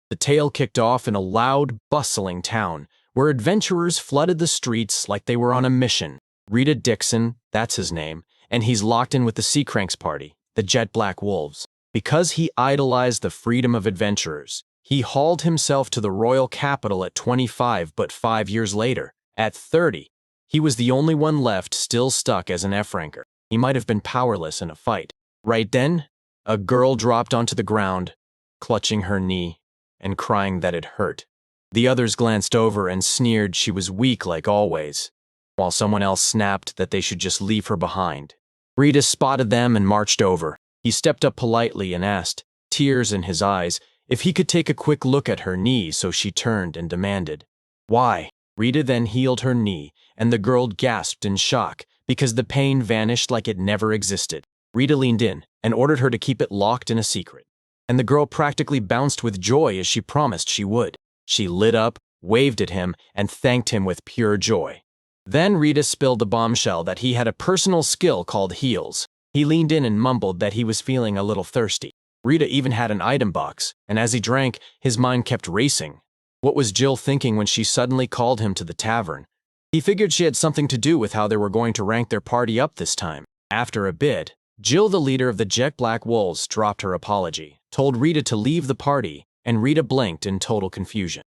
The tale kicked off in a loud, bustling town, where adventurers flooded the streets like they were on a mission. Rita Dixon, that's his name, and he's locked in with the Sea Cranks party, the Jet Black Wolves. Because he idolized the freedom of adventurers, he hauled himself to the royal capital at 25, but 5 years later, at 30, he was the only one left still stuck as an F-ranker. He might have been powerless in a fight. Right then, a girl dropped onto the ground, clutching her knee and crying that it hurt. The others glanced over and sneered she was weak like always, while someone else snapped that they should just leave her behind. Rita spotted them and marched over. He stepped up politely and asked, tears in his eyes, if he could take a quick look at her knee, so she turned and demanded, "Why?" Rita then healed her knee, and the girl gasped in shock because the pain vanished like it never existed. Rita leaned in and ordered her to keep it locked in a secret, and the girl practically bounced with joy as she promised she would. She lit up, waved at him, and thanked him with pure joy. Then Rita spilled the bombshell that he had a personal skill called Healer'S. He leaned in and mumbled that he was feeling a little thirsty. Rita even had an item box, and as he drank, his mind kept racing. What was Jill thinking when she suddenly called him to the tavern? He figured she had something to do with how they were going to rank their party up this time. After a bit, Jill, the leader of the Jet Black Wolves, dropped her apology, told Rita to leave the party, and Rita blinked in total confusion.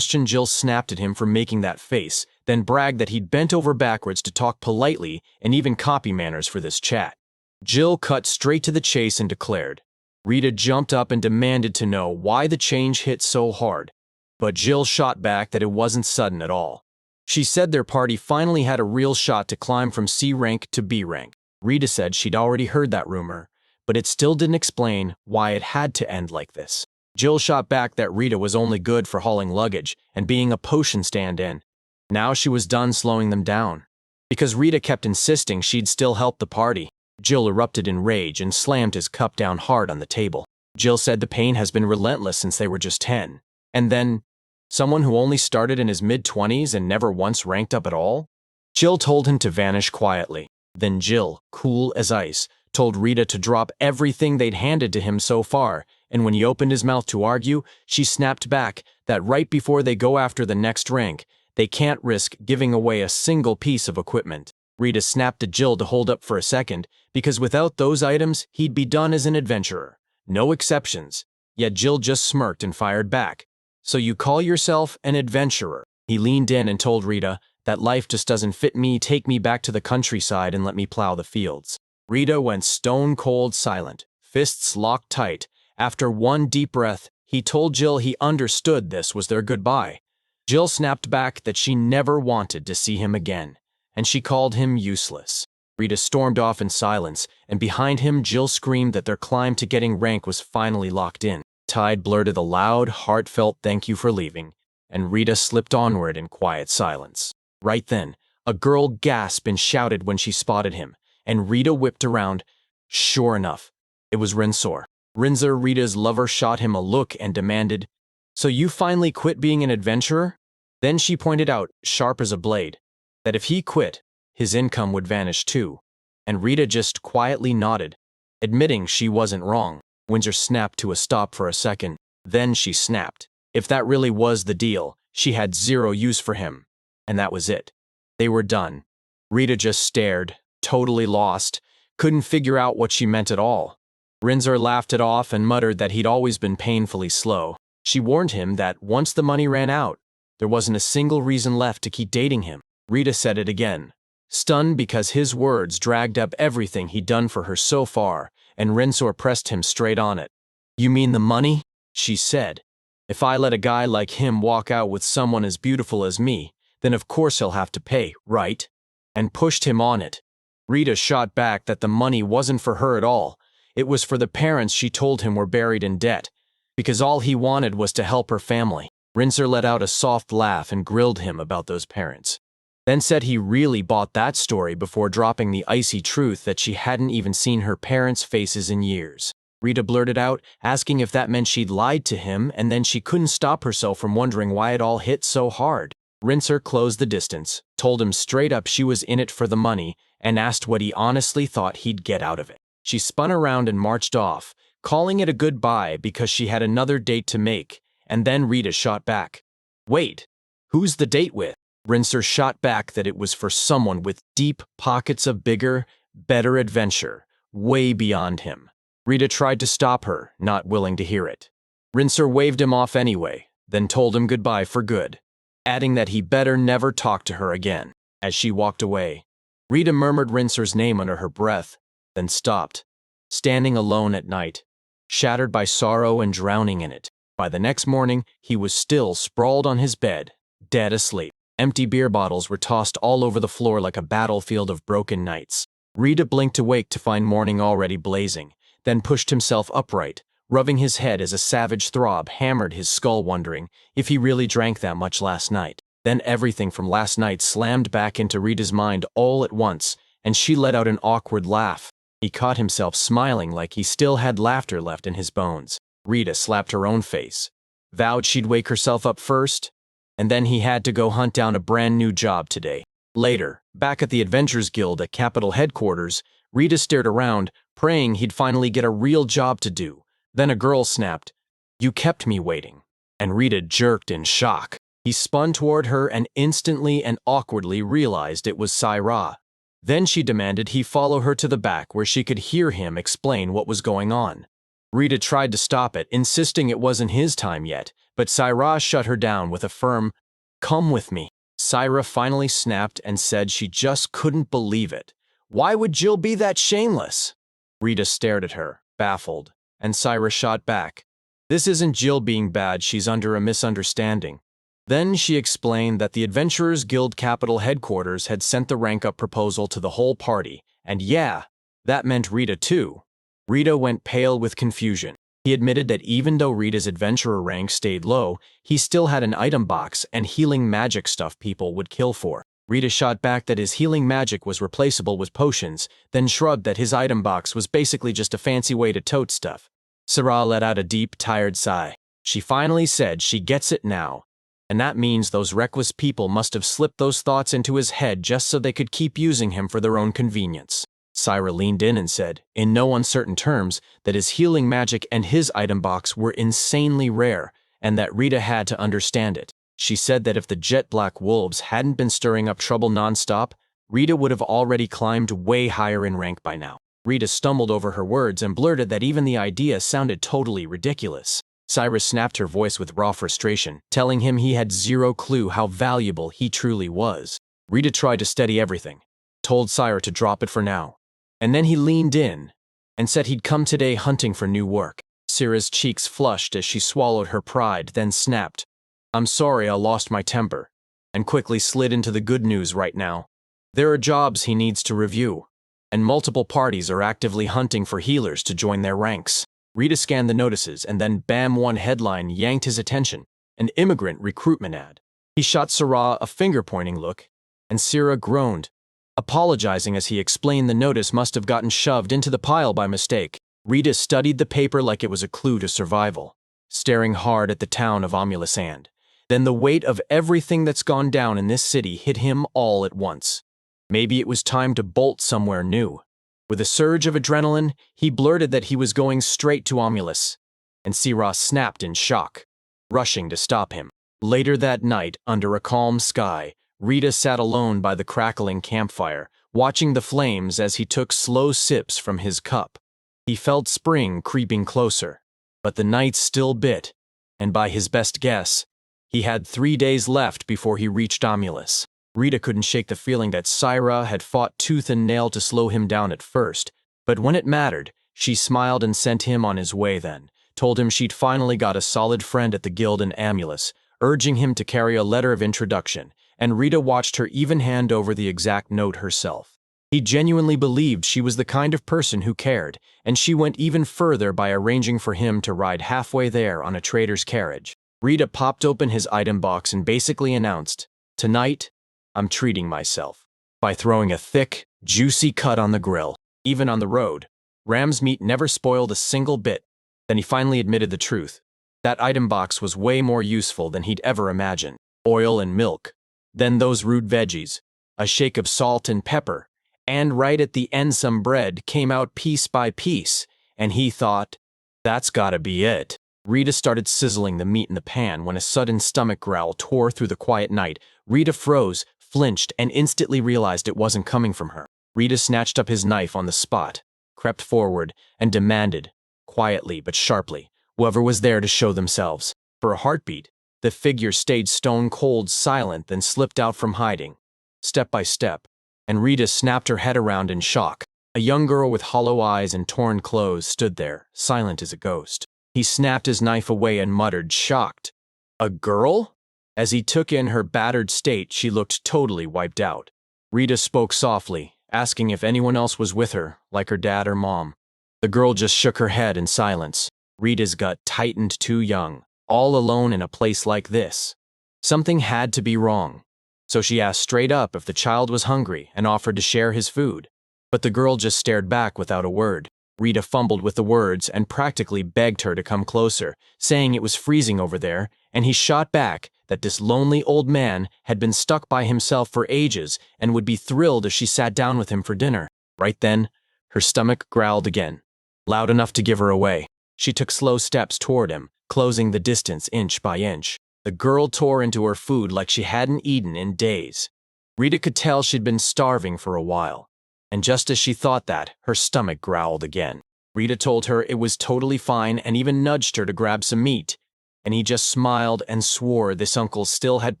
Jill snapped at him for making that face, then bragged that he'd bent over backwards to talk politely and even copy manners for this chat. Jill cut straight to the chase and declared. Rita jumped up and demanded to know why the change hit so hard, but Jill shot back that it wasn't sudden at all. She said their party finally had a real shot to climb from C rank to B rank. Rita said she'd already heard that rumor, but it still didn't explain why it had to end like this. Jill shot back that Rita was only good for hauling luggage and being a potion stand-in. Now she was done slowing them down. Because Rita kept insisting she'd still help the party, Jill erupted in rage and slammed his cup down hard on the table. Jill said the pain has been relentless since they were just 10. And then, someone who only started in his mid-20s and never once ranked up at all? Jill told him to vanish quietly. Then Jill, cool as ice, told Rita to drop everything they'd handed to him so far, and when he opened his mouth to argue, she snapped back that right before they go after the next rank, they can't risk giving away a single piece of equipment. Rita snapped at Jill to hold up for a second, because without those items, he'd be done as an adventurer. No exceptions. Yet Jill just smirked and fired back. "So you call yourself an adventurer?" He leaned in and told Rita that life just doesn't fit me, take me back to the countryside and let me plow the fields. Rita went stone-cold silent, fists locked tight. After one deep breath, he told Jill he understood this was their goodbye. Jill snapped back that she never wanted to see him again, and she called him useless. Rita stormed off in silence, and behind him Jill screamed that their climb to getting rank was finally locked in. Tide blurted a loud, heartfelt thank you for leaving, and Rita slipped onward in quiet silence. Right then, a girl gasped and shouted when she spotted him, and Rita whipped around. Sure enough, it was Rinsor. Rinsor, Rita's lover, shot him a look and demanded, "So you finally quit being an adventurer?" Then she pointed out, sharp as a blade, that if he quit, his income would vanish too, and Rita just quietly nodded, admitting she wasn't wrong. Windsor snapped to a stop for a second, then she snapped. If that really was the deal, she had zero use for him, and that was it. They were done. Rita just stared, totally lost, couldn't figure out what she meant at all. Rinsor laughed it off and muttered that he'd always been painfully slow. She warned him that once the money ran out, there wasn't a single reason left to keep dating him. Rita said it again, stunned because his words dragged up everything he'd done for her so far, and Rinsor pressed him straight on it. "You mean the money?" she said. "If I let a guy like him walk out with someone as beautiful as me, then of course he'll have to pay, right?" And pushed him on it. Rita shot back that the money wasn't for her at all. It was for the parents she told him were buried in debt, because all he wanted was to help her family. Rinsor let out a soft laugh and grilled him about those parents, then said he really bought that story before dropping the icy truth that she hadn't even seen her parents' faces in years. Rita blurted out, asking if that meant she'd lied to him, and then she couldn't stop herself from wondering why it all hit so hard. Rinsor closed the distance, told him straight up she was in it for the money, and asked what he honestly thought he'd get out of it. She spun around and marched off, calling it a goodbye because she had another date to make, and then Rita shot back. Wait, who's the date with? Rincer shot back that it was for someone with deep pockets of bigger, better adventure, way beyond him. Rita tried to stop her, not willing to hear it. Rincer waved him off anyway, then told him goodbye for good, adding that he better never talk to her again. As she walked away, Rita murmured Rincer's name under her breath, then stopped, standing alone at night, shattered by sorrow and drowning in it. By the next morning, he was still sprawled on his bed, dead asleep. Empty beer bottles were tossed all over the floor like a battlefield of broken knights. Rita blinked awake to find morning already blazing, then pushed himself upright, rubbing his head as a savage throb hammered his skull, wondering if he really drank that much last night. Then everything from last night slammed back into Rita's mind all at once, and she let out an awkward laugh. He caught himself smiling like he still had laughter left in his bones. Rita slapped her own face, vowed she'd wake herself up first, and then he had to go hunt down a brand new job today. Later, back at the Adventurers Guild at Capital Headquarters, Rita stared around, praying he'd finally get a real job to do. Then a girl snapped, "You kept me waiting," and Rita jerked in shock. He spun toward her and instantly and awkwardly realized it was Saira. Then she demanded he follow her to the back where she could hear him explain what was going on. Rita tried to stop it, insisting it wasn't his time yet, but Saira shut her down with a firm, "Come with me." Saira finally snapped and said she just couldn't believe it. Why would Jill be that shameless? Rita stared at her, baffled, and Saira shot back. This isn't Jill being bad, she's under a misunderstanding. Then she explained that the Adventurers Guild Capital Headquarters had sent the rank-up proposal to the whole party, and yeah, that meant Rita too. Rita went pale with confusion. He admitted that even though Rita's adventurer rank stayed low, he still had an item box and healing magic stuff people would kill for. Rita shot back that his healing magic was replaceable with potions, then shrugged that his item box was basically just a fancy way to tote stuff. Sarah let out a deep, tired sigh. She finally said she gets it now. And that means those reckless people must have slipped those thoughts into his head just so they could keep using him for their own convenience. Saira leaned in and said, in no uncertain terms, that his healing magic and his item box were insanely rare, and that Rita had to understand it. She said that if the jet black wolves hadn't been stirring up trouble nonstop, Rita would have already climbed way higher in rank by now. Rita stumbled over her words and blurted that even the idea sounded totally ridiculous. Cyrus snapped her voice with raw frustration, telling him he had zero clue how valuable he truly was. Rita tried to steady everything, told Cyrus to drop it for now. And then he leaned in and said he'd come today hunting for new work. Syrah's cheeks flushed as she swallowed her pride, then snapped, "I'm sorry I lost my temper," and quickly slid into the good news right now. There are jobs he needs to review, and multiple parties are actively hunting for healers to join their ranks. Rita scanned the notices, and then bam, one headline yanked his attention, an immigrant recruitment ad. He shot Sarah a finger-pointing look, and Syrah groaned, apologizing as he explained the notice must have gotten shoved into the pile by mistake. Rita studied the paper like it was a clue to survival, staring hard at the town of Omulisand. Then the weight of everything that's gone down in this city hit him all at once. Maybe it was time to bolt somewhere new. With a surge of adrenaline, he blurted that he was going straight to Omulus, and Syrah snapped in shock, rushing to stop him. Later that night, under a calm sky, Rita sat alone by the crackling campfire, watching the flames as he took slow sips from his cup. He felt spring creeping closer, but the night still bit, and by his best guess, he had 3 days left before he reached Omulus. Rita couldn't shake the feeling that Syrah had fought tooth and nail to slow him down at first, but when it mattered, she smiled and sent him on his way then, told him she'd finally got a solid friend at the guild in Omulus, urging him to carry a letter of introduction, and Rita watched her even hand over the exact note herself. He genuinely believed she was the kind of person who cared, and she went even further by arranging for him to ride halfway there on a trader's carriage. Rita popped open his item box and basically announced, "Tonight, I'm treating myself," by throwing a thick, juicy cut on the grill. Even on the road, ram's meat never spoiled a single bit. Then he finally admitted the truth. That item box was way more useful than he'd ever imagined. Oil and milk, then those root veggies, a shake of salt and pepper, and right at the end some bread came out piece by piece, and he thought, that's gotta be it. Rita started sizzling the meat in the pan when a sudden stomach growl tore through the quiet night. Rita froze, flinched, and instantly realized it wasn't coming from her. Rita snatched up his knife on the spot, crept forward, and demanded, quietly but sharply, whoever was there to show themselves. For a heartbeat, the figure stayed stone-cold silent, then slipped out from hiding, step by step, and Rita snapped her head around in shock. A young girl with hollow eyes and torn clothes stood there, silent as a ghost. He snapped his knife away and muttered, shocked, "A girl?" As he took in her battered state, she looked totally wiped out. Rita spoke softly, asking if anyone else was with her, like her dad or mom. The girl just shook her head in silence. Rita's gut tightened. Too young, all alone in a place like this. Something had to be wrong. So she asked straight up if the child was hungry and offered to share his food. But the girl just stared back without a word. Rita fumbled with the words and practically begged her to come closer, saying it was freezing over there, and he shot back that this lonely old man had been stuck by himself for ages and would be thrilled if she sat down with him for dinner. Right then, her stomach growled again, loud enough to give her away. She took slow steps toward him, closing the distance inch by inch. The girl tore into her food like she hadn't eaten in days. Rita could tell she'd been starving for a while. And just as she thought that, her stomach growled again. Rita told her it was totally fine and even nudged her to grab some meat. And he just smiled and swore this uncle still had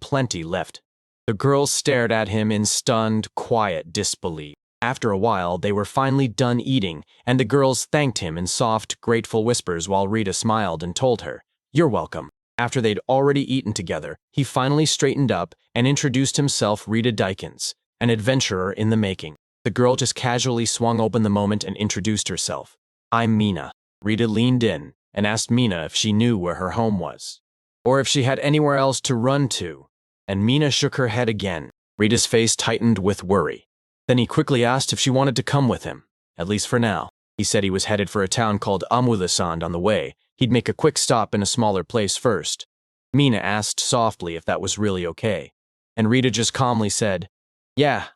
plenty left. The girls stared at him in stunned, quiet disbelief. After a while, they were finally done eating, and the girls thanked him in soft, grateful whispers while Rita smiled and told her, "You're welcome." After they'd already eaten together, he finally straightened up and introduced himself, Rita Dykins, an adventurer in the making. The girl just casually swung open the moment and introduced herself. "I'm Mina." Rita leaned in and asked Mina if she knew where her home was, or if she had anywhere else to run to, and Mina shook her head again. Rita's face tightened with worry. Then he quickly asked if she wanted to come with him, at least for now. He said he was headed for a town called Amulasand on the way. He'd make a quick stop in a smaller place first. Mina asked softly if that was really okay, and Rita just calmly said, "Yeah,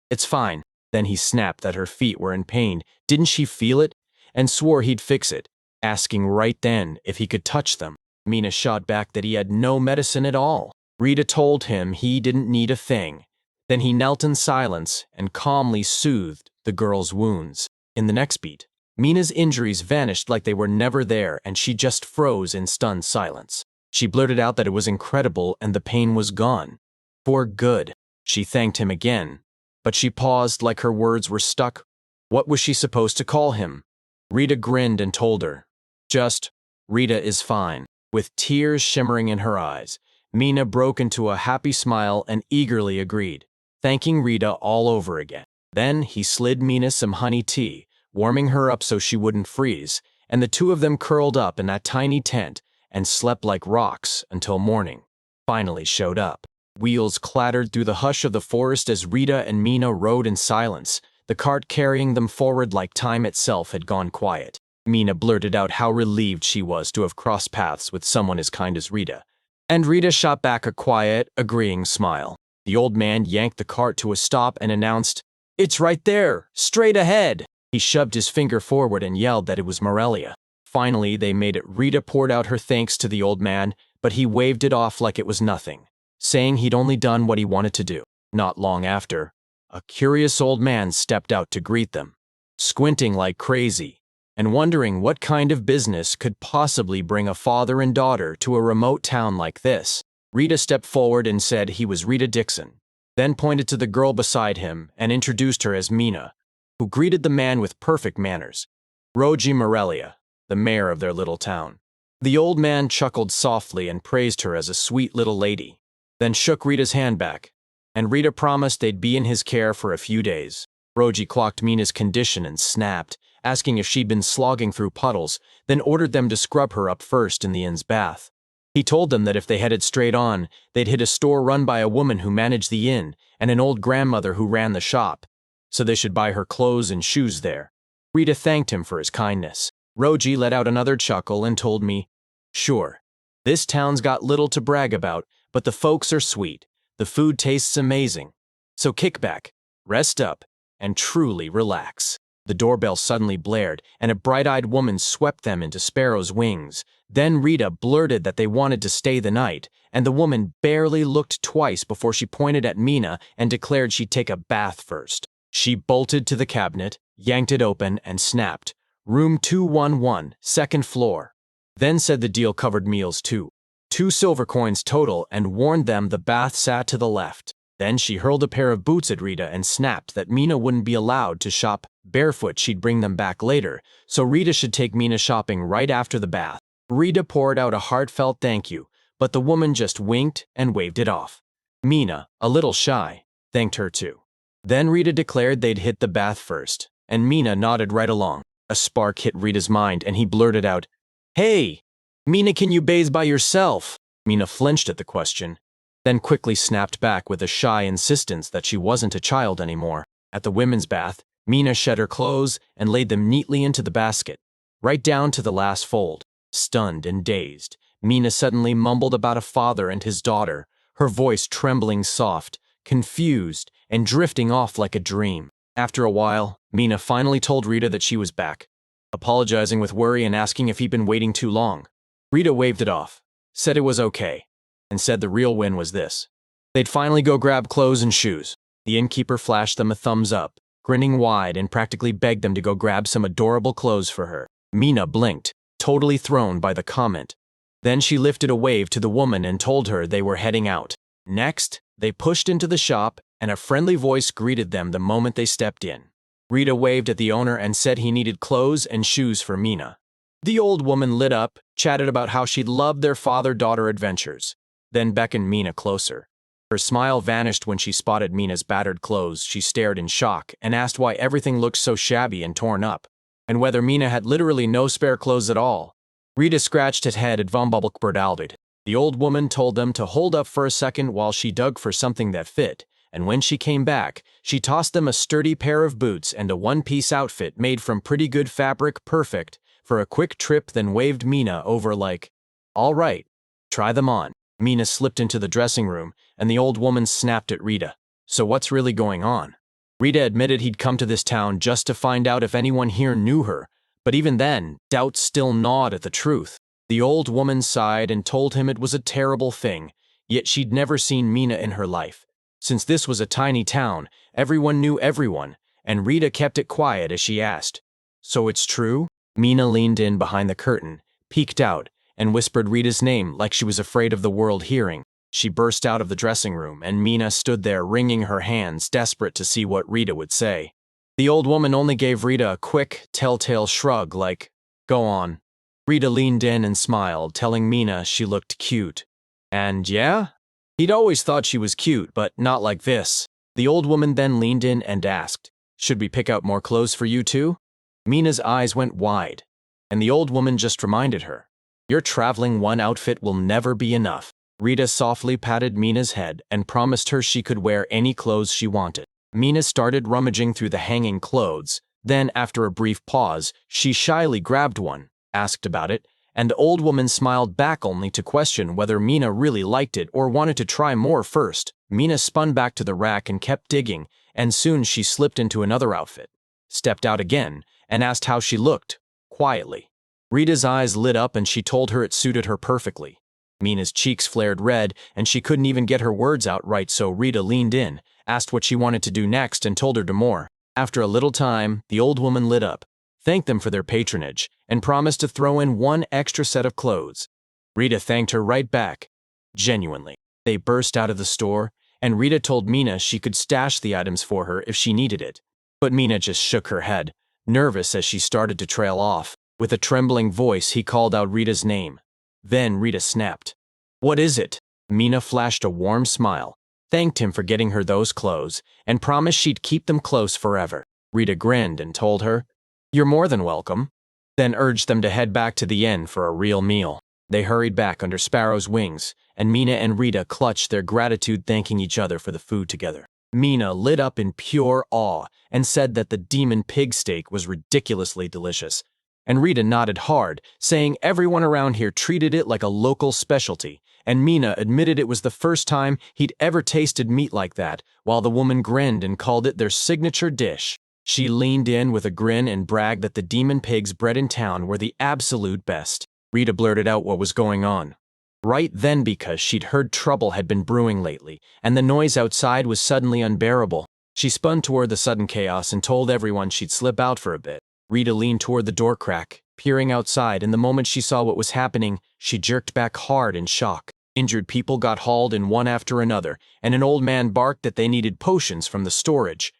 it's fine." Then he snapped that her feet were in pain. Didn't she feel it? And swore he'd fix it, asking right then if he could touch them. Mina shot back that he had no medicine at all. Rita told him he didn't need a thing. Then he knelt in silence and calmly soothed the girl's wounds. In the next beat, Mina's injuries vanished like they were never there, and she just froze in stunned silence. She blurted out that it was incredible and the pain was gone. For good. She thanked him again. But she paused like her words were stuck. What was she supposed to call him? Rita grinned and told her, "Just, Rita is fine." With tears shimmering in her eyes, Mina broke into a happy smile and eagerly agreed, thanking Rita all over again. Then he slid Mina some honey tea, warming her up so she wouldn't freeze, and the two of them curled up in that tiny tent and slept like rocks until morning finally showed up. Wheels clattered through the hush of the forest as Rita and Mina rode in silence, the cart carrying them forward like time itself had gone quiet. Mina blurted out how relieved she was to have crossed paths with someone as kind as Rita, and Rita shot back a quiet, agreeing smile. The old man yanked the cart to a stop and announced, "It's right there, straight ahead." He shoved his finger forward and yelled that it was Morelia. Finally, they made it. Rita poured out her thanks to the old man, but he waved it off like it was nothing, saying he'd only done what he wanted to do. Not long after, a curious old man stepped out to greet them, squinting like crazy, and wondering what kind of business could possibly bring a father and daughter to a remote town like this. Rita stepped forward and said he was Rita Dixon, then pointed to the girl beside him and introduced her as Mina, who greeted the man with perfect manners. Roji Morelia, the mayor of their little town. The old man chuckled softly and praised her as a sweet little lady, then shook Rita's hand back, and Rita promised they'd be in his care for a few days. Roji clocked Mina's condition and snapped, asking if she'd been slogging through puddles, then ordered them to scrub her up first in the inn's bath. He told them that if they headed straight on, they'd hit a store run by a woman who managed the inn and an old grandmother who ran the shop, so they should buy her clothes and shoes there. Rita thanked him for his kindness. Roji let out another chuckle and told me, "Sure, this town's got little to brag about, but the folks are sweet, the food tastes amazing. So kick back, rest up, and truly relax." The doorbell suddenly blared, and a bright-eyed woman swept them into Sparrow's wings. Then Rita blurted that they wanted to stay the night, and the woman barely looked twice before she pointed at Mina and declared she'd take a bath first. She bolted to the cabinet, yanked it open, and snapped, "Room 211, second floor." Then said the deal covered meals too. 2 silver coins total, and warned them the bath sat to the left. Then she hurled a pair of boots at Rita and snapped that Mina wouldn't be allowed to shop barefoot, she'd bring them back later, so Rita should take Mina shopping right after the bath. Rita poured out a heartfelt thank you, but the woman just winked and waved it off. Mina, a little shy, thanked her too. Then Rita declared they'd hit the bath first, and Mina nodded right along. A spark hit Rita's mind, and he blurted out, "Hey, Mina, can you bathe by yourself?" Mina flinched at the question, then quickly snapped back with a shy insistence that she wasn't a child anymore. At the women's bath, Mina shed her clothes and laid them neatly into the basket, right down to the last fold. Stunned and dazed, Mina suddenly mumbled about a father and his daughter, her voice trembling soft, confused, and drifting off like a dream. After a while, Mina finally told Rita that she was back, apologizing with worry and asking if he'd been waiting too long. Rita waved it off, said it was okay, and said the real win was this: they'd finally go grab clothes and shoes. The innkeeper flashed them a thumbs up, grinning wide, and practically begged them to go grab some adorable clothes for her. Mina blinked, totally thrown by the comment. Then she lifted a wave to the woman and told her they were heading out. Next, they pushed into the shop, and a friendly voice greeted them the moment they stepped in. Rita waved at the owner and said he needed clothes and shoes for Mina. The old woman lit up, chatted about how she'd loved their father-daughter adventures, then beckoned Mina closer. Her smile vanished when she spotted Mina's battered clothes. She stared in shock and asked why everything looked so shabby and torn up, and whether Mina had literally no spare clothes at all. Rita scratched his head at Vombubbelkberdalbid. The old woman told them to hold up for a second while she dug for something that fit, and when she came back, she tossed them a sturdy pair of boots and a one-piece outfit made from pretty good fabric, perfect for a quick trip, then waved Mina over like, "All right, try them on." Mina slipped into the dressing room, and the old woman snapped at Rita, "So what's really going on?" Rita admitted he'd come to this town just to find out if anyone here knew her, but even then, doubt still gnawed at the truth. The old woman sighed and told him it was a terrible thing, yet she'd never seen Mina in her life. Since this was a tiny town, everyone knew everyone, and Rita kept it quiet as she asked, "So it's true?" Mina leaned in behind the curtain, peeked out, and whispered Rita's name like she was afraid of the world hearing. She burst out of the dressing room, and Mina stood there wringing her hands, desperate to see what Rita would say. The old woman only gave Rita a quick, telltale shrug like, "Go on." Rita leaned in and smiled, telling Mina she looked cute. And yeah, he'd always thought she was cute, but not like this. The old woman then leaned in and asked, "Should we pick out more clothes for you too?" Mina's eyes went wide, and the old woman just reminded her, "Your traveling one outfit will never be enough." Rita softly patted Mina's head and promised her she could wear any clothes she wanted. Mina started rummaging through the hanging clothes. Then, after a brief pause, she shyly grabbed one, asked about it, and the old woman smiled back only to question whether Mina really liked it or wanted to try more first. Mina spun back to the rack and kept digging, and soon she slipped into another outfit, stepped out again, and asked how she looked, quietly. Rita's eyes lit up and she told her it suited her perfectly. Mina's cheeks flared red and she couldn't even get her words out right, so Rita leaned in, asked what she wanted to do next, and told her to more. After a little time, the old woman lit up, thanked them for their patronage, and promised to throw in one extra set of clothes. Rita thanked her right back, genuinely. They burst out of the store, and Rita told Mina she could stash the items for her if she needed it. But Mina just shook her head, nervous as she started to trail off. With a trembling voice, he called out Rita's name. Then Rita snapped. "What is it?" Mina flashed a warm smile, thanked him for getting her those clothes, and promised she'd keep them close forever. Rita grinned and told her, "You're more than welcome," then urged them to head back to the inn for a real meal. They hurried back under Sparrow's wings, and Mina and Rita clutched their gratitude, thanking each other for the food together. Mina lit up in pure awe and said that the demon pig steak was ridiculously delicious, and Rita nodded hard, saying everyone around here treated it like a local specialty, and Mina admitted it was the first time he'd ever tasted meat like that, while the woman grinned and called it their signature dish. She leaned in with a grin and bragged that the demon pigs bred in town were the absolute best. Rita blurted out what was going on right then because she'd heard trouble had been brewing lately, and the noise outside was suddenly unbearable. She spun toward the sudden chaos and told everyone she'd slip out for a bit. Rita leaned toward the door crack, peering outside, and the moment she saw what was happening, she jerked back hard in shock. Injured people got hauled in one after another, and an old man barked that they needed potions from the storage.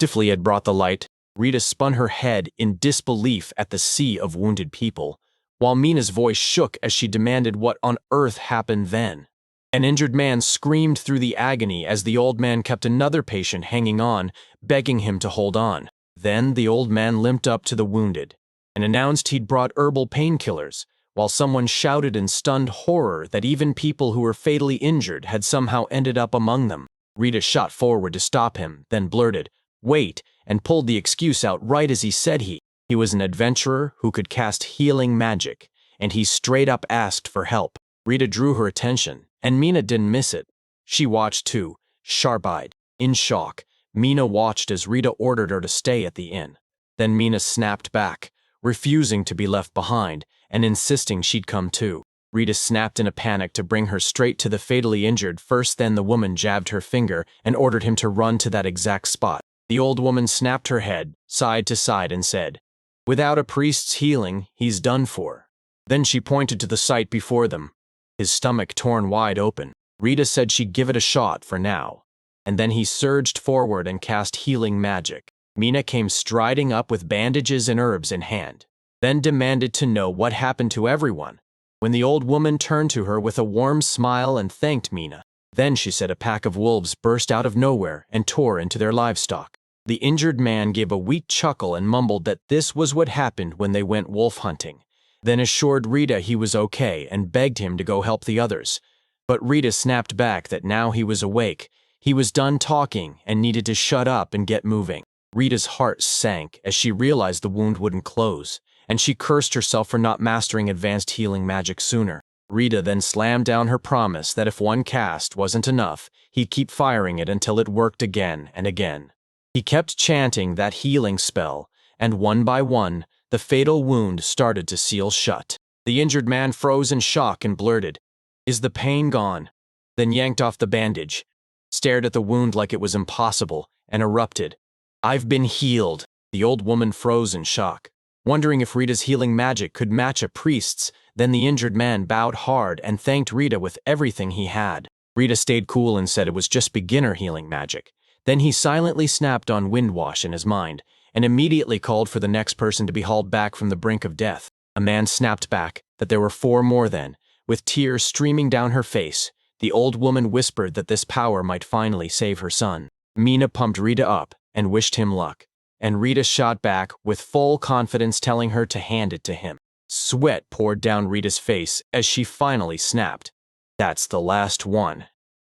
Tifley had brought the light. Rita spun her head in disbelief at the sea of wounded people, while Mina's voice shook as she demanded what on earth happened then. An injured man screamed through the agony as the old man kept another patient hanging on, begging him to hold on. Then the old man limped up to the wounded and announced he'd brought herbal painkillers, while someone shouted in stunned horror that even people who were fatally injured had somehow ended up among them. Rita shot forward to stop him, then blurted, "Wait," and pulled the excuse out right as he said he was an adventurer who could cast healing magic, and he straight up asked for help. Rita drew her attention, and Mina didn't miss it. She watched too, sharp-eyed, in shock. Mina watched as Rita ordered her to stay at the inn. Then Mina snapped back, refusing to be left behind, and insisting she'd come too. Rita snapped in a panic to bring her straight to the fatally injured first, then the woman jabbed her finger and ordered him to run to that exact spot. The old woman snapped her head, side to side, and said, "Without a priest's healing, he's done for." Then she pointed to the sight before them, his stomach torn wide open. Rita said she'd give it a shot for now, and then he surged forward and cast healing magic. Mina came striding up with bandages and herbs in hand, then demanded to know what happened to everyone. When the old woman turned to her with a warm smile and thanked Mina, then she said a pack of wolves burst out of nowhere and tore into their livestock. The injured man gave a weak chuckle and mumbled that this was what happened when they went wolf hunting, then assured Rita he was okay and begged him to go help the others. But Rita snapped back that now he was awake, he was done talking and needed to shut up and get moving. Rita's heart sank as she realized the wound wouldn't close, and she cursed herself for not mastering advanced healing magic sooner. Rita then slammed down her promise that if one cast wasn't enough, he'd keep firing it until it worked again and again. He kept chanting that healing spell, and one by one, the fatal wound started to seal shut. The injured man froze in shock and blurted, "Is the pain gone?" Then yanked off the bandage, stared at the wound like it was impossible, and erupted, "I've been healed." The old woman froze in shock, wondering if Rita's healing magic could match a priest's. Then the injured man bowed hard and thanked Rita with everything he had. Rita stayed cool and said it was just beginner healing magic. Then he silently snapped on Windwash in his mind, and immediately called for the next person to be hauled back from the brink of death. A man snapped back that there were 4 more then. With tears streaming down her face, the old woman whispered that this power might finally save her son. Mina pumped Rita up and wished him luck, and Rita shot back with full confidence, telling her to hand it to him. Sweat poured down Rita's face as she finally snapped, "That's the last one."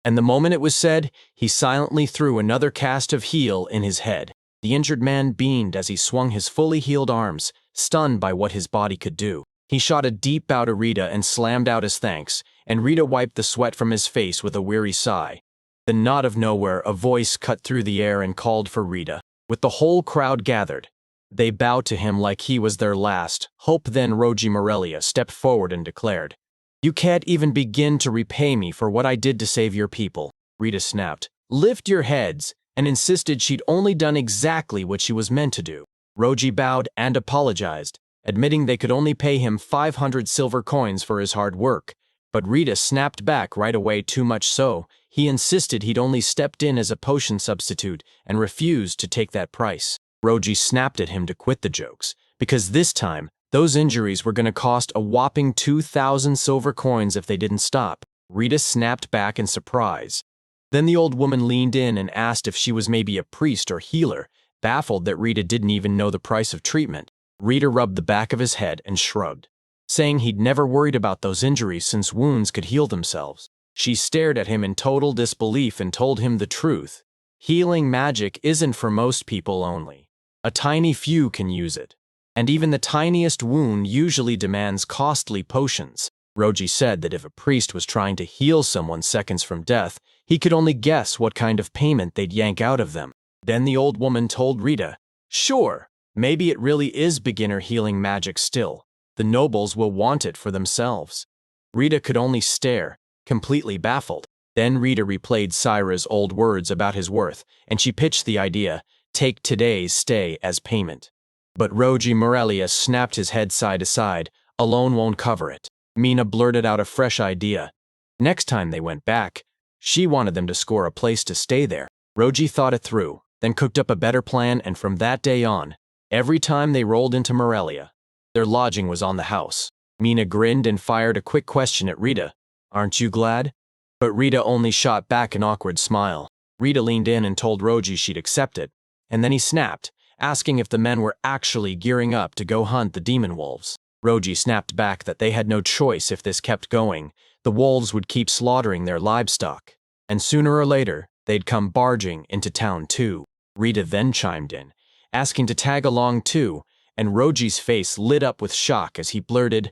And the moment it was said, he silently threw another cast of heal in his head. The injured man beamed as he swung his fully healed arms, stunned by what his body could do. He shot a deep bow to Rita and slammed out his thanks, and Rita wiped the sweat from his face with a weary sigh. Then, out of nowhere, a voice cut through the air and called for Rita. With the whole crowd gathered, they bowed to him like he was their last hope. Then Roji Morelia stepped forward and declared, "You can't even begin to repay me for what I did to save your people." Rita snapped, "Lift your heads," and insisted she'd only done exactly what she was meant to do. Roji bowed and apologized, admitting they could only pay him 500 silver coins for his hard work. But Rita snapped back right away, too much so, he insisted he'd only stepped in as a potion substitute and refused to take that price. Roji snapped at him to quit the jokes, because this time, those injuries were going to cost a whopping 2,000 silver coins if they didn't stop. Rita snapped back in surprise. Then the old woman leaned in and asked if she was maybe a priest or healer, baffled that Rita didn't even know the price of treatment. Rita rubbed the back of his head and shrugged, saying he'd never worried about those injuries since wounds could heal themselves. She stared at him in total disbelief and told him the truth. Healing magic isn't for most people only. A tiny few can use it, and even the tiniest wound usually demands costly potions. Roji said that if a priest was trying to heal someone seconds from death, he could only guess what kind of payment they'd yank out of them. Then the old woman told Rita, Sure, maybe it really is beginner healing magic still. The nobles will want it for themselves. Rita could only stare, completely baffled. Then Rita replayed Syra's old words about his worth, and she pitched the idea, take today's stay as payment. But Roji Morelia snapped his head side to side, alone won't cover it. Mina blurted out a fresh idea. Next time they went back, she wanted them to score a place to stay there. Roji thought it through, then cooked up a better plan, and from that day on, every time they rolled into Morelia, their lodging was on the house. Mina grinned and fired a quick question at Rita. Aren't you glad? But Rita only shot back an awkward smile. Rita leaned in and told Roji she'd accept it, and then he snapped, asking if the men were actually gearing up to go hunt the demon wolves. Roji snapped back that they had no choice if this kept going. The wolves would keep slaughtering their livestock, and sooner or later, they'd come barging into town too. Rita then chimed in, asking to tag along too, and Roji's face lit up with shock as he blurted,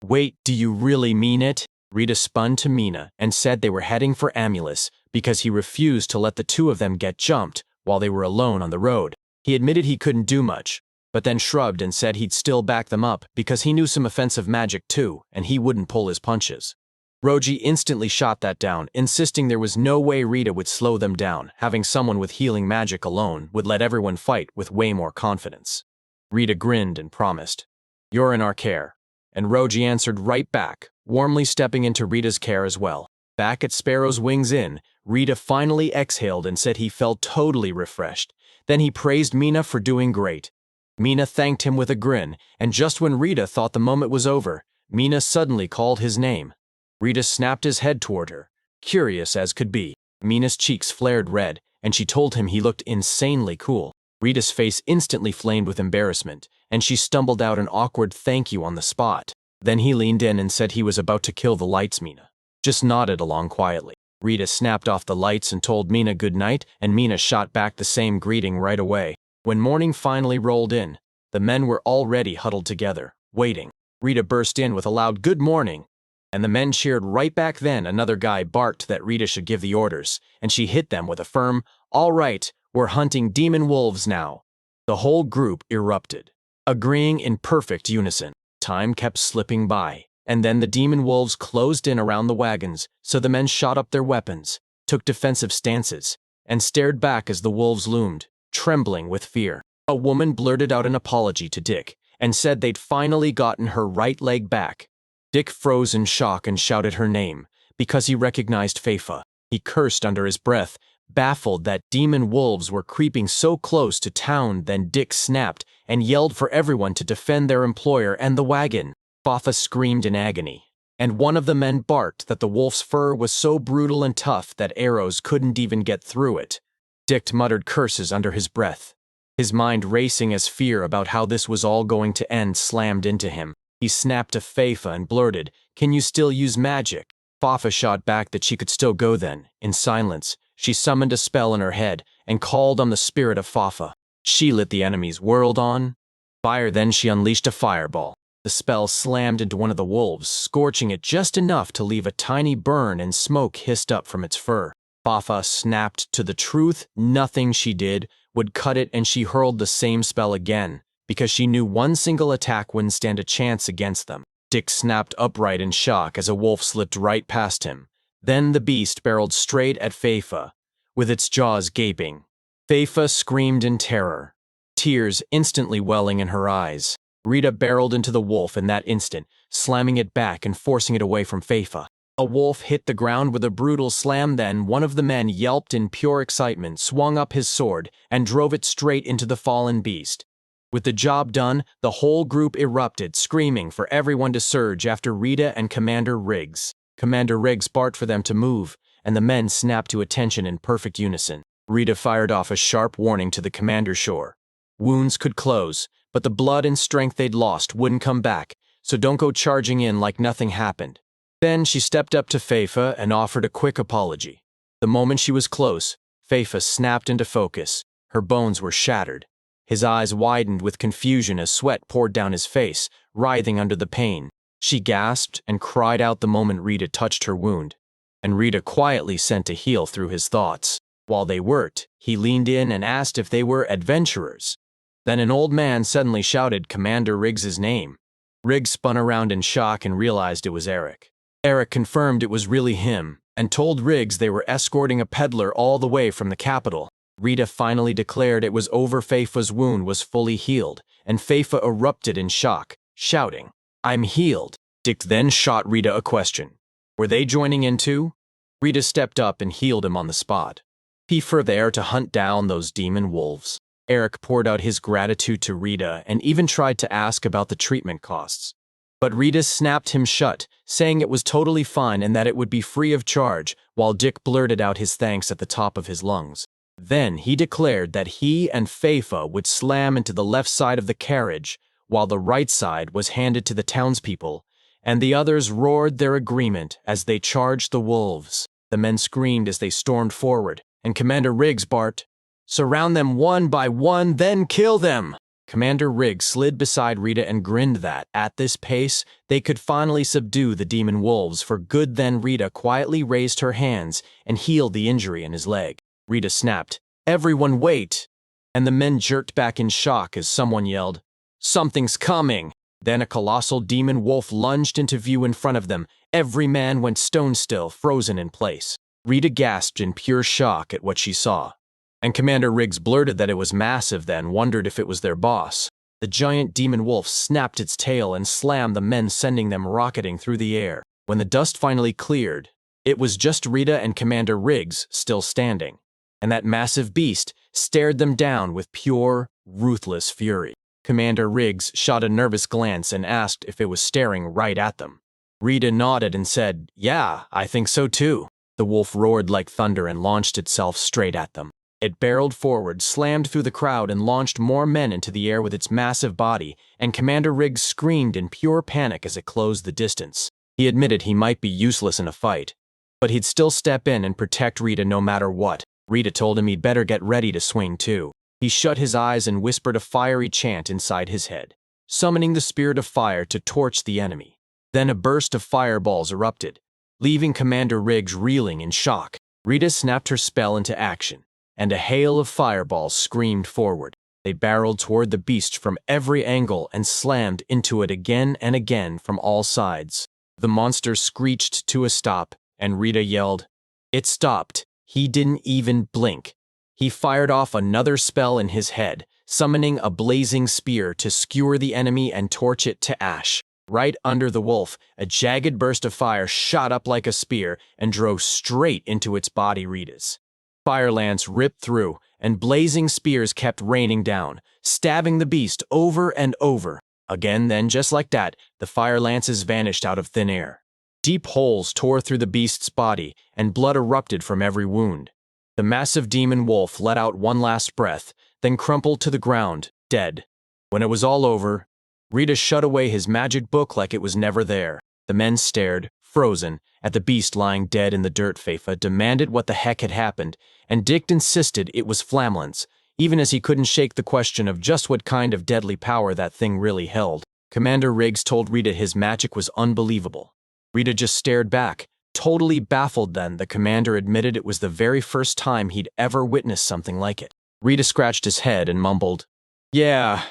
"Wait, do you really mean it?" Rita spun to Mina and said they were heading for Amulus because he refused to let the two of them get jumped while they were alone on the road. He admitted he couldn't do much, but then shrugged and said he'd still back them up because he knew some offensive magic too, and he wouldn't pull his punches. Roji instantly shot that down, insisting there was no way Rita would slow them down. Having someone with healing magic alone would let everyone fight with way more confidence. Rita grinned and promised, "You're in our care." And Roji answered right back, warmly stepping into Rita's care as well. Back at Sparrow's Wings Inn, Rita finally exhaled and said he felt totally refreshed. Then he praised Mina for doing great. Mina thanked him with a grin, and just when Rita thought the moment was over, Mina suddenly called his name. Rita snapped his head toward her, curious as could be. Mina's cheeks flared red, and she told him he looked insanely cool. Rita's face instantly flamed with embarrassment, and she stumbled out an awkward thank you on the spot. Then he leaned in and said he was about to kill the lights. Mina just nodded along quietly. Rita snapped off the lights and told Mina good night, and Mina shot back the same greeting right away. When morning finally rolled in, the men were already huddled together, waiting. Rita burst in with a loud "Good morning," and the men cheered right back. Then another guy barked that Rita should give the orders, and she hit them with a firm, "All right, we're hunting demon wolves now." The whole group erupted, agreeing in perfect unison. Time kept slipping by, and then the demon wolves closed in around the wagons, so the men shot up their weapons, took defensive stances, and stared back as the wolves loomed, trembling with fear. A woman blurted out an apology to Dick and said they'd finally gotten her right leg back. Dick froze in shock and shouted her name because he recognized Feifa. He cursed under his breath, baffled that demon wolves were creeping so close to town. Then Dick snapped and yelled for everyone to defend their employer and the wagon. Feifa screamed in agony, and one of the men barked that the wolf's fur was so brutal and tough that arrows couldn't even get through it. Dick muttered curses under his breath, his mind racing as fear about how this was all going to end slammed into him. He snapped to Feifa and blurted, "Can you still use magic?" Feifa shot back that she could still go. Then, in silence, she summoned a spell in her head and called on the spirit of Feifa. She lit the enemy's world on fire. Then she unleashed a fireball. The spell slammed into one of the wolves, scorching it just enough to leave a tiny burn, and smoke hissed up from its fur. Feifa snapped to the truth. Nothing she did would cut it, and she hurled the same spell again, because she knew one single attack wouldn't stand a chance against them. Dick snapped upright in shock as a wolf slipped right past him. Then the beast barreled straight at Feifa, with its jaws gaping. Feifa screamed in terror, tears instantly welling in her eyes. Rita barreled into the wolf in that instant, slamming it back and forcing it away from Feifa. A wolf hit the ground with a brutal slam. Then one of the men yelped in pure excitement, swung up his sword, and drove it straight into the fallen beast. With the job done, the whole group erupted, screaming for everyone to surge after Rita and Commander Riggs. Commander Riggs barked for them to move, and the men snapped to attention in perfect unison. Rita fired off a sharp warning to the commander. Sure, wounds could close, but the blood and strength they'd lost wouldn't come back, so don't go charging in like nothing happened. Then she stepped up to Feifa and offered a quick apology. The moment she was close, Feifa snapped into focus. Her bones were shattered. His eyes widened with confusion as sweat poured down his face, writhing under the pain. She gasped and cried out the moment Rita touched her wound, and Rita quietly sent a heal through his thoughts. While they worked, he leaned in and asked if they were adventurers. Then an old man suddenly shouted Commander Riggs's name. Riggs spun around in shock and realized it was Eric. Eric confirmed it was really him and told Riggs they were escorting a peddler all the way from the capital. Rita finally declared it was over. Feifa's wound was fully healed, and Feifa erupted in shock, shouting, "I'm healed." Dick then shot Rita a question. Were they joining in too? Rita stepped up and healed him on the spot. He were there to hunt down those demon wolves. Eric poured out his gratitude to Rita and even tried to ask about the treatment costs. But Rita snapped him shut, saying it was totally fine and that it would be free of charge, while Dick blurted out his thanks at the top of his lungs. Then he declared that he and Feifa would slam into the left side of the carriage, while the right side was handed to the townspeople, and the others roared their agreement as they charged the wolves. The men screamed as they stormed forward, and Commander Riggs barked, "Surround them one by one, then kill them!" Commander Riggs slid beside Rita and grinned that, at this pace, they could finally subdue the demon wolves for good. Then Rita quietly raised her hands and healed the injury in his leg. Rita snapped, "Everyone wait!" And the men jerked back in shock as someone yelled, "Something's coming!" Then a colossal demon wolf lunged into view in front of them. Every man went stone still, frozen in place. Rita gasped in pure shock at what she saw. And Commander Riggs blurted that it was massive, then wondered if it was their boss. The giant demon wolf snapped its tail and slammed the men, sending them rocketing through the air. When the dust finally cleared, it was just Rita and Commander Riggs still standing. And that massive beast stared them down with pure, ruthless fury. Commander Riggs shot a nervous glance and asked if it was staring right at them. Rita nodded and said, "Yeah, I think so too." The wolf roared like thunder and launched itself straight at them. It barreled forward, slammed through the crowd, and launched more men into the air with its massive body, and Commander Riggs screamed in pure panic as it closed the distance. He admitted he might be useless in a fight, but he'd still step in and protect Rita no matter what. Rita told him he'd better get ready to swing too. He shut his eyes and whispered a fiery chant inside his head, summoning the spirit of fire to torch the enemy. Then a burst of fireballs erupted, leaving Commander Riggs reeling in shock. Rita snapped her spell into action, and a hail of fireballs screamed forward. They barreled toward the beast from every angle and slammed into it again and again from all sides. The monster screeched to a stop, and Rita yelled, "It stopped." He didn't even blink. He fired off another spell in his head, summoning a blazing spear to skewer the enemy and torch it to ash. Right under the wolf, a jagged burst of fire shot up like a spear and drove straight into its body. Rita's fire lance ripped through, and blazing spears kept raining down, stabbing the beast over and over. Again, then, just like that, the fire lances vanished out of thin air. Deep holes tore through the beast's body, and blood erupted from every wound. The massive demon wolf let out one last breath, then crumpled to the ground, dead. When it was all over, Rita shut away his magic book like it was never there. The men stared, frozen, at the beast lying dead in the dirt. Feifa demanded what the heck had happened, and Dick insisted it was Flamlance, even as he couldn't shake the question of just what kind of deadly power that thing really held. Commander Riggs told Rita his magic was unbelievable. Rita just stared back, totally baffled. Then the commander admitted it was the very first time he'd ever witnessed something like it. Rita scratched his head and mumbled, "Yeah,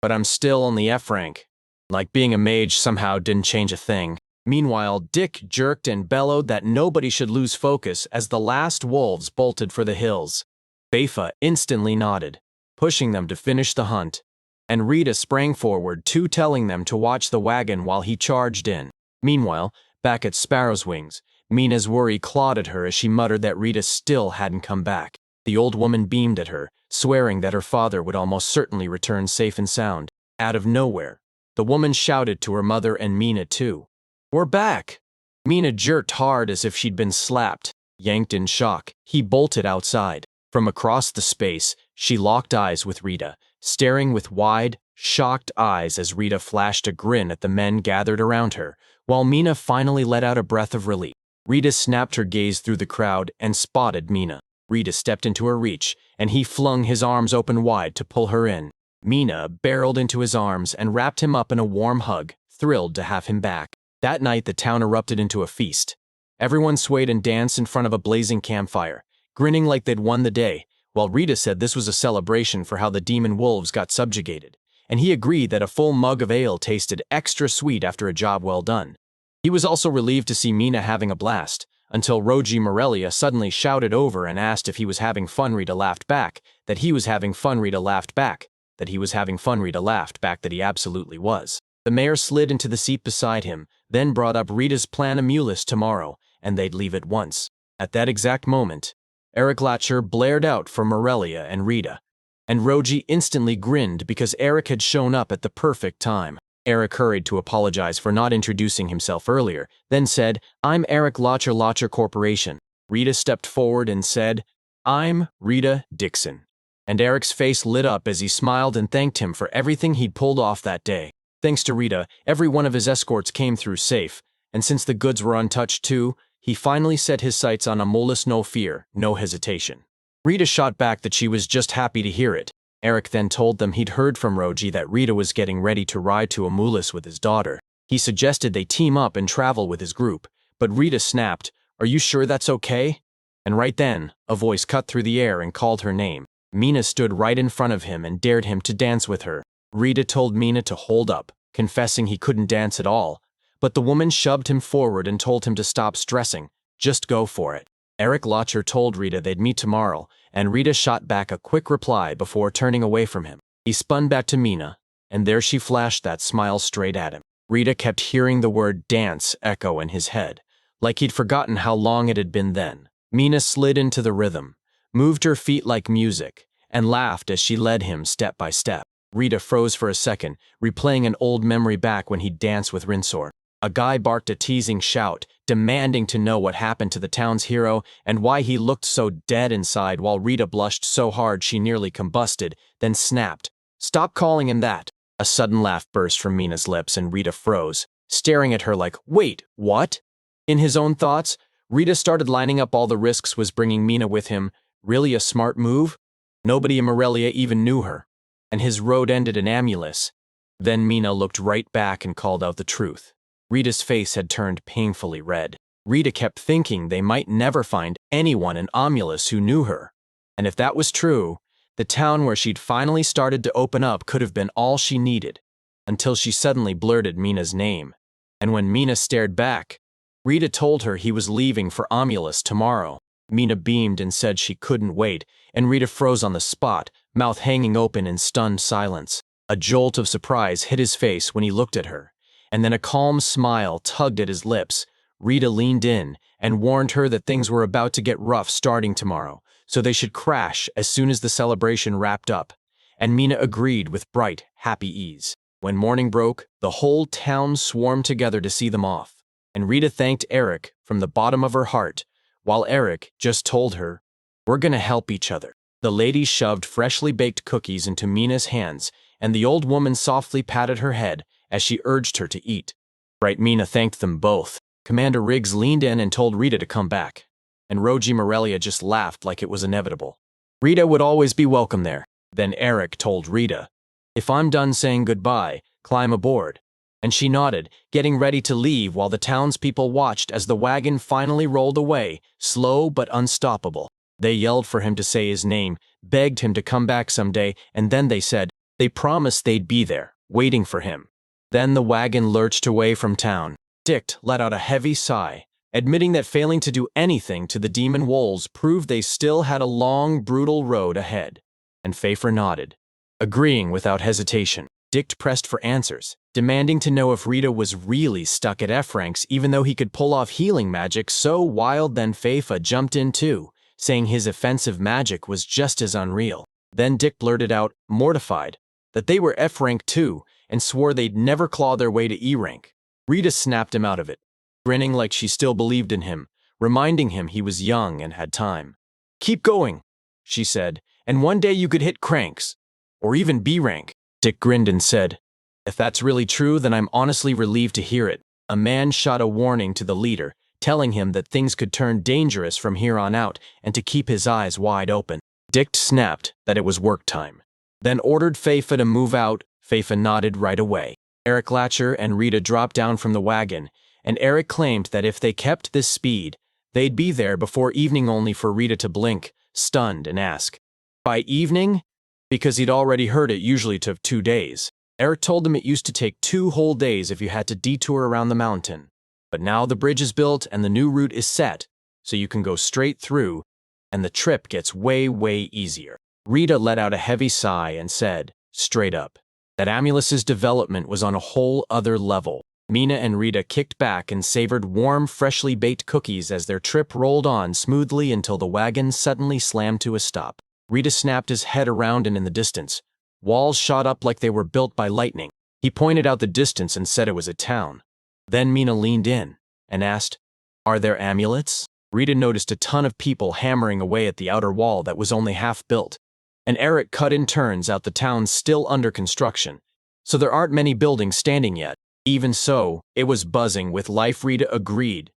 but I'm still on the F rank." Like being a mage somehow didn't change a thing. Meanwhile, Dick jerked and bellowed that nobody should lose focus as the last wolves bolted for the hills. Feifa instantly nodded, pushing them to finish the hunt, and Rita sprang forward, too, telling them to watch the wagon while he charged in. Meanwhile, back at Sparrow's Wings, Mina's worry clawed at her as she muttered that Rita still hadn't come back. The old woman beamed at her, swearing that her father would almost certainly return safe and sound. Out of nowhere, the woman shouted to her mother and Mina too, "We're back!" Mina jerked hard as if she'd been slapped. Yanked in shock, he bolted outside. From across the space, she locked eyes with Rita, staring with wide, shocked eyes as Rita flashed a grin at the men gathered around her, while Mina finally let out a breath of relief. Rita snapped her gaze through the crowd and spotted Mina. Rita stepped into her reach, and he flung his arms open wide to pull her in. Mina barreled into his arms and wrapped him up in a warm hug, thrilled to have him back. That night, the town erupted into a feast. Everyone swayed and danced in front of a blazing campfire, grinning like they'd won the day, while Rita said this was a celebration for how the demon wolves got subjugated, and he agreed that a full mug of ale tasted extra sweet after a job well done. He was also relieved to see Mina having a blast, until Roji Morelia suddenly shouted over and asked if he was having fun. Rita laughed back, that he was having fun. Rita laughed back, that he was having fun. Rita laughed back that he absolutely was. The mayor slid into the seat beside him, then brought up Rita's plan a mulus tomorrow, and they'd leave at once. At that exact moment, Eric Latcher blared out for Morelia and Rita, and Roji instantly grinned because Eric had shown up at the perfect time. Eric hurried to apologize for not introducing himself earlier, then said, "I'm Eric Latcher, Latcher Corporation." Rita stepped forward and said, "I'm Rita Dixon." And Eric's face lit up as he smiled and thanked him for everything he'd pulled off that day. Thanks to Rita, every one of his escorts came through safe, and since the goods were untouched too, he finally set his sights on a mulus. No fear, no hesitation. Rita shot back that she was just happy to hear it. Eric then told them he'd heard from Roji that Rita was getting ready to ride to a mulus with his daughter. He suggested they team up and travel with his group, but Rita snapped, "Are you sure that's okay?" And right then, a voice cut through the air and called her name. Mina stood right in front of him and dared him to dance with her. Rita told Mina to hold up, confessing he couldn't dance at all, but the woman shoved him forward and told him to stop stressing, just go for it. Eric Latcher told Rita they'd meet tomorrow, and Rita shot back a quick reply before turning away from him. He spun back to Mina, and there she flashed that smile straight at him. Rita kept hearing the word dance echo in his head, like he'd forgotten how long it had been then. Mina slid into the rhythm, moved her feet like music, and laughed as she led him step by step. Rita froze for a second, replaying an old memory back when he'd danced with Rinsor. A guy barked a teasing shout, demanding to know what happened to the town's hero and why he looked so dead inside, while Rita blushed so hard she nearly combusted, then snapped, "Stop calling him that." A sudden laugh burst from Mina's lips and Rita froze, staring at her like, "Wait, what?" In his own thoughts, Rita started lining up all the risks was bringing Mina with him. Really a smart move? Nobody in Morelia even knew her, and his road ended in Amulus. Then Mina looked right back and called out the truth. Rita's face had turned painfully red. Rita kept thinking they might never find anyone in Amulus who knew her. And if that was true, the town where she'd finally started to open up could have been all she needed, until she suddenly blurted Mina's name. And when Mina stared back, Rita told her he was leaving for Amulus tomorrow. Mina beamed and said she couldn't wait, and Rita froze on the spot, mouth hanging open in stunned silence. A jolt of surprise hit his face when he looked at her, and then a calm smile tugged at his lips. Rita leaned in and warned her that things were about to get rough starting tomorrow, so they should crash as soon as the celebration wrapped up, and Mina agreed with bright, happy ease. When morning broke, the whole town swarmed together to see them off, and Rita thanked Eric from the bottom of her heart, while Eric just told her, "We're gonna help each other." The lady shoved freshly baked cookies into Mina's hands, and the old woman softly patted her head as she urged her to eat. Right, Mina thanked them both. Commander Riggs leaned in and told Rita to come back, and Roji Morelia just laughed like it was inevitable. Rita would always be welcome there. Then Eric told Rita, "If I'm done saying goodbye, climb aboard." And she nodded, getting ready to leave while the townspeople watched as the wagon finally rolled away, slow but unstoppable. They yelled for him to say his name, begged him to come back someday, and then they said they promised they'd be there, waiting for him. Then the wagon lurched away from town. Dick let out a heavy sigh, admitting that failing to do anything to the demon wolves proved they still had a long, brutal road ahead. And Pfeiffer nodded, agreeing without hesitation. Dick pressed for answers, demanding to know if Rita was really stuck at F ranks even though he could pull off healing magic so wild. Then Pfeiffer jumped in too, saying his offensive magic was just as unreal. Then Dick blurted out, mortified, that they were F rank too, and swore they'd never claw their way to E rank. Rita snapped him out of it, grinning like she still believed in him, reminding him he was young and had time. "Keep going," she said, "and one day you could hit cranks, or even B rank." Dick grinned and said, "If that's really true, then I'm honestly relieved to hear it." A man shot a warning to the leader, telling him that things could turn dangerous from here on out and to keep his eyes wide open. Dick snapped that it was work time, then ordered Pfeiffer to move out. Pfeiffer nodded right away. Eric Latcher and Rita dropped down from the wagon, and Eric claimed that if they kept this speed, they'd be there before evening, only for Rita to blink, stunned, and ask, By evening, because he'd already heard it usually took 2 days, Eric told him it used to take 2 whole days if you had to detour around the mountain. But now the bridge is built and the new route is set, so you can go straight through, and the trip gets way, way easier. Rita let out a heavy sigh and said, straight up, that Amulus's development was on a whole other level. Mina and Rita kicked back and savored warm, freshly baked cookies as their trip rolled on smoothly until the wagon suddenly slammed to a stop. Rita snapped his head around, and in the distance, walls shot up like they were built by lightning. He pointed out the distance and said it was a town. Then Mina leaned in and asked, "Are there amulets?" Rita noticed a ton of people hammering away at the outer wall that was only half built, and Eric cut in turns out the town's still under construction, so there aren't many buildings standing yet. Even so, it was buzzing with life. Rita agreed.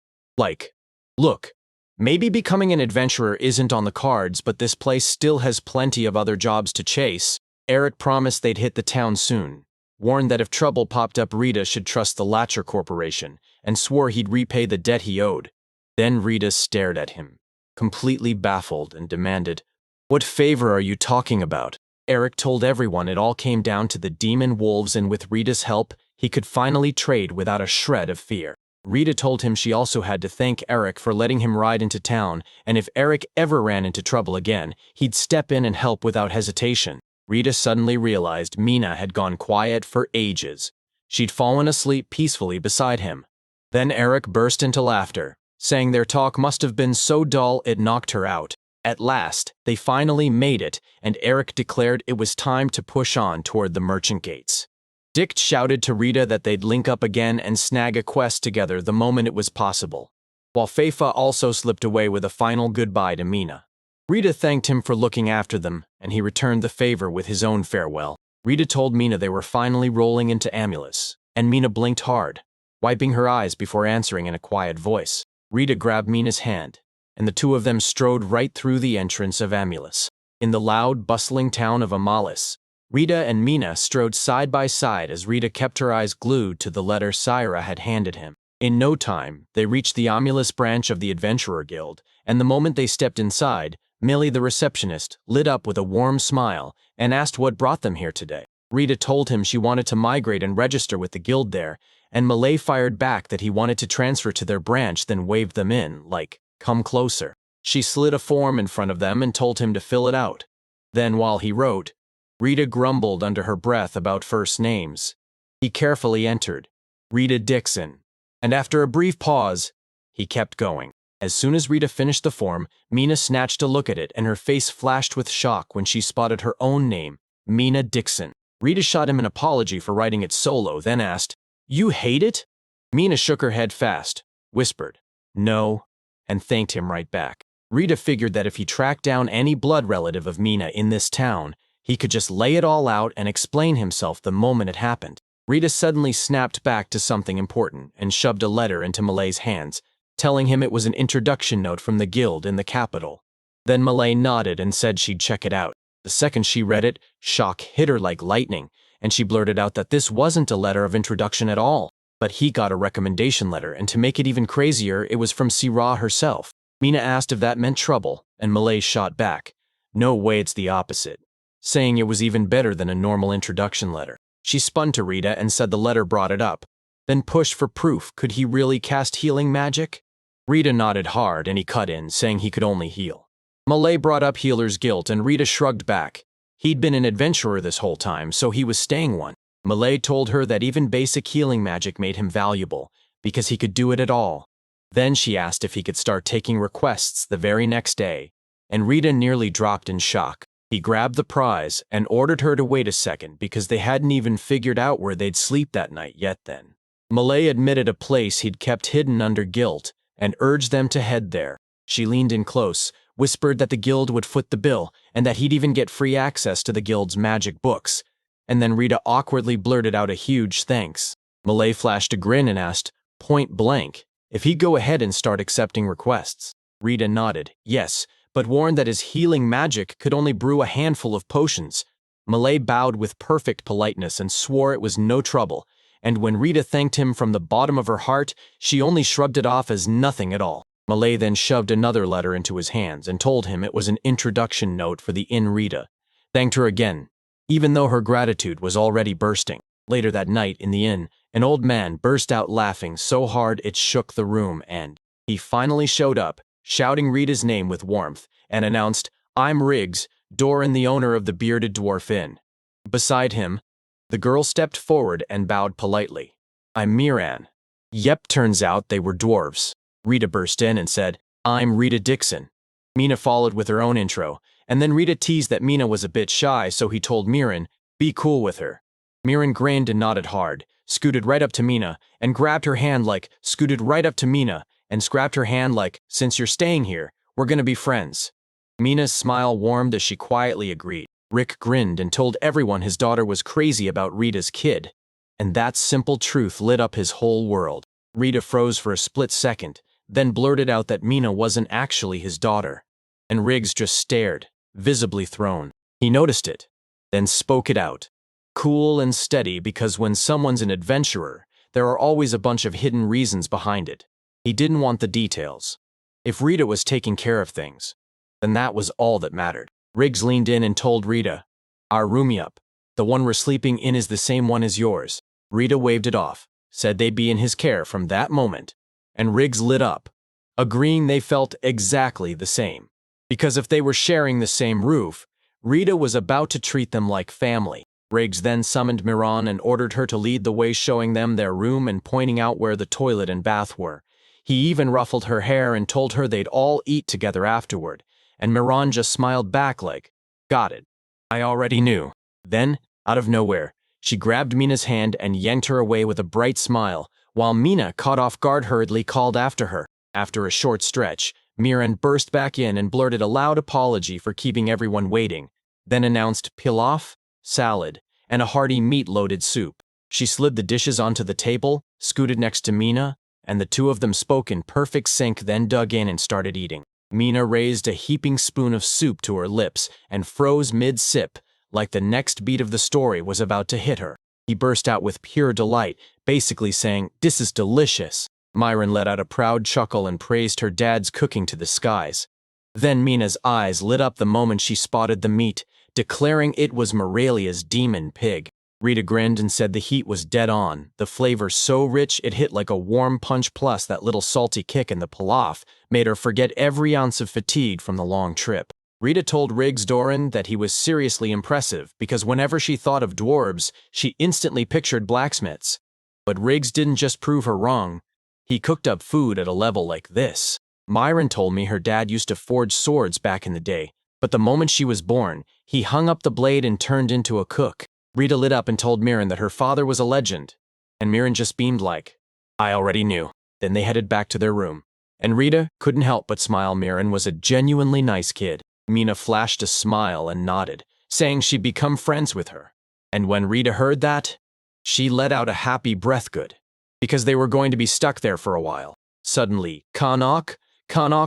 Look, maybe becoming an adventurer isn't on the cards, but this place still has plenty of other jobs to chase. Eric promised they'd hit the town soon, warned that if trouble popped up Rita should trust the Latcher Corporation, and swore he'd repay the debt he owed. Then Rita stared at him, completely baffled, and demanded, "What favor are you talking about?" Eric told everyone it all came down to the demon wolves, and with Rita's help, he could finally trade without a shred of fear. Rita told him she also had to thank Eric for letting him ride into town, and if Eric ever ran into trouble again, he'd step in and help without hesitation. Rita suddenly realized Mina had gone quiet for ages. She'd fallen asleep peacefully beside him. Then Eric burst into laughter, saying their talk must have been so dull it knocked her out. At last, they finally made it, and Eric declared it was time to push on toward the merchant gates. Dick shouted to Rita that they'd link up again and snag a quest together the moment it was possible, while Feifa also slipped away with a final goodbye to Mina. Rita thanked him for looking after them, and he returned the favor with his own farewell. Rita told Mina they were finally rolling into Amulus, and Mina blinked hard, wiping her eyes before answering in a quiet voice. Rita grabbed Mina's hand, and the two of them strode right through the entrance of Amulus. In the loud, bustling town of Amalis, Rita and Mina strode side by side as Rita kept her eyes glued to the letter Syra had handed him. In no time, they reached the Amulus branch of the Adventurer Guild, and the moment they stepped inside, Millie the receptionist lit up with a warm smile and asked what brought them here today. Rita told him she wanted to migrate and register with the guild there, and Malay fired back that he wanted to transfer to their branch, then waved them in, like, "Come closer." She slid a form in front of them and told him to fill it out. Then, while he wrote, Rita grumbled under her breath about first names. He carefully entered, Rita Dixon, and after a brief pause, he kept going. As soon as Rita finished the form, Mina snatched a look at it, and her face flashed with shock when she spotted her own name, Mina Dixon. Rita shot him an apology for writing it solo, then asked, "You hate it?" Mina shook her head fast, whispered, "No," and thanked him right back. Rita figured that if he tracked down any blood relative of Mina in this town, he could just lay it all out and explain himself the moment it happened. Rita suddenly snapped back to something important and shoved a letter into Malay's hands, telling him it was an introduction note from the guild in the capital. Then Malay nodded and said she'd check it out. The second she read it, shock hit her like lightning, and she blurted out that this wasn't a letter of introduction at all, but he got a recommendation letter, and to make it even crazier, it was from Syrah herself. Mina asked if that meant trouble, and Malay shot back, "No way, it's the opposite," saying it was even better than a normal introduction letter. She spun to Rita and said the letter brought it up, then pushed for proof. Could he really cast healing magic? Rita nodded hard, and he cut in, saying he could only heal. Malay brought up Healer'S guilt, and Rita shrugged back. He'd been an adventurer this whole time, so he was staying one. Malay told her that even basic healing magic made him valuable, because he could do it at all. Then she asked if he could start taking requests the very next day, and Rita nearly dropped in shock. He grabbed the prize and ordered her to wait a second because they hadn't even figured out where they'd sleep that night yet then. Malay admitted a place he'd kept hidden under guilt and urged them to head there. She leaned in close, whispered that the guild would foot the bill and that he'd even get free access to the guild's magic books, and then Rita awkwardly blurted out a huge thanks. Malay flashed a grin and asked, point blank, if he'd go ahead and start accepting requests. Rita nodded, yes, but warned that his healing magic could only brew a handful of potions. Malay bowed with perfect politeness and swore it was no trouble, and when Rita thanked him from the bottom of her heart, she only shrugged it off as nothing at all. Malay then shoved another letter into his hands and told him it was an introduction note for the in Rita. Thanked her again, even though her gratitude was already bursting. Later that night in the inn, an old man burst out laughing so hard it shook the room, and he finally showed up, shouting Rita's name with warmth, and announced, "I'm Riggs, Doran, the owner of the Bearded Dwarf Inn." Beside him, the girl stepped forward and bowed politely. "I'm Miran." Yep, turns out they were dwarves. Rita burst in and said, "I'm Rita Dixon." Mina followed with her own intro, and then Rita teased that Mina was a bit shy, so he told Miran, "Be cool with her." Miran grinned and nodded hard, scooted right up to Mina, and grabbed her hand like, scooted right up to Mina, and scrapped her hand like, "Since you're staying here, we're gonna be friends." Mina's smile warmed as she quietly agreed. Rick grinned and told everyone his daughter was crazy about Rita's kid. And that simple truth lit up his whole world. Rita froze for a split second, then blurted out that Mina wasn't actually his daughter. And Riggs just stared, visibly thrown. He noticed it, then spoke it out. Cool and steady, because when someone's an adventurer, there are always a bunch of hidden reasons behind it. He didn't want the details. If Rita was taking care of things, then that was all that mattered. Riggs leaned in and told Rita, "Our roomie up. The one we're sleeping in is the same one as yours." Rita waved it off, said they'd be in his care from that moment, and Riggs lit up, agreeing they felt exactly the same. Because if they were sharing the same roof, Rita was about to treat them like family. Riggs then summoned Miran and ordered her to lead the way, showing them their room and pointing out where the toilet and bath were. He even ruffled her hair and told her they'd all eat together afterward, and Miran just smiled back like, "Got it. I already knew." Then, out of nowhere, she grabbed Mina's hand and yanked her away with a bright smile, while Mina, caught off guard, hurriedly called after her. After a short stretch, Miran burst back in and blurted a loud apology for keeping everyone waiting, then announced pilaf, salad, and a hearty meat-loaded soup. She slid the dishes onto the table, scooted next to Mina, and the two of them spoke in perfect sync, then dug in and started eating. Mina raised a heaping spoon of soup to her lips and froze mid-sip, like the next beat of the story was about to hit her. He burst out with pure delight, basically saying, "This is delicious." Myron let out a proud chuckle and praised her dad's cooking to the skies. Then Mina's eyes lit up the moment she spotted the meat, declaring it was Morelia's demon pig. Rita grinned and said the heat was dead on, the flavor so rich it hit like a warm punch, plus that little salty kick in the pilaf made her forget every ounce of fatigue from the long trip. Rita told Riggs Doran that he was seriously impressive because whenever she thought of dwarves, she instantly pictured blacksmiths. But Riggs didn't just prove her wrong, he cooked up food at a level like this. Myron told me her dad used to forge swords back in the day, but the moment she was born, he hung up the blade and turned into a cook. Rita lit up and told Miran that her father was a legend, and Miran just beamed like, "I already knew." Then they headed back to their room, and Rita couldn't help but smile. Miran was a genuinely nice kid. Mina flashed a smile and nodded, saying she'd become friends with her. And when Rita heard that, she let out a happy breath, good, because they were going to be stuck there for a while. Suddenly, knock,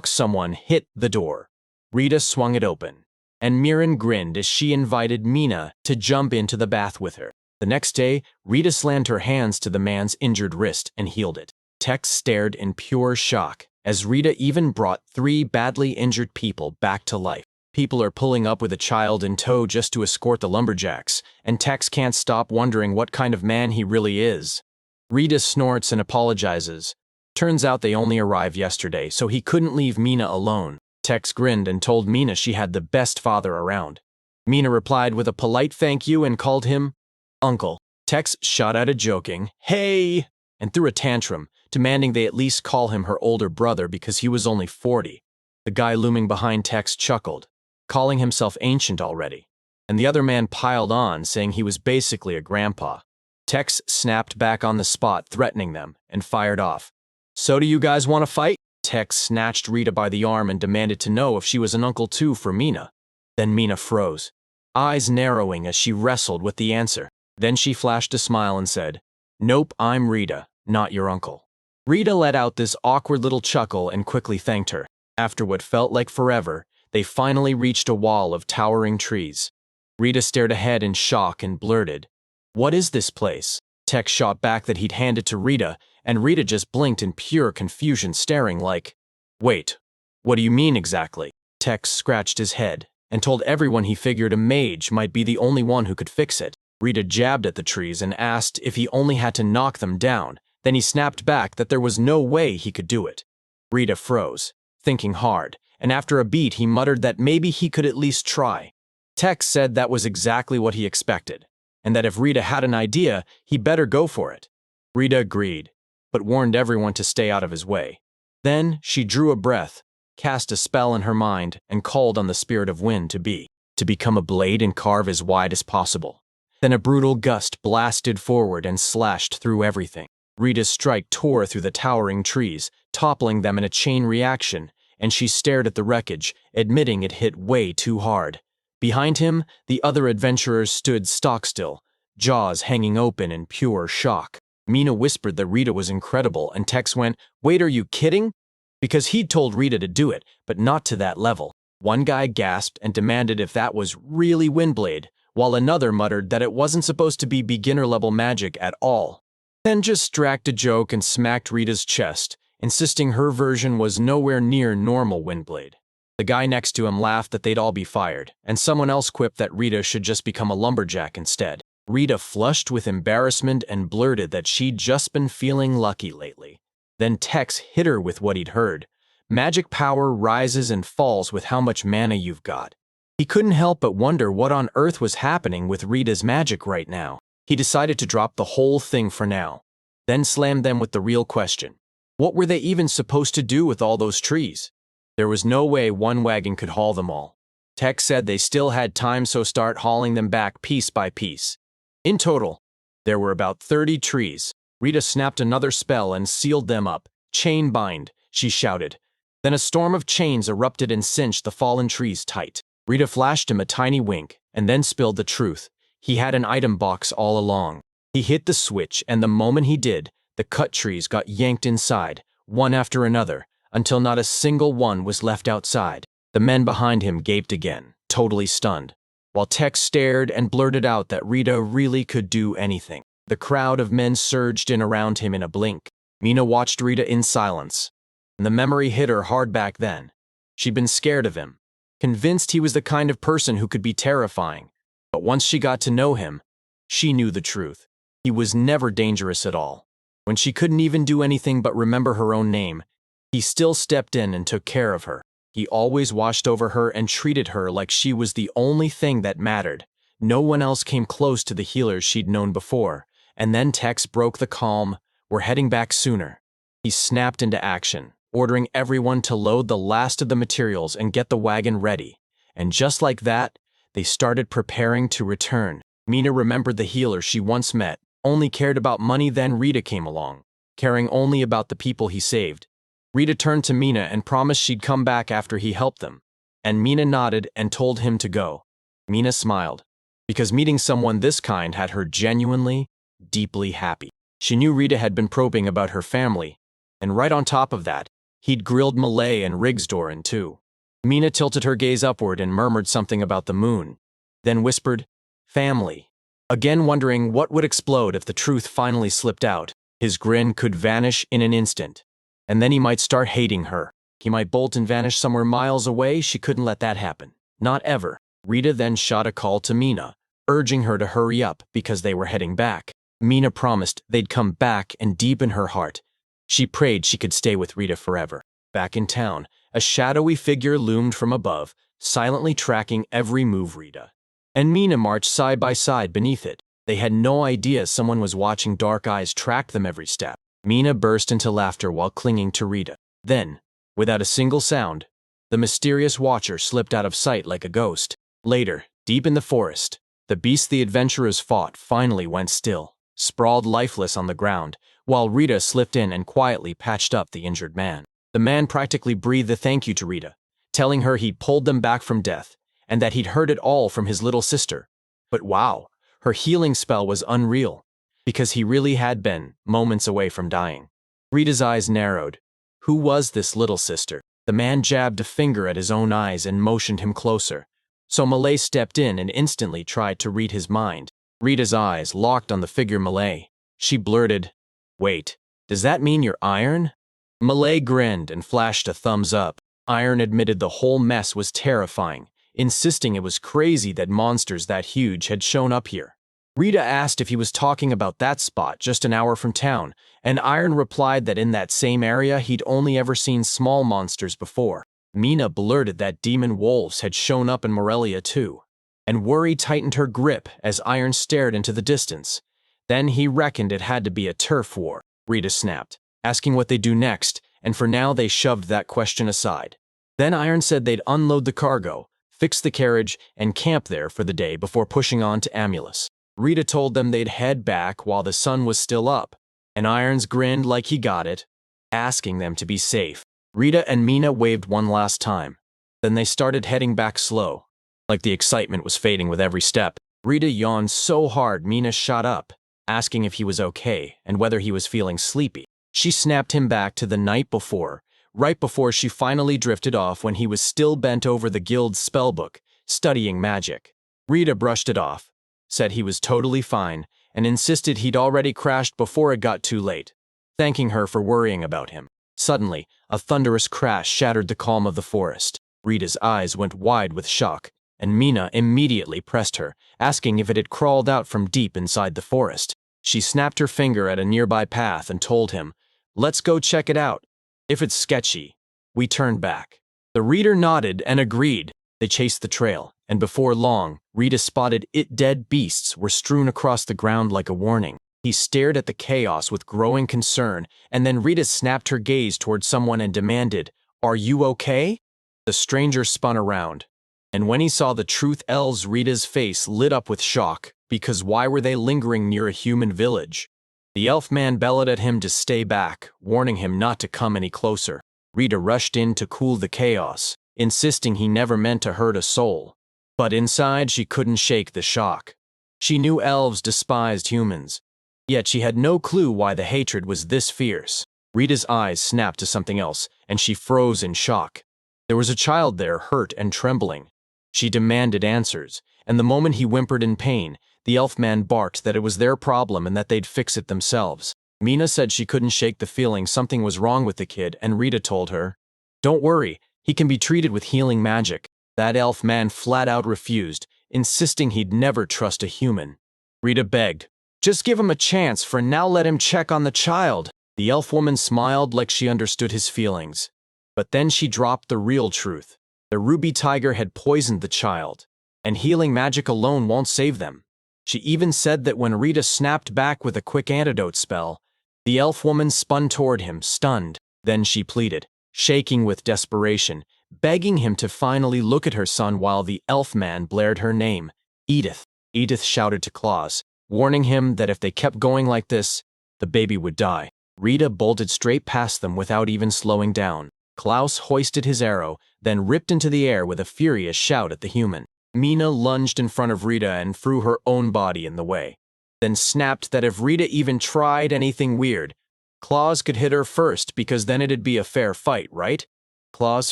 someone hit the door. Rita swung it open, and Miran grinned as she invited Mina to jump into the bath with her. The next day, Rita slammed her hands to the man's injured wrist and healed it. Tex stared in pure shock, as Rita even brought 3 badly injured people back to life. People are pulling up with a child in tow just to escort the lumberjacks, and Tex can't stop wondering what kind of man he really is. Rita snorts and apologizes. Turns out they only arrived yesterday, so he couldn't leave Mina alone. Tex grinned and told Mina she had the best father around. Mina replied with a polite thank you and called him Uncle. Tex shot out a joking, "Hey!" and threw a tantrum, demanding they at least call him her older brother because he was only 40. The guy looming behind Tex chuckled, calling himself ancient already, and the other man piled on, saying he was basically a grandpa. Tex snapped back on the spot, threatening them, and fired off. "So do you guys want to fight?" Tex snatched Rita by the arm and demanded to know if she was an uncle too for Mina. Then Mina froze, eyes narrowing as she wrestled with the answer. Then she flashed a smile and said, "Nope, I'm Rita, not your uncle." Rita let out this awkward little chuckle and quickly thanked her. After what felt like forever, they finally reached a wall of towering trees. Rita stared ahead in shock and blurted, "What is this place?" Tex shot back that he'd hand it to Rita, and Rita just blinked in pure confusion, staring like, Wait, what do you mean exactly? Tex scratched his head and told everyone he figured a mage might be the only one who could fix it. Rita jabbed at the trees and asked if he only had to knock them down. Then he snapped back that there was no way he could do it. Rita froze, thinking hard, and after a beat he muttered that maybe he could at least try. Tex said that was exactly what he expected, and that if Rita had an idea, he better go for it. Rita agreed, but warned everyone to stay out of his way. Then she drew a breath, cast a spell in her mind, and called on the spirit of wind to become a blade and carve as wide as possible. Then a brutal gust blasted forward and slashed through everything. Rita's strike tore through the towering trees, toppling them in a chain reaction, and she stared at the wreckage, admitting it hit way too hard. Behind him, the other adventurers stood stock-still, jaws hanging open in pure shock. Mina whispered that Rita was incredible, and Tex went, "Wait, are you kidding?" Because he'd told Rita to do it, but not to that level. One guy gasped and demanded if that was really Windblade, while another muttered that it wasn't supposed to be beginner-level magic at all. Then just cracked a joke and smacked Rita's chest, insisting her version was nowhere near normal Windblade. The guy next to him laughed that they'd all be fired, and someone else quipped that Rita should just become a lumberjack instead. Rita flushed with embarrassment and blurted that she'd just been feeling lucky lately. Then Tex hit her with what he'd heard. Magic power rises and falls with how much mana you've got. He couldn't help but wonder what on earth was happening with Rita's magic right now. He decided to drop the whole thing for now, then slammed them with the real question. What were they even supposed to do with all those trees? There was no way one wagon could haul them all. Tex said they still had time, so start hauling them back piece by piece. In total, there were about 30 trees. Rita snapped another spell and sealed them up. "Chain bind," she shouted. Then a storm of chains erupted and cinched the fallen trees tight. Rita flashed him a tiny wink, and then spilled the truth. He had an item box all along. He hit the switch, and the moment he did, the cut trees got yanked inside, one after another, until not a single one was left outside. The men behind him gaped again, totally stunned, while Tex stared and blurted out that Rita really could do anything. The crowd of men surged in around him in a blink. Mina watched Rita in silence, and the memory hit her hard back then. She'd been scared of him, convinced he was the kind of person who could be terrifying. But once she got to know him, she knew the truth. He was never dangerous at all. When she couldn't even do anything but remember her own name, he still stepped in and took care of her. He always watched over her and treated her like she was the only thing that mattered. No one else came close to the healers she'd known before. And then Tex broke the calm. "We're heading back sooner." He snapped into action, ordering everyone to load the last of the materials and get the wagon ready. And just like that, they started preparing to return. Mina remembered the healer she once met, only cared about money. Then Rita came along, caring only about the people he saved. Rita turned to Mina and promised she'd come back after he helped them. And Mina nodded and told him to go. Mina smiled, because meeting someone this kind had her genuinely, deeply happy. She knew Rita had been probing about her family, and right on top of that, he'd grilled Malay and Rigsdoran too. Mina tilted her gaze upward and murmured something about the moon, then whispered, "Family," again wondering what would explode if the truth finally slipped out. His grin could vanish in an instant, and then he might start hating her. He might bolt and vanish somewhere miles away. She couldn't let that happen. Not ever. Rita then shot a call to Mina, urging her to hurry up because they were heading back. Mina promised they'd come back, and deep in her heart, she prayed she could stay with Rita forever. Back in town, a shadowy figure loomed from above, silently tracking every move Rita and Mina marched side by side beneath it. They had no idea someone was watching. Dark eyes tracked them every step. Mina burst into laughter while clinging to Rita. Then, without a single sound, the mysterious watcher slipped out of sight like a ghost. Later, deep in the forest, the beast the adventurers fought finally went still, sprawled lifeless on the ground, while Rita slipped in and quietly patched up the injured man. The man practically breathed a thank you to Rita, telling her he'd pulled them back from death, and that he'd heard it all from his little sister. But wow, her healing spell was unreal, because he really had been moments away from dying. Rita's eyes narrowed. Who was this little sister? The man jabbed a finger at his own eyes and motioned him closer. So Malay stepped in and instantly tried to read his mind. Rita's eyes locked on the figure Malay. She blurted, "Wait, does that mean you're iron?" Malay grinned and flashed a thumbs up. Iron admitted the whole mess was terrifying, insisting it was crazy that monsters that huge had shown up here. Rita asked if he was talking about that spot just an hour from town, and Iron replied that in that same area he'd only ever seen small monsters before. Mina blurted that demon wolves had shown up in Morelia too, and worry tightened her grip as Iron stared into the distance. Then he reckoned it had to be a turf war, Rita snapped, asking what they'd do next, and for now they shoved that question aside. Then Iron said they'd unload the cargo, fix the carriage, and camp there for the day before pushing on to Amulus. Rita told them they'd head back while the sun was still up, and Irons grinned like he got it, asking them to be safe. Rita and Mina waved one last time. Then they started heading back slow, like the excitement was fading with every step. Rita yawned so hard Mina shot up, asking if he was okay and whether he was feeling sleepy. She snapped him back to the night before, right before she finally drifted off when he was still bent over the guild's spellbook, studying magic. Rita brushed it off, said he was totally fine, and insisted he'd already crashed before it got too late, thanking her for worrying about him. Suddenly, a thunderous crash shattered the calm of the forest. Rita's eyes went wide with shock, and Mina immediately pressed her, asking if it had crawled out from deep inside the forest. She snapped her finger at a nearby path and told him, "Let's go check it out. If it's sketchy." We turned back. The reader nodded and agreed. They chased the trail, and before long, Rita spotted dead beasts were strewn across the ground like a warning. He stared at the chaos with growing concern, and then Rita snapped her gaze toward someone and demanded, "Are you okay?" The stranger spun around, and when he saw the truth, Rita's face lit up with shock, because why were they lingering near a human village? The elf man bellowed at him to stay back, warning him not to come any closer. Rita rushed in to cool the chaos, insisting he never meant to hurt a soul. But inside she couldn't shake the shock. She knew elves despised humans, yet she had no clue why the hatred was this fierce. Rita's eyes snapped to something else, and she froze in shock. There was a child there, hurt and trembling. She demanded answers, and the moment he whimpered in pain, the elf man barked that it was their problem and that they'd fix it themselves. Mina said she couldn't shake the feeling something was wrong with the kid, and Rita told her, "Don't worry, he can be treated with healing magic." That elf man flat out refused, insisting he'd never trust a human. Rita begged, "Just give him a chance, for now let him check on the child." The elf woman smiled like she understood his feelings. But then she dropped the real truth. The ruby tiger had poisoned the child, and healing magic alone won't save them. She even said that when Rita snapped back with a quick antidote spell, the elf woman spun toward him, stunned. Then she pleaded, shaking with desperation, begging him to finally look at her son while the elf man blared her name, Edith. Edith shouted to Claus, warning him that if they kept going like this, the baby would die. Rita bolted straight past them without even slowing down. Klaus hoisted his arrow, then ripped into the air with a furious shout at the human. Mina lunged in front of Rita and threw her own body in the way, then snapped that if Rita even tried anything weird, Claus could hit her first because then it'd be a fair fight, right? Claus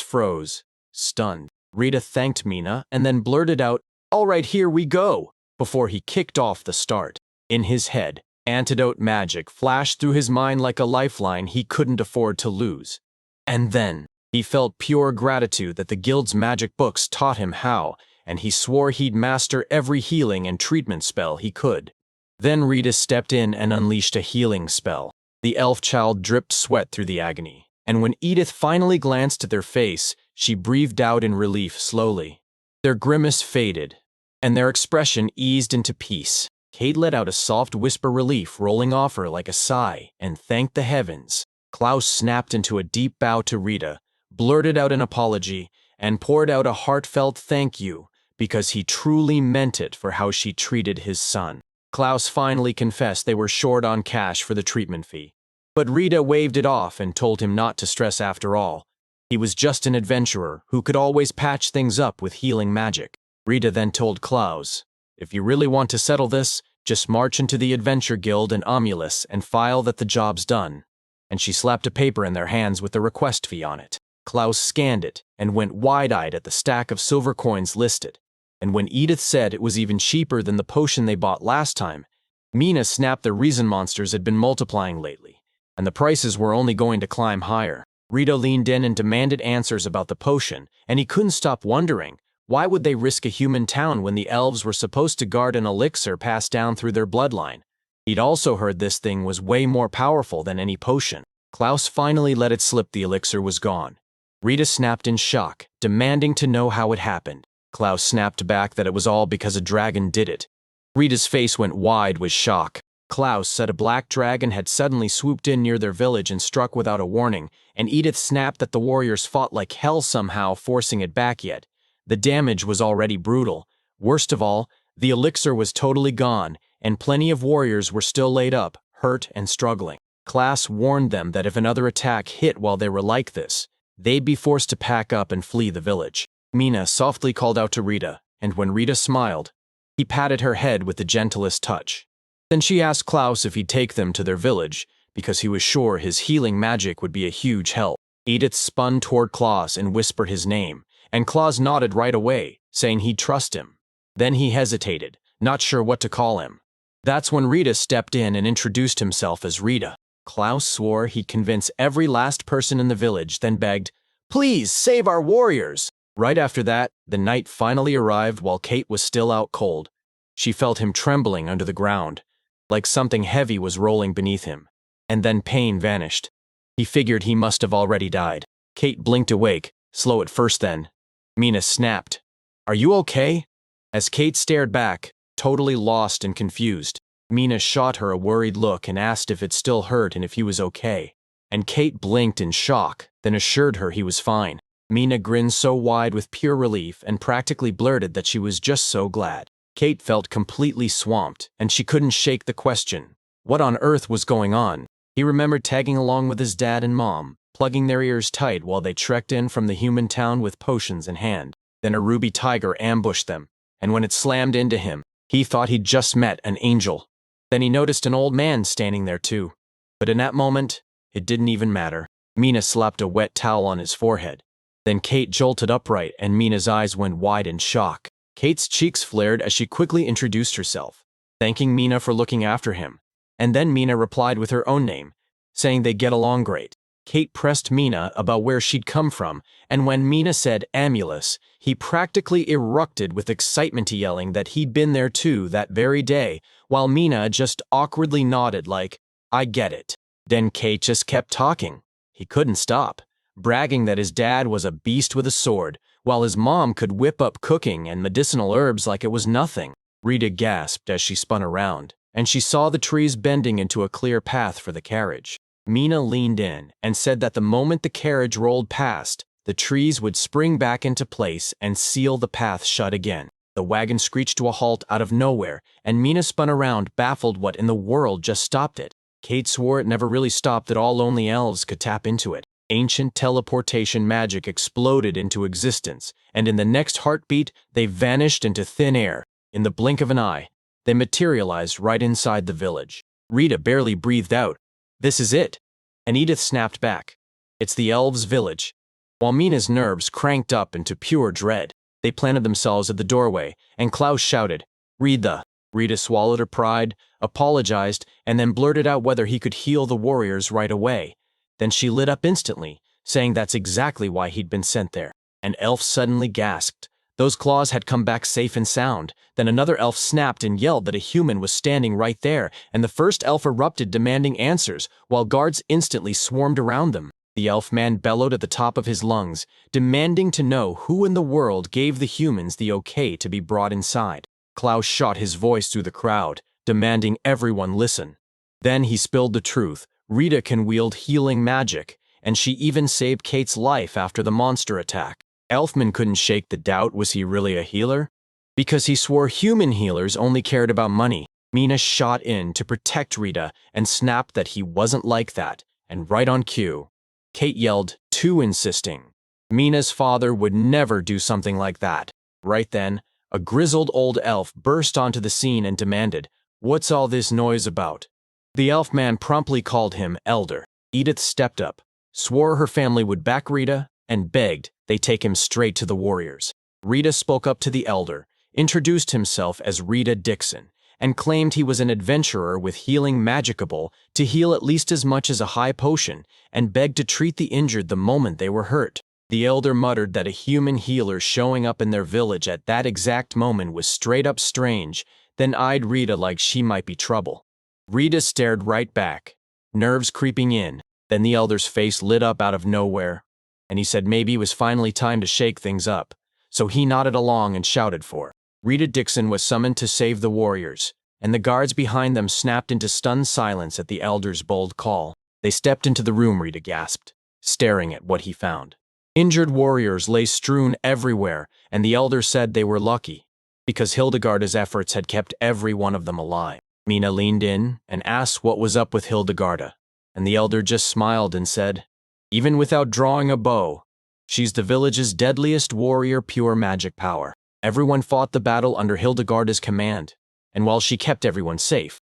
froze, stunned. Rita thanked Mina and then blurted out, "All right, here we go," before he kicked off the start. In his head, antidote magic flashed through his mind like a lifeline he couldn't afford to lose. And then, he felt pure gratitude that the guild's magic books taught him how, and he swore he'd master every healing and treatment spell he could. Then Rita stepped in and unleashed a healing spell. The elf child dripped sweat through the agony, and when Edith finally glanced at their face, she breathed out in relief slowly. Their grimace faded, and their expression eased into peace. Kate let out a soft whisper, relief rolling off her like a sigh, and thanked the heavens. Klaus snapped into a deep bow to Rita, blurted out an apology, and poured out a heartfelt thank you, because he truly meant it for how she treated his son. Klaus finally confessed they were short on cash for the treatment fee, but Rita waved it off and told him not to stress after all. He was just an adventurer who could always patch things up with healing magic. Rita then told Klaus, "If you really want to settle this, just march into the Adventure Guild in Amulus and file that the job's done." And she slapped a paper in their hands with the request fee on it. Klaus scanned it and went wide-eyed at the stack of silver coins listed. And when Edith said it was even cheaper than the potion they bought last time, Mina snapped the reason monsters had been multiplying lately. and the prices were only going to climb higher. Rita leaned in and demanded answers about the potion, and he couldn't stop wondering, why would they risk a human town when the elves were supposed to guard an elixir passed down through their bloodline? He'd also heard this thing was way more powerful than any potion. Klaus finally let it slip the elixir was gone. Rita snapped in shock, demanding to know how it happened. Klaus snapped back that it was all because a dragon did it. Rita's face went wide with shock. Klaus said a black dragon had suddenly swooped in near their village and struck without a warning, and Edith snapped that the warriors fought like hell somehow, forcing it back yet. The damage was already brutal. Worst of all, the elixir was totally gone, and plenty of warriors were still laid up, hurt and struggling. Klaus warned them that if another attack hit while they were like this, they'd be forced to pack up and flee the village. Mina softly called out to Rita, and when Rita smiled, he patted her head with the gentlest touch. Then she asked Klaus if he'd take them to their village, because he was sure his healing magic would be a huge help. Edith spun toward Klaus and whispered his name, and Klaus nodded right away, saying he'd trust him. Then he hesitated, not sure what to call him. That's when Rita stepped in and introduced himself as Rita. Klaus swore he'd convince every last person in the village, then begged, "Please save our warriors!" Right after that, the night finally arrived while Kate was still out cold. She felt him trembling under the ground, like something heavy was rolling beneath him. And then pain vanished. He figured he must have already died. Kate blinked awake, slow at first then. Mina snapped, "Are you okay?" As Kate stared back, totally lost and confused, Mina shot her a worried look and asked if it still hurt and if he was okay. And Kate blinked in shock, then assured her he was fine. Mina grinned so wide with pure relief and practically blurted that she was just so glad. Kate felt completely swamped, and she couldn't shake the question. What on earth was going on? He remembered tagging along with his dad and mom, plugging their ears tight while they trekked in from the human town with potions in hand. Then a ruby tiger ambushed them, and when it slammed into him, he thought he'd just met an angel. Then he noticed an old man standing there too. But in that moment, it didn't even matter. Mina slapped a wet towel on his forehead. Then Kate jolted upright and Mina's eyes went wide in shock. Kate's cheeks flared as she quickly introduced herself, thanking Mina for looking after him. And then Mina replied with her own name, saying they'd get along great. Kate pressed Mina about where she'd come from, and when Mina said Amulus, he practically erupted with excitement, yelling that he'd been there too that very day, while Mina just awkwardly nodded like, "I get it." Then Kate just kept talking. He couldn't stop, bragging that his dad was a beast with a sword, while his mom could whip up cooking and medicinal herbs like it was nothing. Rita gasped as she spun around, and she saw the trees bending into a clear path for the carriage. Mina leaned in and said that the moment the carriage rolled past, the trees would spring back into place and seal the path shut again. The wagon screeched to a halt out of nowhere, and Mina spun around, baffled what in the world just stopped it. Kate swore it never really stopped, that all only elves could tap into it. Ancient teleportation magic exploded into existence, and in the next heartbeat, they vanished into thin air. In the blink of an eye, they materialized right inside the village. Rita barely breathed out. "This is it." And Edith snapped back. "It's the elves' village." While Mina's nerves cranked up into pure dread, they planted themselves at the doorway, and Klaus shouted, "Rita." Rita swallowed her pride, apologized, and then blurted out whether he could heal the warriors right away. Then she lit up instantly, saying that's exactly why he'd been sent there. An elf suddenly gasped. Those claws had come back safe and sound. Then another elf snapped and yelled that a human was standing right there, and the first elf erupted, demanding answers, while guards instantly swarmed around them. The elf man bellowed at the top of his lungs, demanding to know who in the world gave the humans the okay to be brought inside. Klaus shot his voice through the crowd, demanding everyone listen. Then he spilled the truth. Rita can wield healing magic, and she even saved Kate's life after the monster attack. Elfman couldn't shake the doubt, was he really a healer? Because he swore human healers only cared about money. Mina shot in to protect Rita and snapped that he wasn't like that, and right on cue, Kate yelled, too insisting. Mina's father would never do something like that. Right then, a grizzled old elf burst onto the scene and demanded, "What's all this noise about?" The elf man promptly called him Elder. Edith stepped up, swore her family would back Rita, and begged they take him straight to the warriors. Rita spoke up to the Elder, introduced himself as Rita Dixon, and claimed he was an adventurer with healing magicable to heal at least as much as a high potion, and begged to treat the injured the moment they were hurt. The elder muttered that a human healer showing up in their village at that exact moment was straight up strange, then eyed Rita like she might be trouble. Rita stared right back, nerves creeping in. Then the elder's face lit up out of nowhere, and he said maybe it was finally time to shake things up. So he nodded along and shouted for. Rita Dixon was summoned to save the warriors, and the guards behind them snapped into stunned silence at the elder's bold call. They stepped into the room, Rita gasped, staring at what he found. Injured warriors lay strewn everywhere, and the elder said they were lucky, because Hildegarda's efforts had kept every one of them alive. Mina leaned in and asked what was up with Hildegarda, and the elder just smiled and said, "Even without drawing a bow, she's the village's deadliest warrior, pure magic power." Everyone fought the battle under Hildegarda's command, and while she kept everyone safe,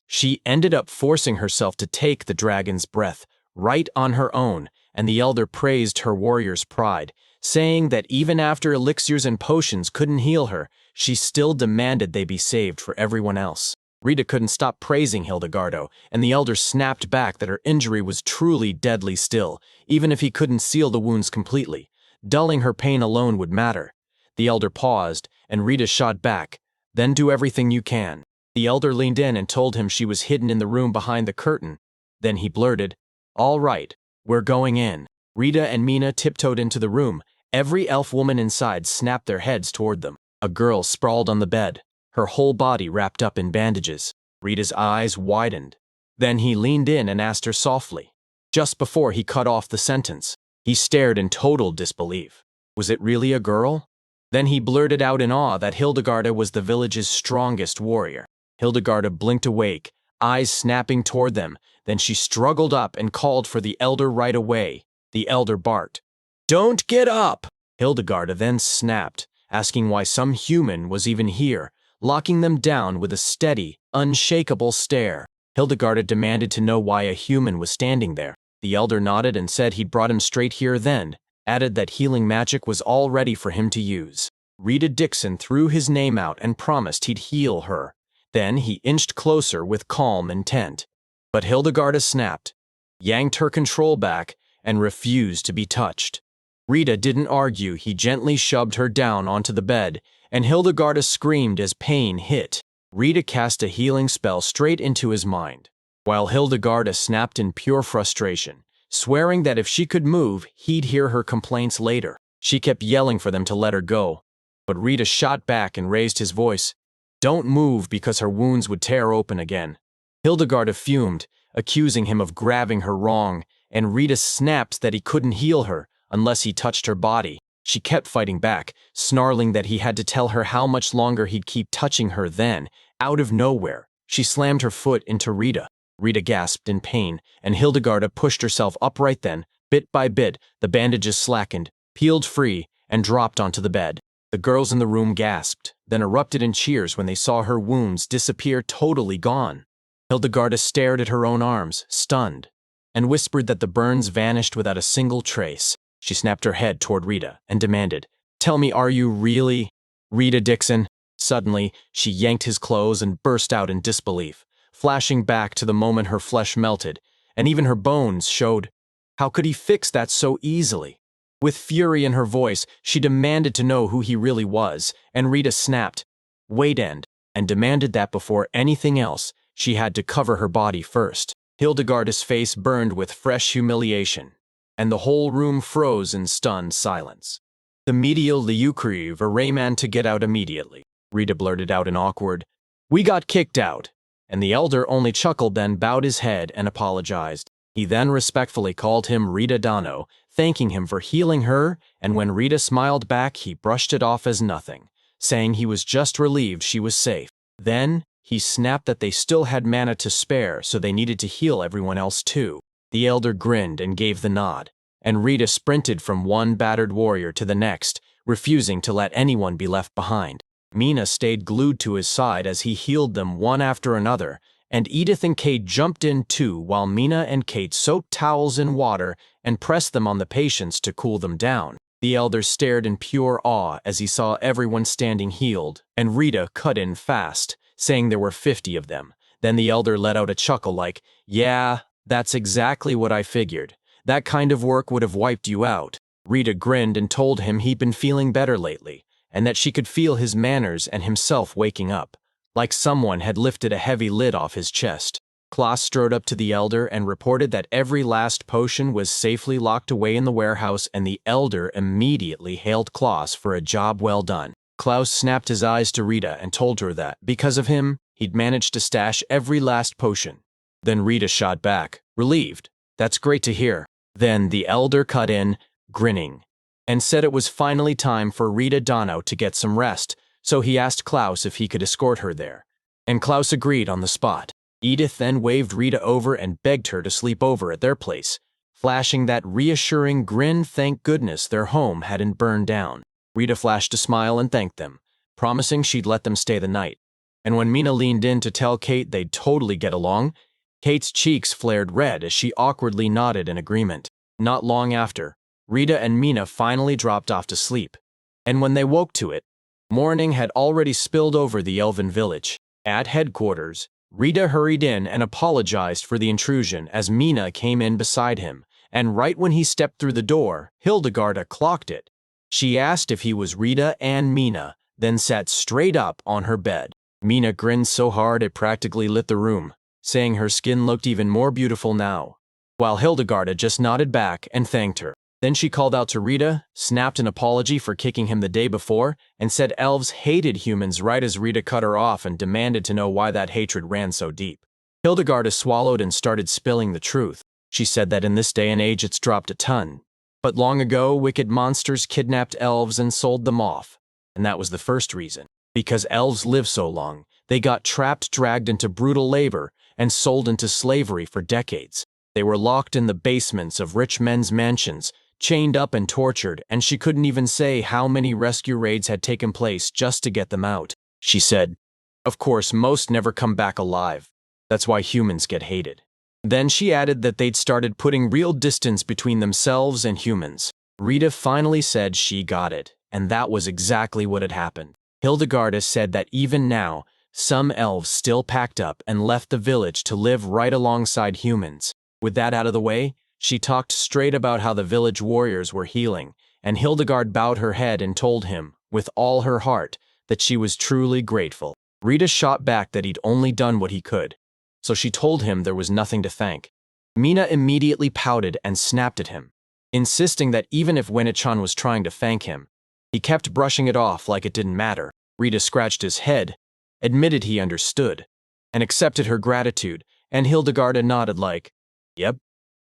she ended up forcing herself to take the dragon's breath right on her own, and the elder praised her warrior's pride, saying that even after elixirs and potions couldn't heal her, she still demanded they be saved for everyone else. Rita couldn't stop praising Hildegardo, and the elder snapped back that her injury was truly deadly still, even if he couldn't seal the wounds completely. Dulling her pain alone would matter. The elder paused, and Rita shot back, "Then do everything you can." The elder leaned in and told him she was hidden in the room behind the curtain. Then he blurted, "All right, we're going in." Rita and Mina tiptoed into the room. Every elf woman inside snapped their heads toward them. A girl sprawled on the bed, her whole body wrapped up in bandages. Rita's eyes widened. Then he leaned in and asked her softly, just before he cut off the sentence. He stared in total disbelief. Was it really a girl? Then he blurted out in awe that Hildegarda was the village's strongest warrior. Hildegarda blinked awake, eyes snapping toward them. Then she struggled up and called for the elder right away. The elder barked, "Don't get up!" Hildegarda then snapped, asking why some human was even here, locking them down with a steady, unshakable stare. Hildegarda demanded to know why a human was standing there. The elder nodded and said he'd brought him straight here then, added that healing magic was all ready for him to use. Rita Dixon threw his name out and promised he'd heal her. Then he inched closer with calm intent. But Hildegarda snapped, yanked her control back, and refused to be touched. Rita didn't argue. He gently shoved her down onto the bed, and Hildegarda screamed as pain hit. Rita cast a healing spell straight into his mind, while Hildegarda snapped in pure frustration, swearing that if she could move, he'd hear her complaints later. She kept yelling for them to let her go, but Rita shot back and raised his voice, "Don't move," because her wounds would tear open again. Hildegarda fumed, accusing him of grabbing her wrong, and Rita snapped that he couldn't heal her unless he touched her body. She kept fighting back, snarling that he had to tell her how much longer he'd keep touching her. Then, out of nowhere, she slammed her foot into Rita. Rita gasped in pain, and Hildegarda pushed herself upright. Then, bit by bit, the bandages slackened, peeled free, and dropped onto the bed. The girls in the room gasped, then erupted in cheers when they saw her wounds disappear, totally gone. Hildegarda stared at her own arms, stunned, and whispered that the burns vanished without a single trace. She snapped her head toward Rita and demanded, "Tell me, are you really Rita Dixon?" Suddenly, she yanked his clothes and burst out in disbelief, flashing back to the moment her flesh melted, and even her bones showed. How could he fix that so easily? With fury in her voice, she demanded to know who he really was, and Rita snapped, "Wait," and demanded that before anything else, she had to cover her body first. Hildegarda's face burned with fresh humiliation, and the whole room froze in stunned silence. "The medial liukriv a Rayman to get out immediately," Rita blurted out in awkward, "We got kicked out," and the elder only chuckled, then bowed his head and apologized. He then respectfully called him Rita Dano, thanking him for healing her, and when Rita smiled back, he brushed it off as nothing, saying he was just relieved she was safe. Then, he snapped that they still had mana to spare, so they needed to heal everyone else too. The elder grinned and gave the nod, and Rita sprinted from one battered warrior to the next, refusing to let anyone be left behind. Mina stayed glued to his side as he healed them one after another, and Edith and Kate jumped in too while Mina and Kate soaked towels in water and pressed them on the patients to cool them down. The elder stared in pure awe as he saw everyone standing healed, and Rita cut in fast, saying there were 50 of them. Then the elder let out a chuckle like, "Yeah, that's exactly what I figured. That kind of work would have wiped you out." Rita grinned and told him he'd been feeling better lately, and that she could feel his manners and himself waking up, like someone had lifted a heavy lid off his chest. Klaus strode up to the elder and reported that every last potion was safely locked away in the warehouse, and the elder immediately hailed Klaus for a job well done. Klaus snapped his eyes to Rita and told her that, because of him, he'd managed to stash every last potion. Then Rita shot back, relieved. "That's great to hear." Then the elder cut in, grinning, and said it was finally time for Rita Donau to get some rest, so he asked Klaus if he could escort her there. And Klaus agreed on the spot. Edith then waved Rita over and begged her to sleep over at their place, flashing that reassuring grin. Thank goodness their home hadn't burned down. Rita flashed a smile and thanked them, promising she'd let them stay the night. And when Mina leaned in to tell Kate they'd totally get along, Kate's cheeks flared red as she awkwardly nodded in agreement. Not long after, Rita and Mina finally dropped off to sleep, and when they woke to it, morning had already spilled over the elven village. At headquarters, Rita hurried in and apologized for the intrusion as Mina came in beside him, and right when he stepped through the door, Hildegarda clocked it. She asked if he was Rita and Mina, then sat straight up on her bed. Mina grinned so hard it practically lit the room, saying her skin looked even more beautiful now, while Hildegarda just nodded back and thanked her. Then she called out to Rita, snapped an apology for kicking him the day before, and said elves hated humans right as Rita cut her off and demanded to know why that hatred ran so deep. Hildegarda swallowed and started spilling the truth. She said that in this day and age it's dropped a ton. But long ago, wicked monsters kidnapped elves and sold them off. And that was the first reason. Because elves live so long, they got trapped, dragged into brutal labor, and sold into slavery for decades. They were locked in the basements of rich men's mansions, chained up and tortured, and she couldn't even say how many rescue raids had taken place just to get them out. She said, "Of course, most never come back alive. That's why humans get hated." Then she added that they'd started putting real distance between themselves and humans. Rita finally said she got it, and that was exactly what had happened. Hildegarda said that even now, some elves still packed up and left the village to live right alongside humans. With that out of the way, she talked straight about how the village warriors were healing, and Hildegard bowed her head and told him, with all her heart, that she was truly grateful. Rita shot back that he'd only done what he could, so she told him there was nothing to thank. Mina immediately pouted and snapped at him, insisting that even if Wenichan was trying to thank him, he kept brushing it off like it didn't matter. Rita scratched his head, admitted he understood, and accepted her gratitude, and Hildegarda nodded like, "Yep,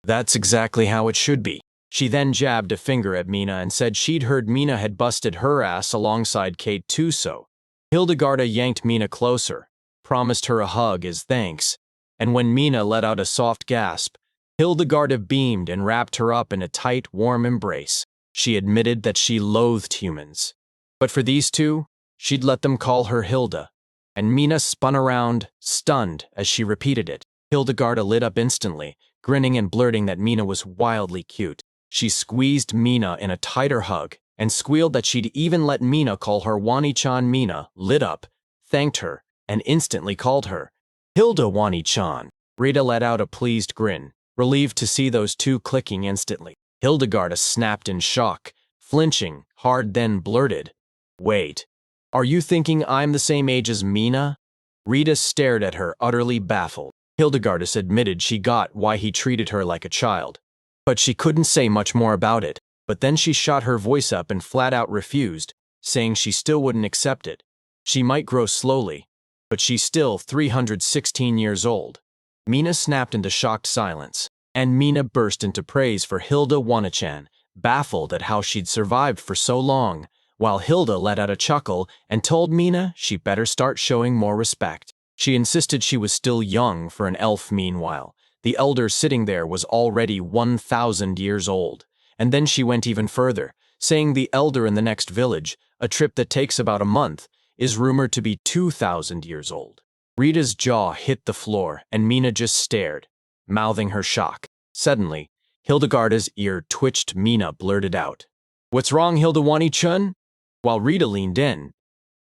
that's exactly how it should be." She then jabbed a finger at Mina and said she'd heard Mina had busted her ass alongside Kate too, so Hildegarda yanked Mina closer, promised her a hug as thanks, and when Mina let out a soft gasp, Hildegarda beamed and wrapped her up in a tight, warm embrace. She admitted that she loathed humans, but for these two, she'd let them call her Hilda, and Mina spun around, stunned, as she repeated it. Hildegarda lit up instantly, grinning and blurting that Mina was wildly cute. She squeezed Mina in a tighter hug and squealed that she'd even let Mina call her Wani-chan. Mina lit up, thanked her, and instantly called her Hilda Wani-chan. Rita let out a pleased grin, relieved to see those two clicking instantly. Hildegarda snapped in shock, flinching hard, then blurted, "Wait, are you thinking I'm the same age as Mina?" Rita stared at her, utterly baffled. Hildegarda admitted she got why he treated her like a child, but she couldn't say much more about it. But then she shot her voice up and flat out refused, saying she still wouldn't accept it. She might grow slowly, but she's still 316 years old. Mina snapped into shocked silence, and Mina burst into praise for Hilda Wanachan, baffled at how she'd survived for so long, while Hilda let out a chuckle and told Mina she better start showing more respect. She insisted she was still young for an elf. Meanwhile, the elder sitting there was already 1,000 years old. And then she went even further, saying the elder in the next village, a trip that takes about a month, is rumored to be 2,000 years old. Rita's jaw hit the floor, and Mina just stared, mouthing her shock. Suddenly, Hildegarda's ear twitched. Mina blurted out, "What's wrong, Hilda Wani-chun?" While Rita leaned in,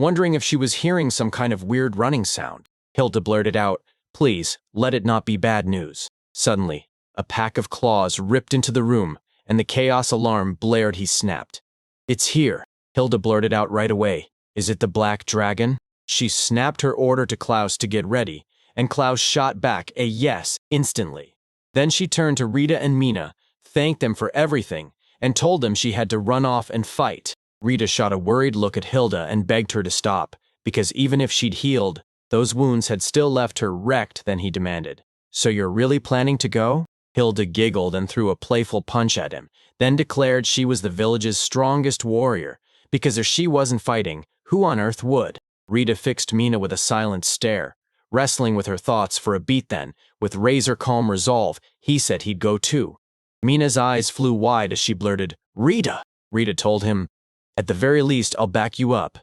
wondering if she was hearing some kind of weird running sound. Hilda blurted out, "Please, let it not be bad news." Suddenly, a pack of claws ripped into the room, and the chaos alarm blared. He snapped. "It's here," Hilda blurted out right away. "Is it the black dragon?" She snapped her order to Klaus to get ready, and Klaus shot back a yes instantly. Then she turned to Rita and Mina, thanked them for everything, and told them she had to run off and fight. Rita shot a worried look at Hilda and begged her to stop, because even if she'd healed, those wounds had still left her wrecked. Then he demanded, "So you're really planning to go?" Hilda giggled and threw a playful punch at him, then declared she was the village's strongest warrior, because if she wasn't fighting, who on earth would? Rita fixed Mina with a silent stare, wrestling with her thoughts for a beat. Then, with razor-calm resolve, he said he'd go too. Mina's eyes flew wide as she blurted, "Rita!" Rita told him, "At the very least, I'll back you up.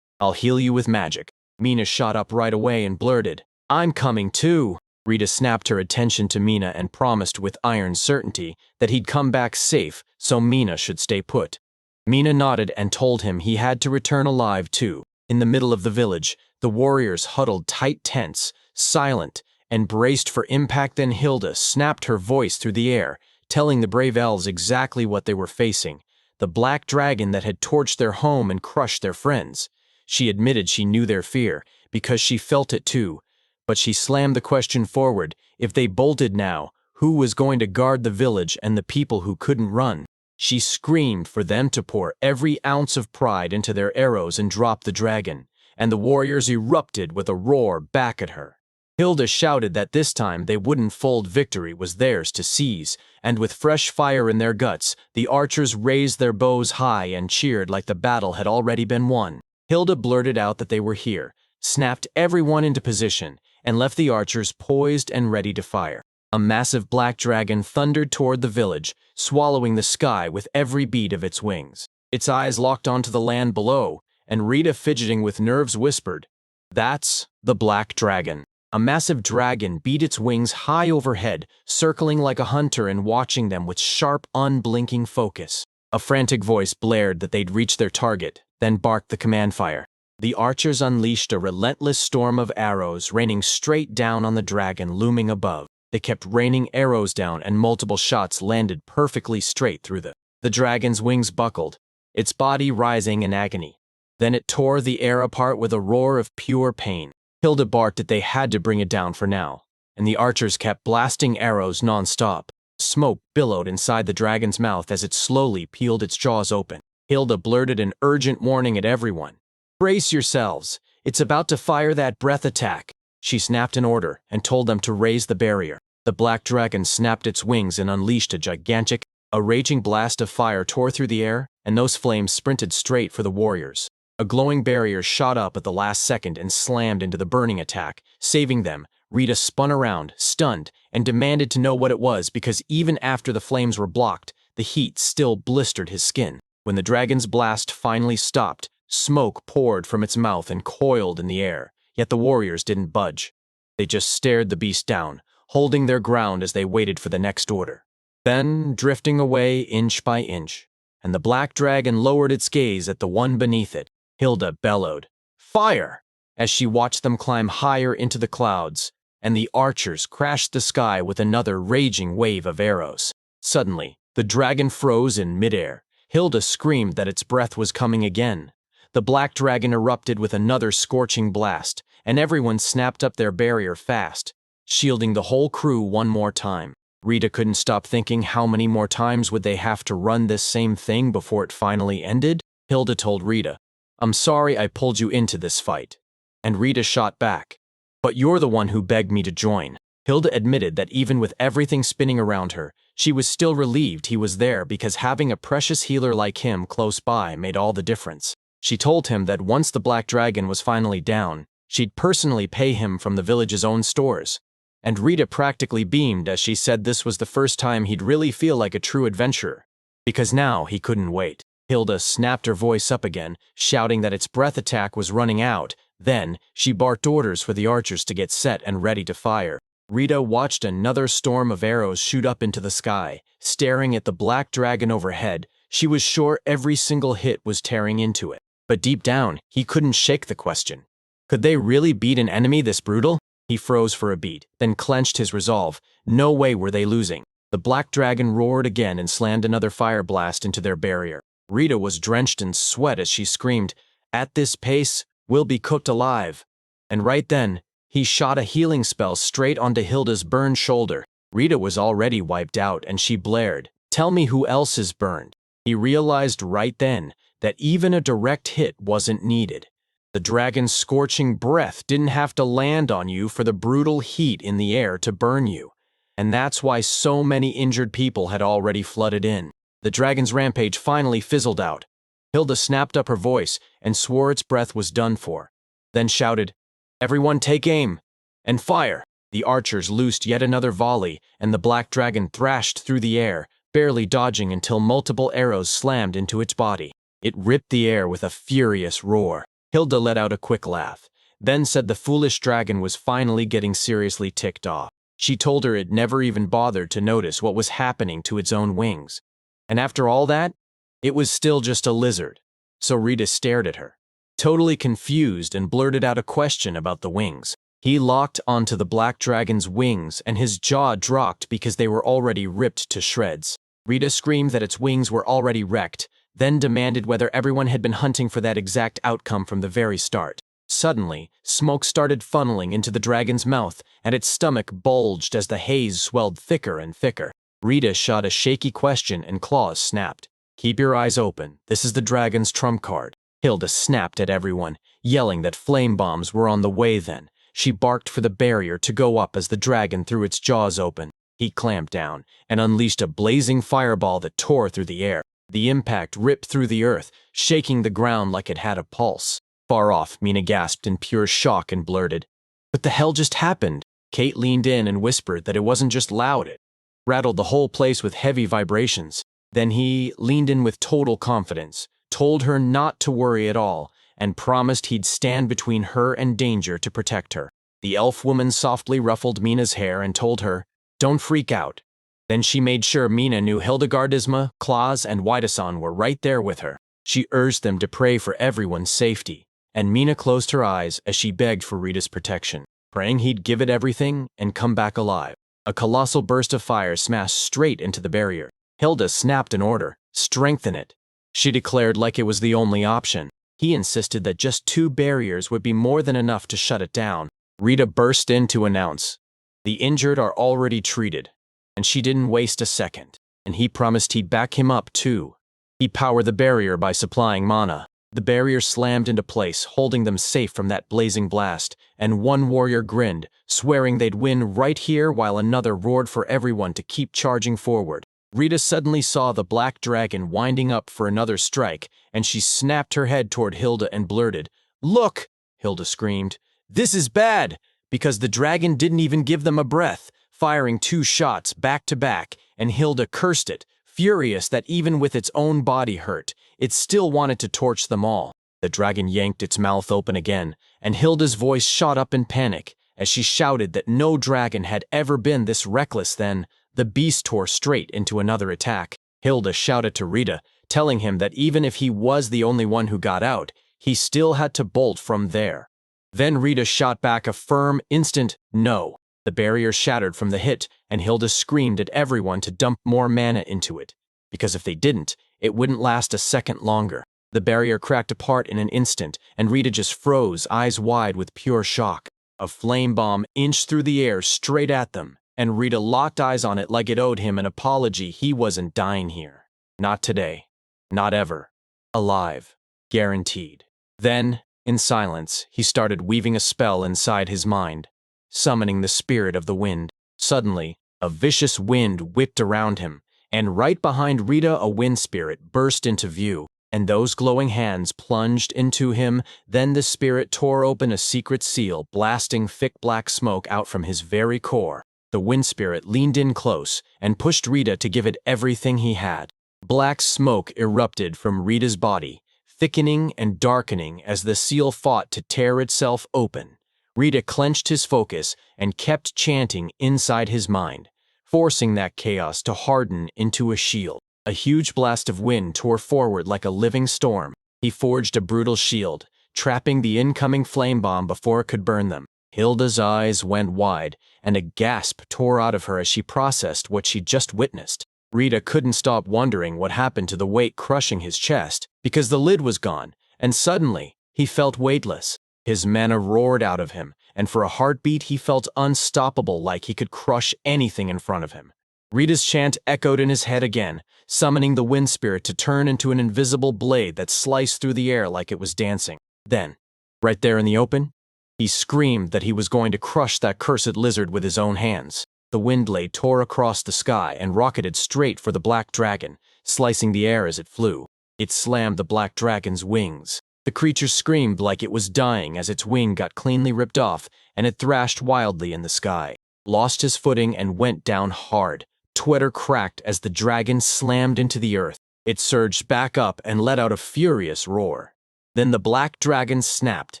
I'll heal you with magic." Mina shot up right away and blurted, "I'm coming too." Rita snapped her attention to Mina and promised with iron certainty that he'd come back safe, so Mina should stay put. Mina nodded and told him he had to return alive too. In the middle of the village, the warriors huddled tight, tense, silent, and braced for impact. Then Hilda snapped her voice through the air, telling the brave elves exactly what they were facing: the black dragon that had torched their home and crushed their friends. She admitted she knew their fear, because she felt it too, but she slammed the question forward: if they bolted now, who was going to guard the village and the people who couldn't run? She screamed for them to pour every ounce of pride into their arrows and drop the dragon, and the warriors erupted with a roar back at her. Hilda shouted that this time they wouldn't fold. Victory was theirs to seize, and with fresh fire in their guts, the archers raised their bows high and cheered like the battle had already been won. Hilda blurted out that they were here, snapped everyone into position, and left the archers poised and ready to fire. A massive black dragon thundered toward the village, swallowing the sky with every beat of its wings. Its eyes locked onto the land below, and Rita, fidgeting with nerves, whispered, "That's the black dragon." A massive dragon beat its wings high overhead, circling like a hunter and watching them with sharp, unblinking focus. A frantic voice blared that they'd reached their target, then barked the command fire. The archers unleashed a relentless storm of arrows, raining straight down on the dragon looming above. They kept raining arrows down, and multiple shots landed perfectly straight through the dragon's wings buckled, its body rising in agony. Then it tore the air apart with a roar of pure pain. Hilda barked that they had to bring it down for now, and the archers kept blasting arrows non-stop. Smoke billowed inside the dragon's mouth as it slowly peeled its jaws open. Hilda blurted an urgent warning at everyone. "Brace yourselves, it's about to fire that breath attack." She snapped an order and told them to raise the barrier. The black dragon snapped its wings and unleashed a raging blast of fire tore through the air, and those flames sprinted straight for the warriors. A glowing barrier shot up at the last second and slammed into the burning attack, saving them. Rita spun around, stunned, and demanded to know what it was, because even after the flames were blocked, the heat still blistered his skin. When the dragon's blast finally stopped, smoke poured from its mouth and coiled in the air, yet the warriors didn't budge. They just stared the beast down, holding their ground as they waited for the next order. Then, drifting away inch by inch, and the black dragon lowered its gaze at the one beneath it, Hilda bellowed, "Fire!" as she watched them climb higher into the clouds, and the archers crashed the sky with another raging wave of arrows. Suddenly, the dragon froze in midair. Hilda screamed that its breath was coming again. The black dragon erupted with another scorching blast, and everyone snapped up their barrier fast, shielding the whole crew one more time. Rita couldn't stop thinking, how many more times would they have to run this same thing before it finally ended? Hilda told Rita, "I'm sorry I pulled you into this fight." And Rita shot back, "But you're the one who begged me to join." Hilda admitted that even with everything spinning around her, she was still relieved he was there, because having a precious healer like him close by made all the difference. She told him that once the black dragon was finally down, she'd personally pay him from the village's own stores. And Rita practically beamed as she said this was the first time he'd really feel like a true adventurer, because now he couldn't wait. Hilda snapped her voice up again, shouting that its breath attack was running out. Then, she barked orders for the archers to get set and ready to fire. Rita watched another storm of arrows shoot up into the sky. Staring at the black dragon overhead, she was sure every single hit was tearing into it. But deep down, he couldn't shake the question. Could they really beat an enemy this brutal? He froze for a beat, then clenched his resolve. No way were they losing. The black dragon roared again and slammed another fire blast into their barrier. Rita was drenched in sweat as she screamed, "At this pace, we'll be cooked alive." And right then, he shot a healing spell straight onto Hilda's burned shoulder. Rita was already wiped out and she blared, "Tell me who else is burned." He realized right then that even a direct hit wasn't needed. The dragon's scorching breath didn't have to land on you for the brutal heat in the air to burn you. And that's why so many injured people had already flooded in. The dragon's rampage finally fizzled out. Hilda snapped up her voice and swore its breath was done for, then shouted, "Everyone take aim and fire!" The archers loosed yet another volley, and the black dragon thrashed through the air, barely dodging until multiple arrows slammed into its body. It ripped the air with a furious roar. Hilda let out a quick laugh, then said the foolish dragon was finally getting seriously ticked off. She told her it never even bothered to notice what was happening to its own wings. And after all that, it was still just a lizard. So Rita stared at her, totally confused, and blurted out a question about the wings. He locked onto the black dragon's wings and his jaw dropped because they were already ripped to shreds. Rita screamed that its wings were already wrecked, then demanded whether everyone had been hunting for that exact outcome from the very start. Suddenly, smoke started funneling into the dragon's mouth, and its stomach bulged as the haze swelled thicker and thicker. Rita shot a shaky question and claws snapped. "Keep your eyes open. This is the dragon's trump card." Hilda snapped at everyone, yelling that flame bombs were on the way then. She barked for the barrier to go up as the dragon threw its jaws open. He clamped down and unleashed a blazing fireball that tore through the air. The impact ripped through the earth, shaking the ground like it had a pulse. Far off, Mina gasped in pure shock and blurted, "What the hell just happened?" Kate leaned in and whispered that it wasn't just loud, it rattled the whole place with heavy vibrations. Then he leaned in with total confidence, told her not to worry at all, and promised he'd stand between her and danger to protect her. The elf woman softly ruffled Mina's hair and told her, "Don't freak out." Then she made sure Mina knew Hildegardisma, Klaus, and Widasan were right there with her. She urged them to pray for everyone's safety, and Mina closed her eyes as she begged for Rita's protection, praying he'd give it everything and come back alive. A colossal burst of fire smashed straight into the barrier. Hilda snapped an order, "Strengthen it." She declared like it was the only option. He insisted that just 2 barriers would be more than enough to shut it down. Rita burst in to announce, "The injured are already treated." And she didn't waste a second, and he promised he'd back him up too. He powered the barrier by supplying mana. The barrier slammed into place, holding them safe from that blazing blast, and one warrior grinned, swearing they'd win right here while another roared for everyone to keep charging forward. Rita suddenly saw the black dragon winding up for another strike, and she snapped her head toward Hilda and blurted, "Look!" Hilda screamed, "This is bad!" Because the dragon didn't even give them a breath, firing 2 shots back to back, and Hilda cursed it, furious that even with its own body hurt, it still wanted to torch them all. The dragon yanked its mouth open again, and Hilda's voice shot up in panic as she shouted that no dragon had ever been this reckless. Then the beast tore straight into another attack. Hilda shouted to Rita, telling him that even if he was the only one who got out, he still had to bolt from there. Then Rita shot back a firm, instant no. The barrier shattered from the hit, and Hilda screamed at everyone to dump more mana into it, because if they didn't, it wouldn't last a second longer. The barrier cracked apart in an instant, and Rita just froze, eyes wide with pure shock. A flame bomb inched through the air straight at them, and Rita locked eyes on it like it owed him an apology. He wasn't dying here. Not today. Not ever. Alive. Guaranteed. Then, in silence, he started weaving a spell inside his mind, summoning the spirit of the wind. Suddenly, a vicious wind whipped around him, and right behind Rita a wind spirit burst into view, and those glowing hands plunged into him. Then the spirit tore open a secret seal, blasting thick black smoke out from his very core. The wind spirit leaned in close and pushed Rita to give it everything he had. Black smoke erupted from Rita's body, thickening and darkening as the seal fought to tear itself open. Rita clenched his focus and kept chanting inside his mind, forcing that chaos to harden into a shield. A huge blast of wind tore forward like a living storm, He forged a brutal shield, trapping the incoming flame bomb before it could burn them. Hilda's eyes went wide, and a gasp tore out of her as she processed what she'd just witnessed. Rita couldn't stop wondering what happened to the weight crushing his chest, because the lid was gone, and suddenly, he felt weightless. His mana roared out of him, and for a heartbeat he felt unstoppable, like he could crush anything in front of him. Rita's chant echoed in his head again, summoning the wind spirit to turn into an invisible blade that sliced through the air like it was dancing. Then, right there in the open, he screamed that he was going to crush that cursed lizard with his own hands. The wind blade tore across the sky and rocketed straight for the black dragon, slicing the air as it flew. It slammed the black dragon's wings. The creature screamed like it was dying as its wing got cleanly ripped off, and it thrashed wildly in the sky. Lost his footing and went down hard. Twitter cracked as the dragon slammed into the earth. It surged back up and let out a furious roar. Then the black dragon snapped,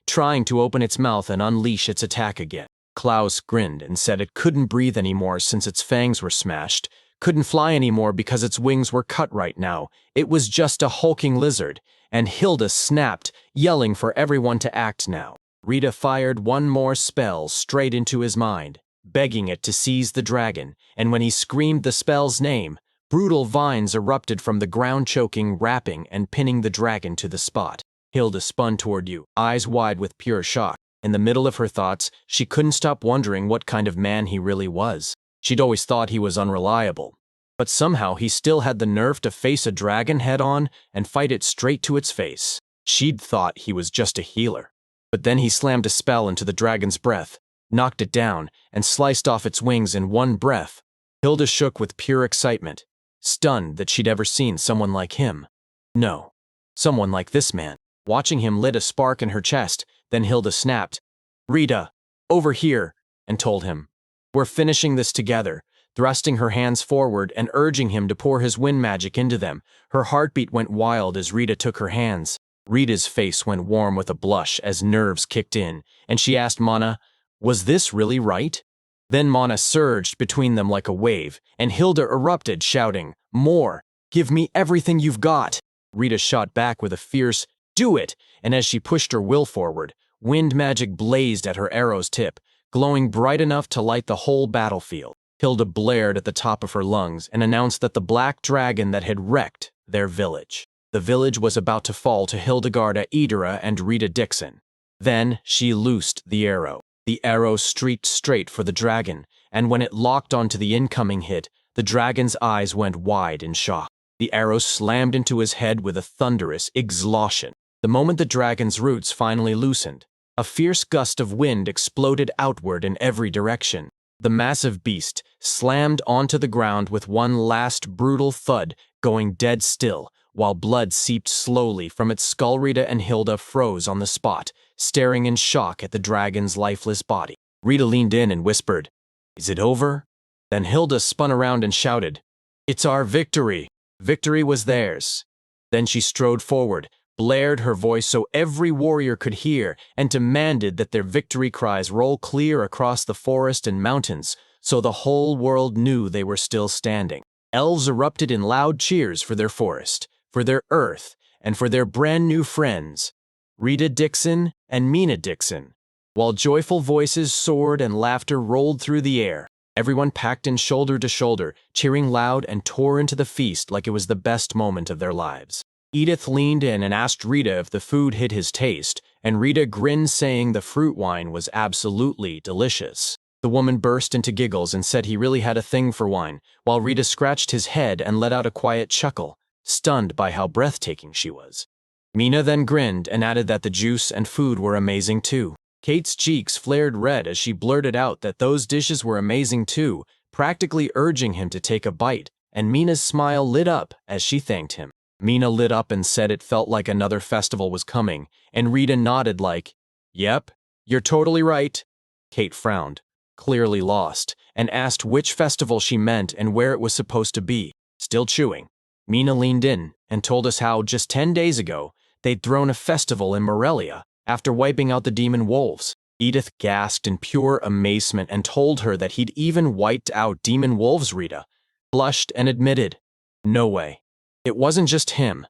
trying to open its mouth and unleash its attack again. Klaus grinned and said it couldn't breathe anymore since its fangs were smashed, couldn't fly anymore because its wings were cut right now. It was just a hulking lizard, and Hilda snapped, yelling for everyone to act now. Rita fired one more spell straight into his mind, begging it to seize the dragon, and when he screamed the spell's name, brutal vines erupted from the ground, choking, wrapping, and pinning the dragon to the spot. Hilda spun toward you, eyes wide with pure shock. In the middle of her thoughts, she couldn't stop wondering what kind of man he really was. She'd always thought he was unreliable, but somehow he still had the nerve to face a dragon head-on and fight it straight to its face. She'd thought he was just a healer. But then he slammed a spell into the dragon's breath, knocked it down, and sliced off its wings in one breath. Hilda shook with pure excitement, stunned that she'd ever seen someone like him. No, someone like this man. Watching him lit a spark in her chest. Then Hilda snapped, "Rita, over here," and told him, "We're finishing this together," thrusting her hands forward and urging him to pour his wind magic into them. Her heartbeat went wild as Rita took her hands. Rita's face went warm with a blush as nerves kicked in, and she asked Mana, "Was this really right?" Then Mana surged between them like a wave, and Hilda erupted, shouting, "More! Give me everything you've got!" Rita shot back with a fierce, "Do it!" And as she pushed her will forward, wind magic blazed at her arrow's tip, glowing bright enough to light the whole battlefield. Hilda blared at the top of her lungs and announced that the black dragon that had wrecked their village. The village was about to fall to Hildegarda Idera and Rita Dixon. Then she loosed the arrow. The arrow streaked straight for the dragon, and when it locked onto the incoming hit, the dragon's eyes went wide in shock. The arrow slammed into his head with a thunderous explosion. The moment the dragon's roots finally loosened, a fierce gust of wind exploded outward in every direction. The massive beast slammed onto the ground with one last brutal thud, going dead still, while blood seeped slowly from its skull. Rita and Hilda froze on the spot, staring in shock at the dragon's lifeless body. Rita leaned in and whispered, "Is it over?" Then Hilda spun around and shouted, "It's our victory!" Victory was theirs. Then she strode forward, blared her voice so every warrior could hear, and demanded that their victory cries roll clear across the forest and mountains, so the whole world knew they were still standing. Elves erupted in loud cheers for their forest, for their earth, and for their brand new friends, Rita Dixon and Mina Dixon. While joyful voices soared and laughter rolled through the air, everyone packed in shoulder to shoulder, cheering loud and tore into the feast like it was the best moment of their lives. Edith leaned in and asked Rita if the food hit his taste, and Rita grinned, saying the fruit wine was absolutely delicious. The woman burst into giggles and said he really had a thing for wine, while Rita scratched his head and let out a quiet chuckle, stunned by how breathtaking she was. Mina then grinned and added that the juice and food were amazing too. Kate's cheeks flared red as she blurted out that those dishes were amazing too, practically urging him to take a bite, and Mina's smile lit up as she thanked him. Mina lit up and said it felt like another festival was coming, and Rita nodded like, "Yep, you're totally right." Kate frowned, clearly lost, and asked which festival she meant and where it was supposed to be. Still chewing, Mina leaned in and told us how, just 10 days ago, they'd thrown a festival in Morelia after wiping out the demon wolves. Edith gasped in pure amazement and told her that he'd even wiped out demon wolves. Rita blushed and admitted, "No way. It wasn't just him.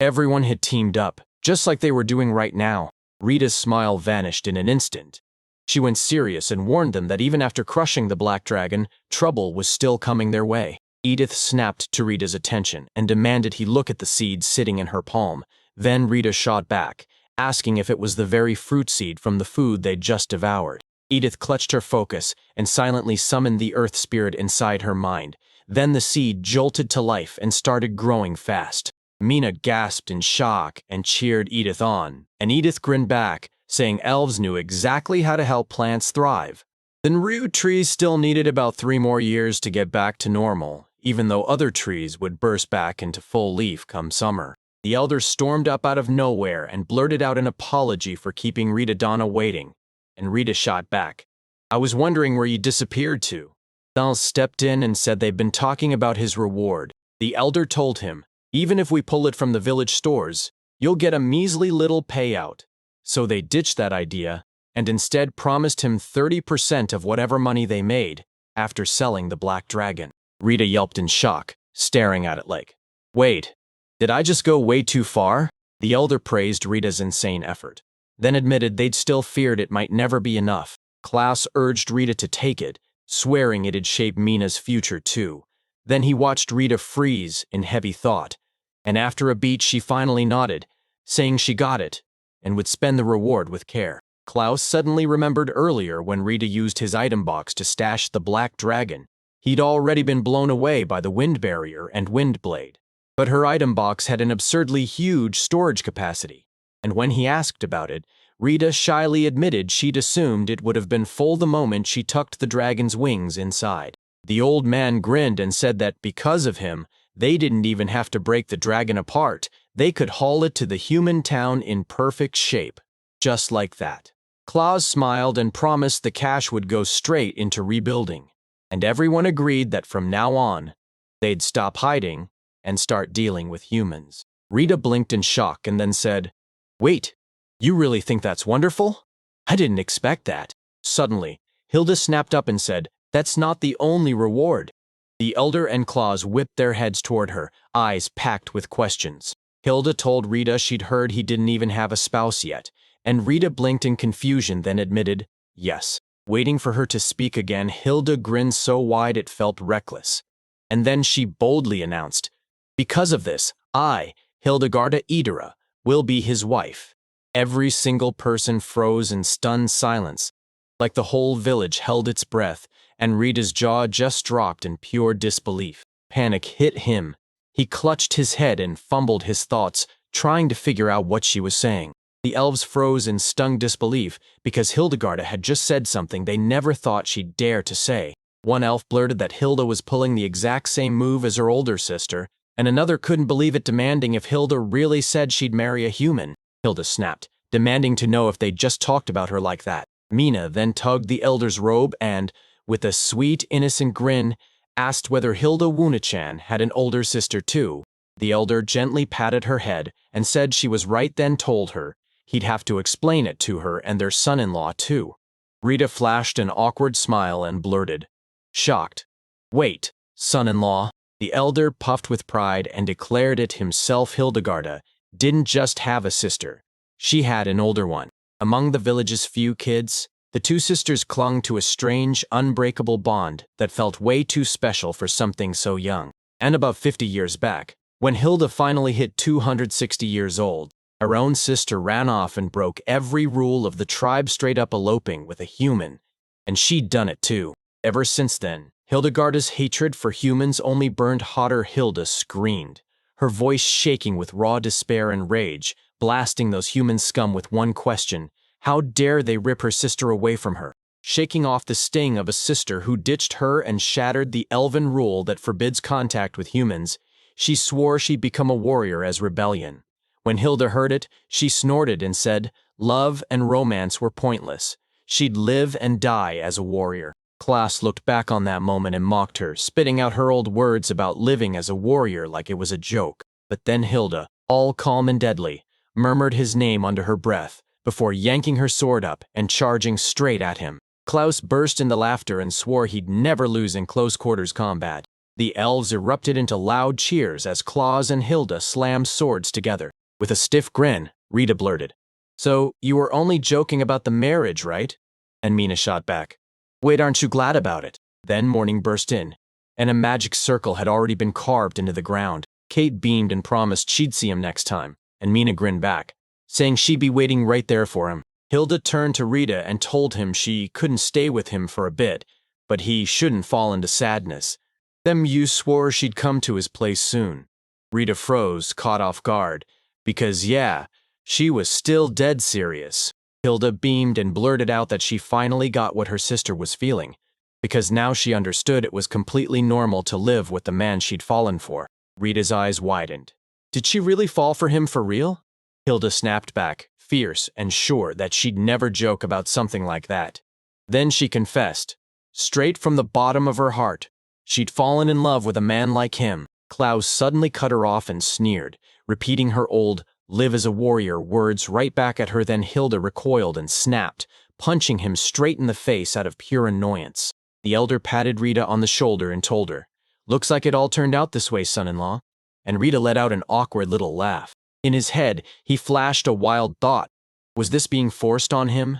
Everyone had teamed up, just like they were doing right now. Rita's smile vanished in an instant. She went serious and warned them that even after crushing the black dragon, trouble was still coming their way. Edith snapped to Rita's attention and demanded he look at the seed sitting in her palm. Then Rita shot back, asking if it was the very fruit seed from the food they'd just devoured. Edith clutched her focus and silently summoned the earth spirit inside her mind. Then the seed jolted to life and started growing fast. Mina gasped in shock and cheered Edith on, and Edith grinned back, saying elves knew exactly how to help plants thrive. The root trees still needed about 3 more years to get back to normal, even though other trees would burst back into full leaf come summer. The elder stormed up out of nowhere and blurted out an apology for keeping Rita Donna waiting, and Rita shot back. "I was wondering where you disappeared to." Dal stepped in and said they'd been talking about his reward. The elder told him, "Even if we pull it from the village stores, you'll get a measly little payout." So they ditched that idea and instead promised him 30% of whatever money they made after selling the black dragon. Rita yelped in shock, staring at it like, "Wait, did I just go way too far?" The elder praised Rita's insane effort, then admitted they'd still feared it might never be enough. Klaus urged Rita to take it, swearing it'd shape Mina's future too. Then he watched Rita freeze in heavy thought, and after a beat she finally nodded, saying she got it and would spend the reward with care. Klaus suddenly remembered earlier when Rita used his item box to stash the black dragon. He'd already been blown away by the wind barrier and wind blade, but her item box had an absurdly huge storage capacity, and when he asked about it, Rita shyly admitted she'd assumed it would have been full the moment she tucked the dragon's wings inside. The old man grinned and said that because of him, they didn't even have to break the dragon apart. They could haul it to the human town in perfect shape, just like that. Klaus smiled and promised the cash would go straight into rebuilding, and everyone agreed that from now on, they'd stop hiding and start dealing with humans. Rita blinked in shock and then said, "Wait, you really think that's wonderful? I didn't expect that." Suddenly, Hilda snapped up and said, "That's not the only reward." The elder and Klaus whipped their heads toward her, eyes packed with questions. Hilda told Rita she'd heard he didn't even have a spouse yet, and Rita blinked in confusion, then admitted, yes. Waiting for her to speak again, Hilda grinned so wide it felt reckless. And then she boldly announced, "Because of this, I, Hildegarda Idera, will be his wife." Every single person froze in stunned silence, like the whole village held its breath, and Rita's jaw just dropped in pure disbelief. Panic hit him. He clutched his head and fumbled his thoughts, trying to figure out what she was saying. The elves froze in stung disbelief because Hildegarda had just said something they never thought she'd dare to say. One elf blurted that Hilda was pulling the exact same move as her older sister, and another couldn't believe it, demanding if Hilda really said she'd marry a human. Hilda snapped, demanding to know if they'd just talked about her like that. Mina then tugged the elder's robe and, with a sweet, innocent grin, asked whether Hilda Wunachan had an older sister too. The elder gently patted her head and said she was right, then told her he'd have to explain it to her and their son-in-law too. Rita flashed an awkward smile and blurted, shocked, "Wait, son-in-law?" The elder puffed with pride and declared it himself. Hildegarda didn't just have a sister, she had an older one. Among the village's few kids, the two sisters clung to a strange, unbreakable bond that felt way too special for something so young. And about 50 years back, when Hilda finally hit 260 years old, her own sister ran off and broke every rule of the tribe, straight up eloping with a human, and she'd done it too. Ever since then, Hildegarda's hatred for humans only burned hotter. Hilda screamed, her voice shaking with raw despair and rage, blasting those human scum with one question: how dare they rip her sister away from her? Shaking off the sting of a sister who ditched her and shattered the elven rule that forbids contact with humans, she swore she'd become a warrior as rebellion. When Hilda heard it, she snorted and said love and romance were pointless. She'd live and die as a warrior. Klaus looked back on that moment and mocked her, spitting out her old words about living as a warrior like it was a joke. But then Hilda, all calm and deadly, murmured his name under her breath, before yanking her sword up and charging straight at him. Klaus burst into laughter and swore he'd never lose in close-quarters combat. The elves erupted into loud cheers as Klaus and Hilda slammed swords together. With a stiff grin, Rita blurted. So, you were only joking about the marriage, right? And Mina shot back. Wait, aren't you glad about it? Then morning burst in, and a magic circle had already been carved into the ground. Kate beamed and promised she'd see him next time, and Mina grinned back, saying she'd be waiting right there for him. Hilda turned to Rita and told him she couldn't stay with him for a bit, but he shouldn't fall into sadness. Them you swore she'd come to his place soon. Rita froze, caught off guard, because yeah, she was still dead serious. Hilda beamed and blurted out that she finally got what her sister was feeling, because now she understood it was completely normal to live with the man she'd fallen for. Rita's eyes widened. Did she really fall for him for real? Hilda snapped back, fierce and sure that she'd never joke about something like that. Then she confessed, straight from the bottom of her heart, she'd fallen in love with a man like him. Klaus suddenly cut her off and sneered, repeating her old, live as a warrior words right back at her. Then Hilda recoiled and snapped, punching him straight in the face out of pure annoyance. The elder patted Rita on the shoulder and told her, looks like it all turned out this way, son-in-law. And Rita let out an awkward little laugh. In his head, he flashed a wild thought. Was this being forced on him?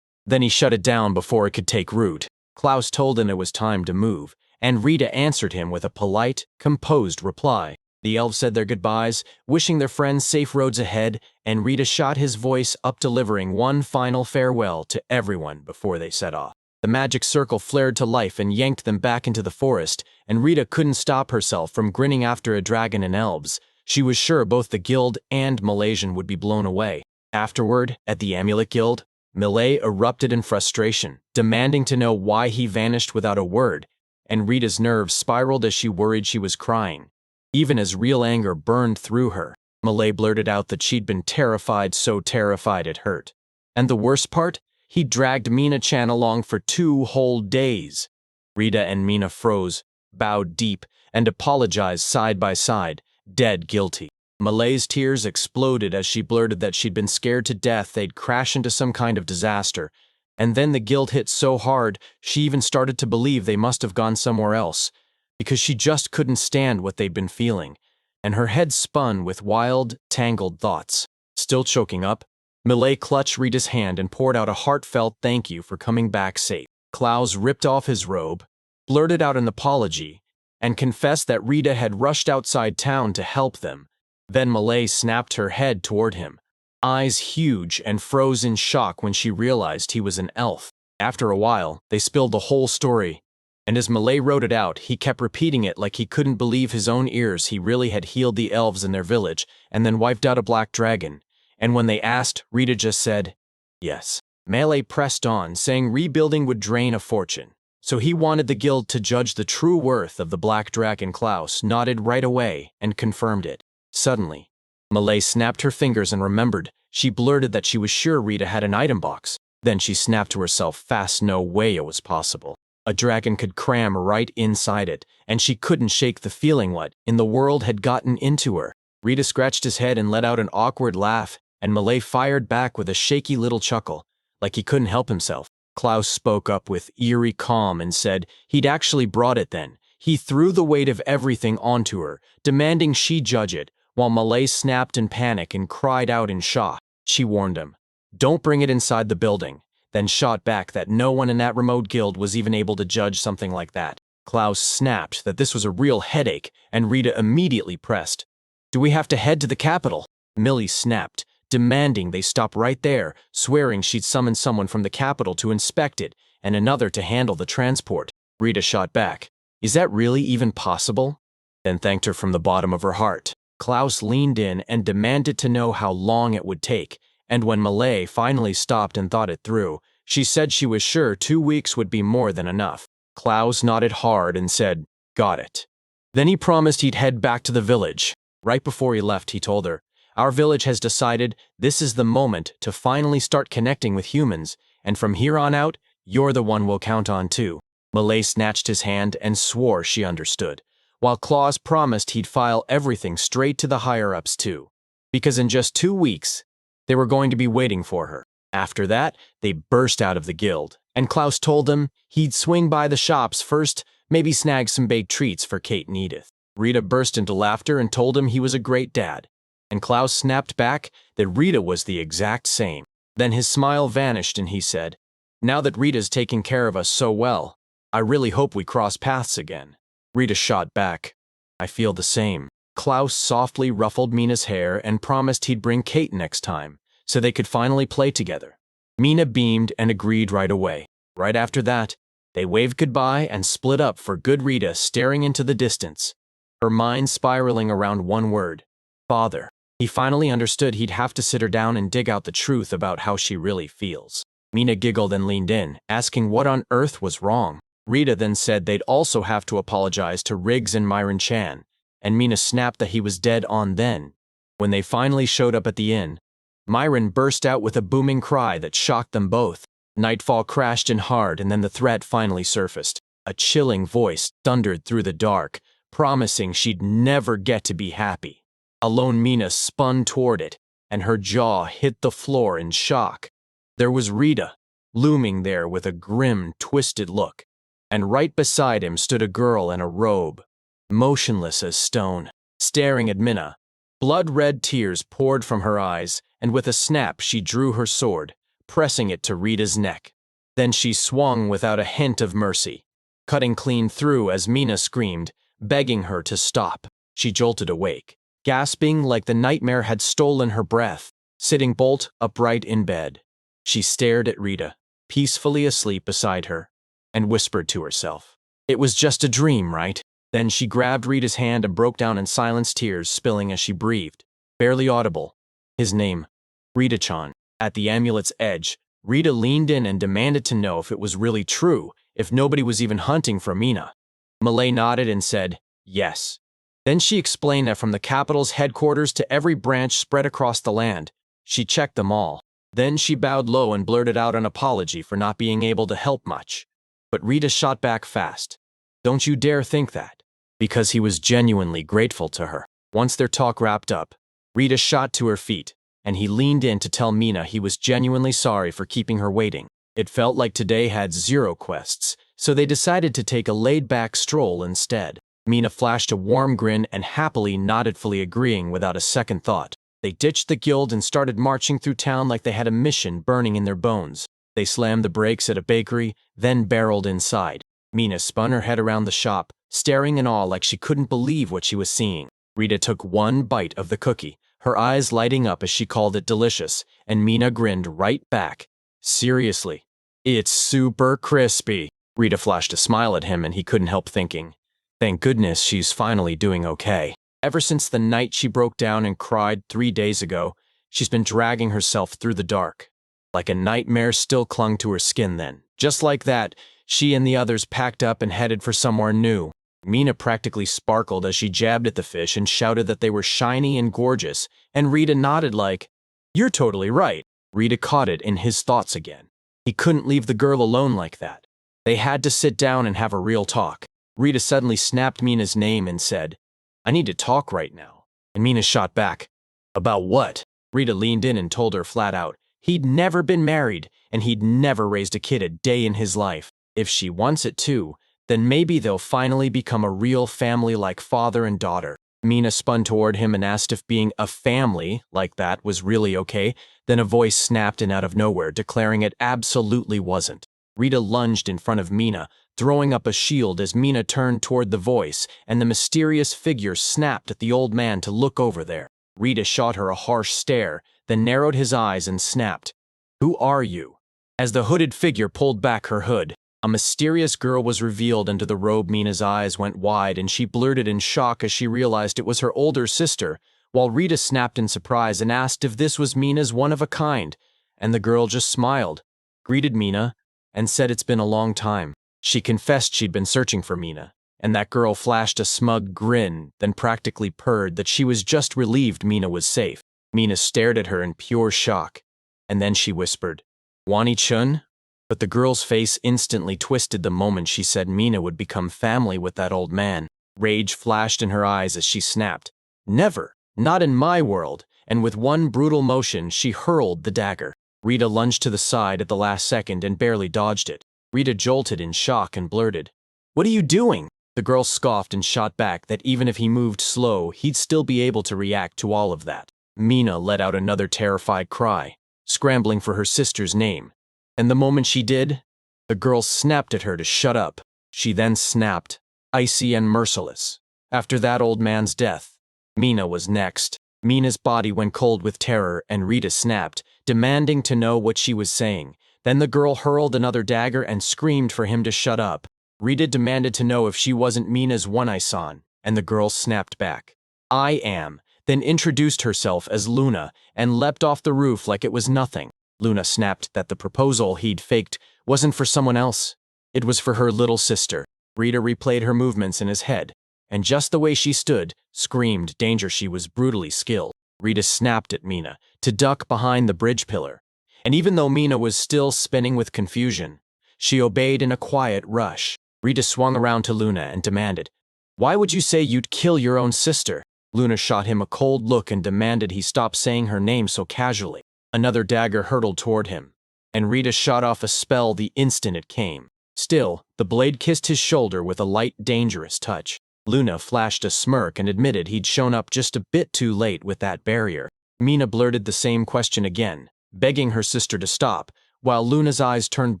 Then he shut it down before it could take root. Klaus told him it was time to move, and Rita answered him with a polite, composed reply. The elves said their goodbyes, wishing their friends safe roads ahead, and Rita shot his voice up, delivering one final farewell to everyone before they set off. The magic circle flared to life and yanked them back into the forest, and Rita couldn't stop herself from grinning after a dragon and elves. She was sure both the guild and Malaysian would be blown away. Afterward, at the Amulet Guild, Malay erupted in frustration, demanding to know why he vanished without a word, and Rita's nerves spiraled as she worried she was crying. Even as real anger burned through her, Malay blurted out that she'd been terrified, so terrified it hurt. And the worst part? He dragged Mina-chan along for 2 whole days. Rita and Mina froze, bowed deep, and apologized side by side, dead guilty. Malay's tears exploded as she blurted that she'd been scared to death they'd crash into some kind of disaster. And then the guild hit so hard, she even started to believe they must have gone somewhere else, because she just couldn't stand what they'd been feeling, and her head spun with wild, tangled thoughts. Still choking up, Malay clutched Rita's hand and poured out a heartfelt thank you for coming back safe. Klaus ripped off his robe, blurted out an apology, and confessed that Rita had rushed outside town to help them. Then Malay snapped her head toward him, eyes huge, and froze in shock when she realized he was an elf. After a while, they spilled the whole story, and as Malay wrote it out, he kept repeating it like he couldn't believe his own ears. He really had healed the elves in their village and then wiped out a black dragon. And when they asked, Rita just said, yes. Malay pressed on, saying rebuilding would drain a fortune. So he wanted the guild to judge the true worth of the black dragon. Klaus nodded right away and confirmed it. Suddenly, Malay snapped her fingers and remembered. She blurted that she was sure Rita had an item box. Then she snapped to herself fast. No way it was possible. A dragon could cram right inside it, and she couldn't shake the feeling what in the world had gotten into her. Rita scratched his head and let out an awkward laugh, and Malay fired back with a shaky little chuckle, like he couldn't help himself. Klaus spoke up with eerie calm and said he'd actually brought it then. He threw the weight of everything onto her, demanding she judge it, while Malay snapped in panic and cried out in shock. She warned him, don't bring it inside the building, then shot back that no one in that remote guild was even able to judge something like that. Klaus snapped that this was a real headache, and Rita immediately pressed, do we have to head to the capital? Millie snapped, demanding they stop right there, swearing she'd summon someone from the capital to inspect it and another to handle the transport. Rita shot back, is that really even possible? Then thanked her from the bottom of her heart. Klaus leaned in and demanded to know how long it would take, and when Malay finally stopped and thought it through, she said she was sure 2 weeks would be more than enough. Klaus nodded hard and said, got it. Then he promised he'd head back to the village. Right before he left, he told her, our village has decided this is the moment to finally start connecting with humans, and from here on out, you're the one we'll count on too. Malay snatched his hand and swore she understood, while Klaus promised he'd file everything straight to the higher-ups too, because in just 2 weeks, they were going to be waiting for her. After that, they burst out of the guild, and Klaus told them he'd swing by the shops first, maybe snag some baked treats for Kate and Edith. Rita burst into laughter and told him he was a great dad. And Klaus snapped back that Rita was the exact same. Then his smile vanished and he said, "Now that Rita's taking care of us so well, I really hope we cross paths again." Rita shot back, "I feel the same." Klaus softly ruffled Mina's hair and promised he'd bring Kate next time, so they could finally play together. Mina beamed and agreed right away. Right after that, they waved goodbye and split up for good, Rita staring into the distance, her mind spiraling around one word: father. He finally understood he'd have to sit her down and dig out the truth about how she really feels. Mina giggled and leaned in, asking what on earth was wrong. Rita then said they'd also have to apologize to Riggs and Myron Chan, and Mina snapped that he was dead on then. When they finally showed up at the inn, Myron burst out with a booming cry that shocked them both. Nightfall crashed in hard, and then the threat finally surfaced. A chilling voice thundered through the dark, promising she'd never get to be happy. Alone Mina spun toward it, and her jaw hit the floor in shock. There was Rita, looming there with a grim, twisted look, and right beside him stood a girl in a robe, motionless as stone, staring at Mina. Blood-red tears poured from her eyes, and with a snap she drew her sword, pressing it to Rita's neck. Then she swung without a hint of mercy, cutting clean through as Mina screamed, begging her to stop. She jolted awake, gasping like the nightmare had stolen her breath. Sitting bolt upright in bed, she stared at Rita, peacefully asleep beside her, and whispered to herself, "It was just a dream, right?" Then she grabbed Rita's hand and broke down in silence, tears spilling as she breathed, barely audible. His name, Rita-chan. At the amulet's edge, Rita leaned in and demanded to know if it was really true, if nobody was even hunting for Mina. Malay nodded and said, yes. Then she explained that from the capital's headquarters to every branch spread across the land, she checked them all. Then she bowed low and blurted out an apology for not being able to help much. But Rita shot back fast. "Don't you dare think that," because he was genuinely grateful to her. Once their talk wrapped up, Rita shot to her feet, and he leaned in to tell Mina he was genuinely sorry for keeping her waiting. It felt like today had zero quests, so they decided to take a laid-back stroll instead. Mina flashed a warm grin and happily nodded, fully agreeing without a second thought. They ditched the guild and started marching through town like they had a mission burning in their bones. They slammed the brakes at a bakery, then barreled inside. Mina spun her head around the shop, staring in awe like she couldn't believe what she was seeing. Rita took one bite of the cookie, her eyes lighting up as she called it delicious, and Mina grinned right back. "Seriously, it's super crispy." Rita flashed a smile at him and he couldn't help thinking, thank goodness she's finally doing okay. Ever since the night she broke down and cried 3 days ago, she's been dragging herself through the dark. Like a nightmare still clung to her skin then. Just like that, she and the others packed up and headed for somewhere new. Mina practically sparkled as she jabbed at the fish and shouted that they were shiny and gorgeous, and Rita nodded like, "You're totally right." Rita caught it in his thoughts again. He couldn't leave the girl alone like that. They had to sit down and have a real talk. Rita suddenly snapped Mina's name and said, "I need to talk right now." And Mina shot back, "About what?" Rita leaned in and told her flat out, he'd never been married, and he'd never raised a kid a day in his life. If she wants it too, then maybe they'll finally become a real family like father and daughter. Mina spun toward him and asked if being a family like that was really okay. Then a voice snapped in out of nowhere, declaring it absolutely wasn't. Rita lunged in front of Mina, throwing up a shield as Mina turned toward the voice, and the mysterious figure snapped at the old man to look over there. Rita shot her a harsh stare, then narrowed his eyes and snapped, "Who are you?" As the hooded figure pulled back her hood, a mysterious girl was revealed into the robe. Mina's eyes went wide and she blurted in shock as she realized it was her older sister, while Rita snapped in surprise and asked if this was Mina's one-of-a-kind, and the girl just smiled, greeted Mina, and said it's been a long time. She confessed she'd been searching for Mina, and that girl flashed a smug grin, then practically purred that she was just relieved Mina was safe. Mina stared at her in pure shock, and then she whispered, "Wani-chun?" But the girl's face instantly twisted the moment she said Mina would become family with that old man. Rage flashed in her eyes as she snapped, "Never, not in my world," and with one brutal motion she hurled the dagger. Rita lunged to the side at the last second and barely dodged it. Rita jolted in shock and blurted, "What are you doing?" The girl scoffed and shot back that even if he moved slow, he'd still be able to react to all of that. Mina let out another terrified cry, scrambling for her sister's name. And the moment she did, the girl snapped at her to shut up. She then snapped, icy and merciless. After that old man's death, Mina was next. Mina's body went cold with terror and Rita snapped, demanding to know what she was saying. Then the girl hurled another dagger and screamed for him to shut up. Rita demanded to know if she wasn't Mina's one-eye son, and the girl snapped back, I am, then introduced herself as Luna and leapt off the roof like it was nothing. Luna snapped that the proposal he'd faked wasn't for someone else. It was for her little sister. Rita replayed her movements in his head, and just the way she stood, screamed danger. She was brutally skilled. Rita snapped at Mina to duck behind the bridge pillar, and even though Mina was still spinning with confusion, she obeyed in a quiet rush. Rita swung around to Luna and demanded, Why would you say you'd kill your own sister? Luna shot him a cold look and demanded he stop saying her name so casually. Another dagger hurtled toward him, and Rita shot off a spell the instant it came. Still, the blade kissed his shoulder with a light, dangerous touch. Luna flashed a smirk and admitted he'd shown up just a bit too late with that barrier. Mina blurted the same question again, begging her sister to stop, while Luna's eyes turned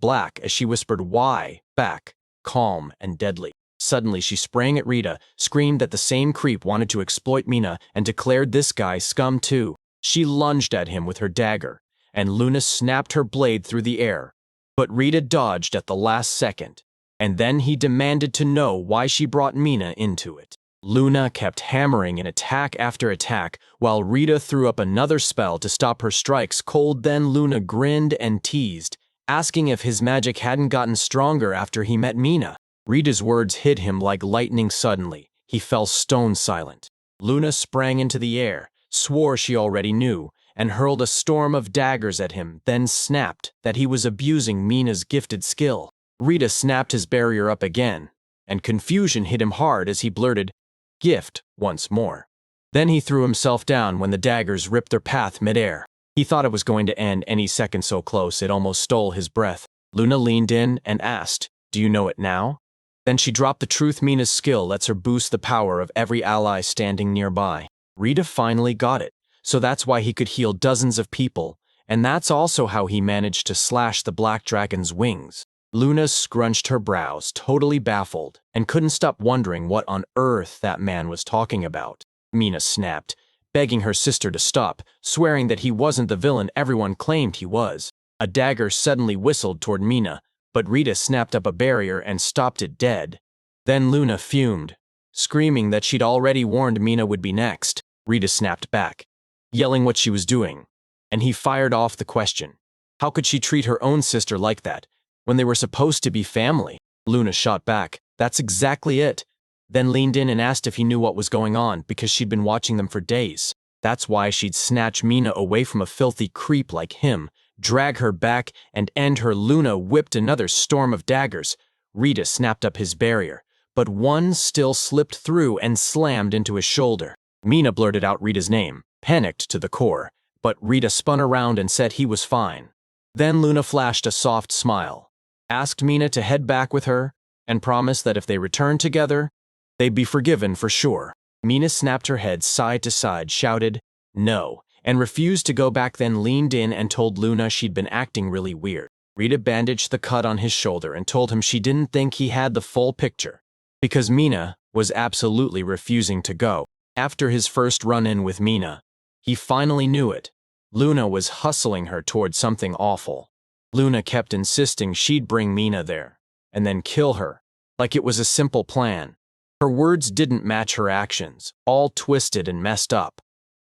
black as she whispered, Why? Back, calm and deadly. Suddenly she sprang at Rita, screamed that the same creep wanted to exploit Mina, and declared this guy scum too. She lunged at him with her dagger, and Luna snapped her blade through the air. But Rita dodged at the last second, and then he demanded to know why she brought Mina into it. Luna kept hammering in attack after attack, while Rita threw up another spell to stop her strikes cold. Then Luna grinned and teased, asking if his magic hadn't gotten stronger after he met Mina. Rita's words hit him like lightning suddenly. He fell stone silent. Luna sprang into the air, swore she already knew, and hurled a storm of daggers at him, then snapped that he was abusing Mina's gifted skill. Rita snapped his barrier up again, and confusion hit him hard as he blurted, Gift, once more. Then he threw himself down when the daggers ripped their path midair. He thought it was going to end any second, so close it almost stole his breath. Luna leaned in and asked, Do you know it now? Then she dropped the truth. Mina's skill lets her boost the power of every ally standing nearby. Rita finally got it, so that's why he could heal dozens of people, and that's also how he managed to slash the black dragon's wings. Luna scrunched her brows, totally baffled, and couldn't stop wondering what on earth that man was talking about. Mina snapped, begging her sister to stop, swearing that he wasn't the villain everyone claimed he was. A dagger suddenly whistled toward Mina, but Rita snapped up a barrier and stopped it dead. Then Luna fumed, screaming that she'd already warned Mina would be next. Rita snapped back, yelling what she was doing, and he fired off the question. How could she treat her own sister like that, when they were supposed to be family? Luna shot back, That's exactly it, then leaned in and asked if he knew what was going on, because she'd been watching them for days. That's why she'd snatch Mina away from a filthy creep like him, drag her back, and end her. Luna whipped another storm of daggers. Rita snapped up his barrier, but one still slipped through and slammed into his shoulder. Mina blurted out Rita's name, panicked to the core, but Rita spun around and said he was fine. Then Luna flashed a soft smile, asked Mina to head back with her, and promised that if they returned together, they'd be forgiven for sure. Mina snapped her head side to side, shouted, No, and refused to go back, then leaned in and told Luna she'd been acting really weird. Rita bandaged the cut on his shoulder and told him she didn't think he had the full picture, because Mina was absolutely refusing to go. After his first run-in with Mina, he finally knew it. Luna was hustling her toward something awful. Luna kept insisting she'd bring Mina there, and then kill her, like it was a simple plan. Her words didn't match her actions, all twisted and messed up.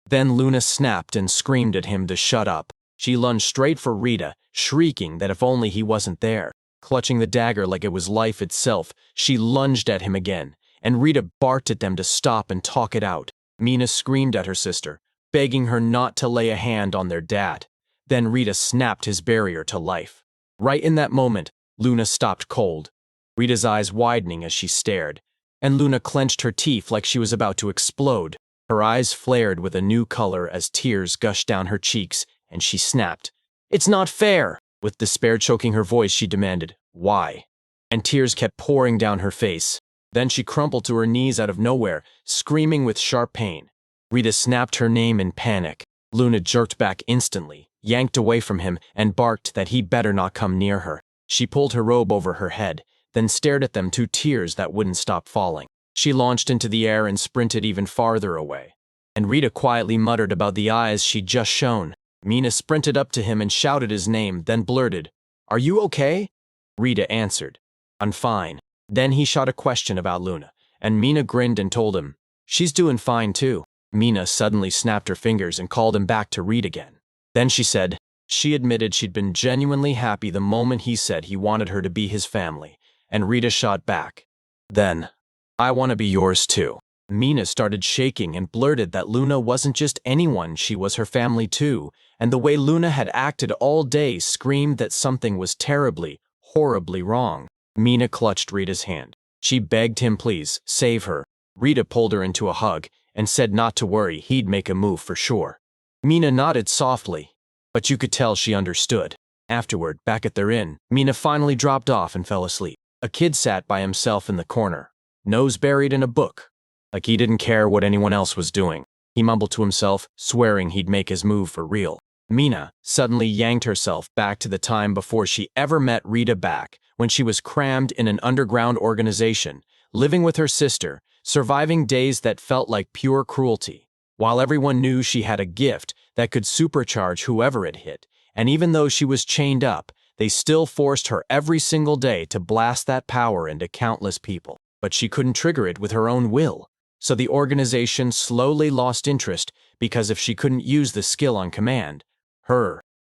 Then Luna snapped and screamed at him to shut up. She lunged straight for Rita, shrieking that if only he wasn't there. Clutching the dagger like it was life itself, she lunged at him again, and Rita barked at them to stop and talk it out. Mina screamed at her sister, begging her not to lay a hand on their dad. Then Rita snapped his barrier to life. Right in that moment, Luna stopped cold, Rita's eyes widening as she stared, and Luna clenched her teeth like she was about to explode. Her eyes flared with a new color as tears gushed down her cheeks, and she snapped, It's not fair! With despair choking her voice, she demanded, Why? And tears kept pouring down her face. Then she crumpled to her knees out of nowhere, screaming with sharp pain. Rita snapped her name in panic, Luna jerked back instantly, yanked away from him, and barked that he better not come near her. She pulled her robe over her head, then stared at them, two tears that wouldn't stop falling. She launched into the air and sprinted even farther away. And Rita quietly muttered about the eyes she'd just shown. Mina sprinted up to him and shouted his name, then blurted, "Are you okay?" Rita answered, "I'm fine." Then he shot a question about Luna, and Mina grinned and told him, "She's doing fine too." Mina suddenly snapped her fingers and called him back to read again. Then she said she admitted she'd been genuinely happy the moment he said he wanted her to be his family, and Rita shot back, "Then, I want to be yours too." Mina started shaking and blurted that Luna wasn't just anyone, she was her family too, and the way Luna had acted all day screamed that something was terribly, horribly wrong. Mina clutched Rita's hand. She begged him, please, save her. Rita pulled her into a hug and said not to worry, he'd make a move for sure. Mina nodded softly, but you could tell she understood. Afterward, back at their inn, Mina finally dropped off and fell asleep. A kid sat by himself in the corner, nose buried in a book, like he didn't care what anyone else was doing. He mumbled to himself, swearing he'd make his move for real. Mina suddenly yanked herself back to the time before she ever met Rita back, when she was crammed in an underground organization, living with her sister, surviving days that felt like pure cruelty, while everyone knew she had a gift that could supercharge whoever it hit, and even though she was chained up, they still forced her every single day to blast that power into countless people. But she couldn't trigger it with her own will, so the organization slowly lost interest because if she couldn't use the skill on command,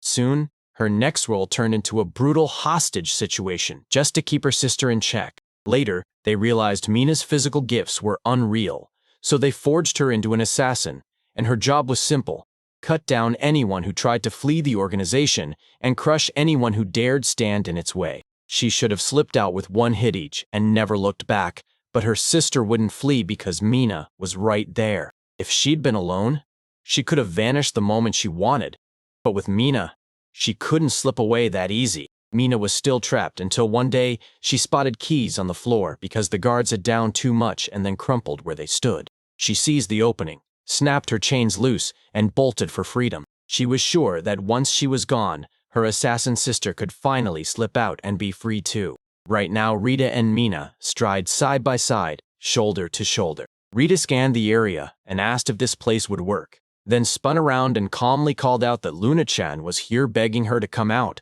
soon, her next role turned into a brutal hostage situation just to keep her sister in check. Later, they realized Mina's physical gifts were unreal, so they forged her into an assassin, and her job was simple: cut down anyone who tried to flee the organization and crush anyone who dared stand in its way. She should have slipped out with one hit each and never looked back, but her sister wouldn't flee because Mina was right there. If she'd been alone, she could have vanished the moment she wanted, but with Mina, she couldn't slip away that easy. Mina was still trapped until one day she spotted keys on the floor because the guards had downed too much and then crumpled where they stood. She seized the opening, snapped her chains loose, and bolted for freedom. She was sure that once she was gone, her assassin sister could finally slip out and be free too. Right now, Rita and Mina stride side by side, shoulder to shoulder. Rita scanned the area and asked if this place would work, then spun around and calmly called out that Luna-chan was here begging her to come out.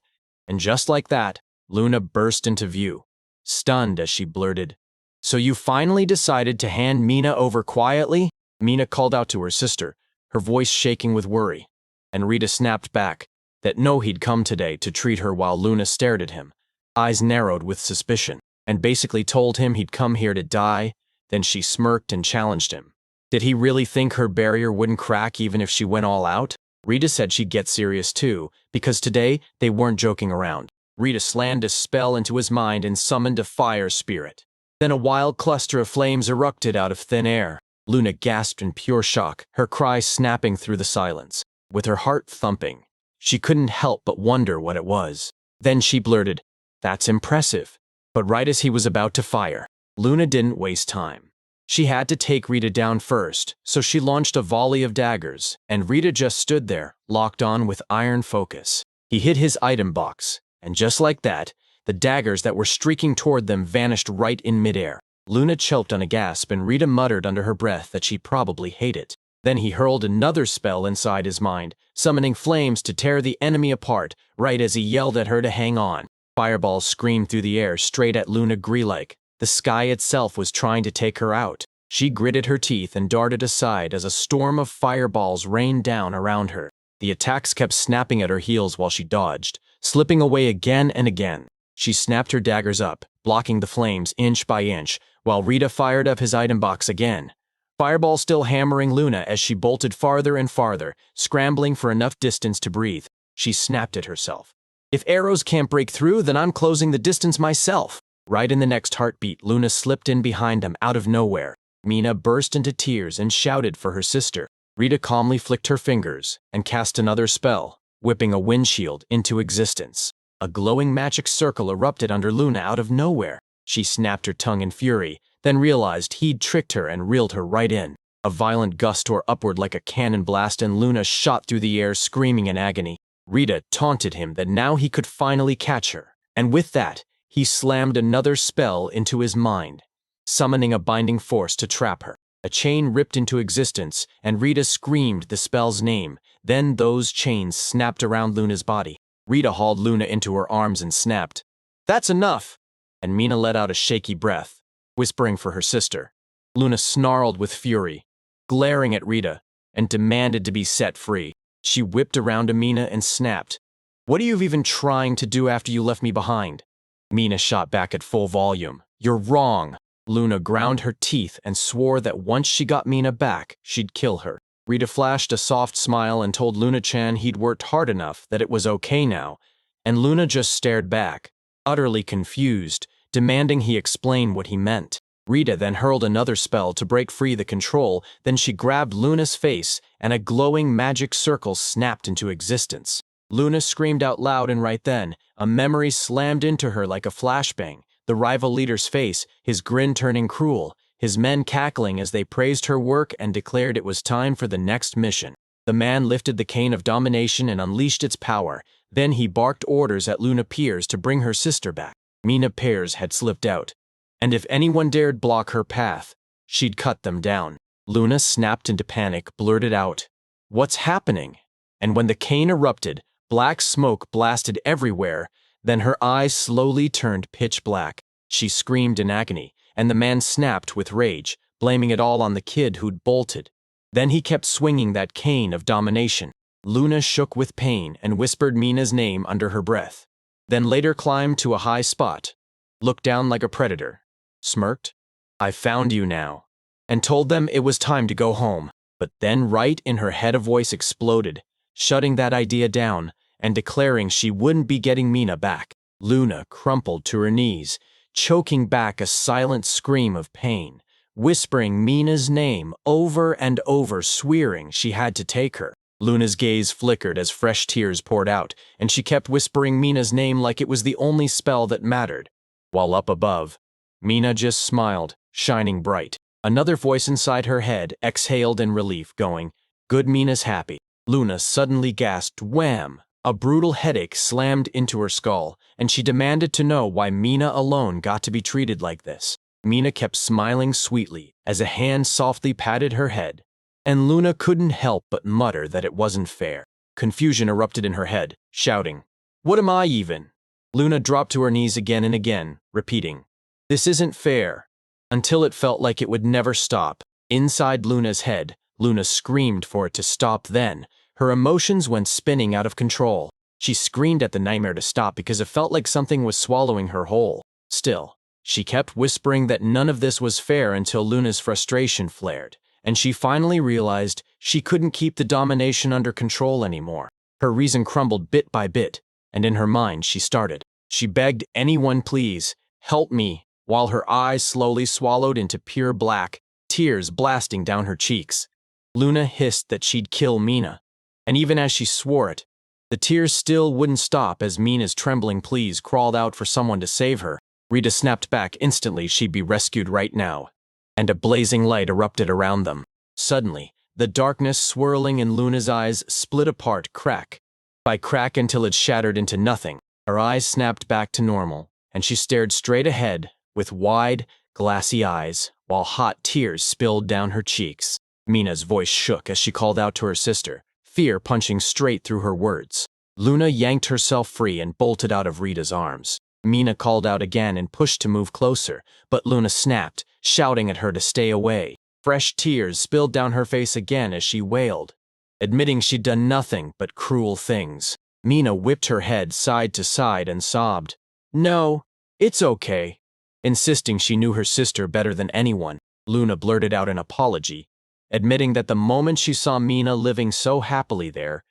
And just like that, Luna burst into view, stunned as she blurted, "So you finally decided to hand Mina over quietly?" Mina called out to her sister, her voice shaking with worry, and Rita snapped back that no, he'd come today to treat her while Luna stared at him, eyes narrowed with suspicion, and basically told him he'd come here to die. Then she smirked and challenged him. Did he really think her barrier wouldn't crack even if she went all out? Rita said she'd get serious too, because today they weren't joking around. Rita slammed a spell into his mind and summoned a fire spirit. Then a wild cluster of flames erupted out of thin air. Luna gasped in pure shock, her cry snapping through the silence. With her heart thumping, she couldn't help but wonder what it was. Then she blurted, "That's impressive." But right as he was about to fire, Luna didn't waste time. She had to take Rita down first, so she launched a volley of daggers, and Rita just stood there, locked on with iron focus. He hit his item box, and just like that, the daggers that were streaking toward them vanished right in midair. Luna choked on a gasp, and Rita muttered under her breath that she probably hated it. Then he hurled another spell inside his mind, summoning flames to tear the enemy apart, right as he yelled at her to hang on. Fireballs screamed through the air straight at Luna Gree-like. The sky itself was trying to take her out. She gritted her teeth and darted aside as a storm of fireballs rained down around her. The attacks kept snapping at her heels while she dodged, slipping away again and again. She snapped her daggers up, blocking the flames inch by inch, while Rita fired up his item box again. Fireball still hammering Luna as she bolted farther and farther, scrambling for enough distance to breathe. She snapped at herself. "If arrows can't break through, then I'm closing the distance myself." Right in the next heartbeat, Luna slipped in behind them out of nowhere. Mina burst into tears and shouted for her sister. Rita calmly flicked her fingers and cast another spell, whipping a windshield into existence. A glowing magic circle erupted under Luna out of nowhere. She snapped her tongue in fury, then realized he'd tricked her and reeled her right in. A violent gust tore upward like a cannon blast, and Luna shot through the air, screaming in agony. Rita taunted him that now he could finally catch her, and with that, he slammed another spell into his mind, summoning a binding force to trap her. A chain ripped into existence, and Rita screamed the spell's name. Then those chains snapped around Luna's body. Rita hauled Luna into her arms and snapped, "That's enough!" And Mina let out a shaky breath, whispering for her sister. Luna snarled with fury, glaring at Rita, and demanded to be set free. She whipped around to Mina and snapped, "What are you even trying to do after you left me behind?" Mina shot back at full volume, "You're wrong." Luna ground her teeth and swore that once she got Mina back, she'd kill her. Rita flashed a soft smile and told Luna-chan he'd worked hard enough, that it was okay now, and Luna just stared back, utterly confused, demanding he explain what he meant. Rita then hurled another spell to break free the control, then she grabbed Luna's face, and a glowing magic circle snapped into existence. Luna screamed out loud, and right then, a memory slammed into her like a flashbang. The rival leader's face, his grin turning cruel, his men cackling as they praised her work and declared it was time for the next mission. The man lifted the cane of domination and unleashed its power. Then he barked orders at Luna Piers to bring her sister back. Mina Piers had slipped out, and if anyone dared block her path, she'd cut them down. Luna snapped into panic, blurted out, "What's happening?" And when the cane erupted, black smoke blasted everywhere. Then her eyes slowly turned pitch black. She screamed in agony, and the man snapped with rage, blaming it all on the kid who'd bolted. Then he kept swinging that cane of domination. Luna shook with pain and whispered Mina's name under her breath. Then later climbed to a high spot, looked down like a predator, smirked, "I found you now," and told them it was time to go home. But then right in her head a voice exploded, shutting that idea down, and declaring she wouldn't be getting Mina back. Luna crumpled to her knees, choking back a silent scream of pain, whispering Mina's name over and over, swearing she had to take her. Luna's gaze flickered as fresh tears poured out, and she kept whispering Mina's name like it was the only spell that mattered. While up above, Mina just smiled, shining bright. Another voice inside her head exhaled in relief, going, "Good, Mina's happy." Luna suddenly gasped, wham! A brutal headache slammed into her skull, and she demanded to know why Mina alone got to be treated like this. Mina kept smiling sweetly as a hand softly patted her head, and Luna couldn't help but mutter that it wasn't fair. Confusion erupted in her head, shouting, "What am I even?" Luna dropped to her knees again and again, repeating, "This isn't fair," until it felt like it would never stop. Inside Luna's head, Luna screamed for it to stop. Then her emotions went spinning out of control. She screamed at the nightmare to stop because it felt like something was swallowing her whole. Still, she kept whispering that none of this was fair until Luna's frustration flared, and she finally realized she couldn't keep the domination under control anymore. Her reason crumbled bit by bit, and in her mind she begged anyone, "Please, help me," while her eyes slowly swallowed into pure black, tears blasting down her cheeks. Luna hissed that she'd kill Mina, and even as she swore it, the tears still wouldn't stop as Mina's trembling pleas crawled out for someone to save her. Rita snapped back instantly she'd be rescued right now, and a blazing light erupted around them. Suddenly, the darkness swirling in Luna's eyes split apart crack by crack until it shattered into nothing. Her eyes snapped back to normal, and she stared straight ahead with wide, glassy eyes, while hot tears spilled down her cheeks. Mina's voice shook as she called out to her sister, fear punching straight through her words. Luna yanked herself free and bolted out of Rita's arms. Mina called out again and pushed to move closer, but Luna snapped, shouting at her to stay away. Fresh tears spilled down her face again as she wailed, admitting she'd done nothing but cruel things. Mina whipped her head side to side and sobbed, "No, it's okay," insisting she knew her sister better than anyone. Luna blurted out an apology, admitting that the moment she saw Mina living so happily there,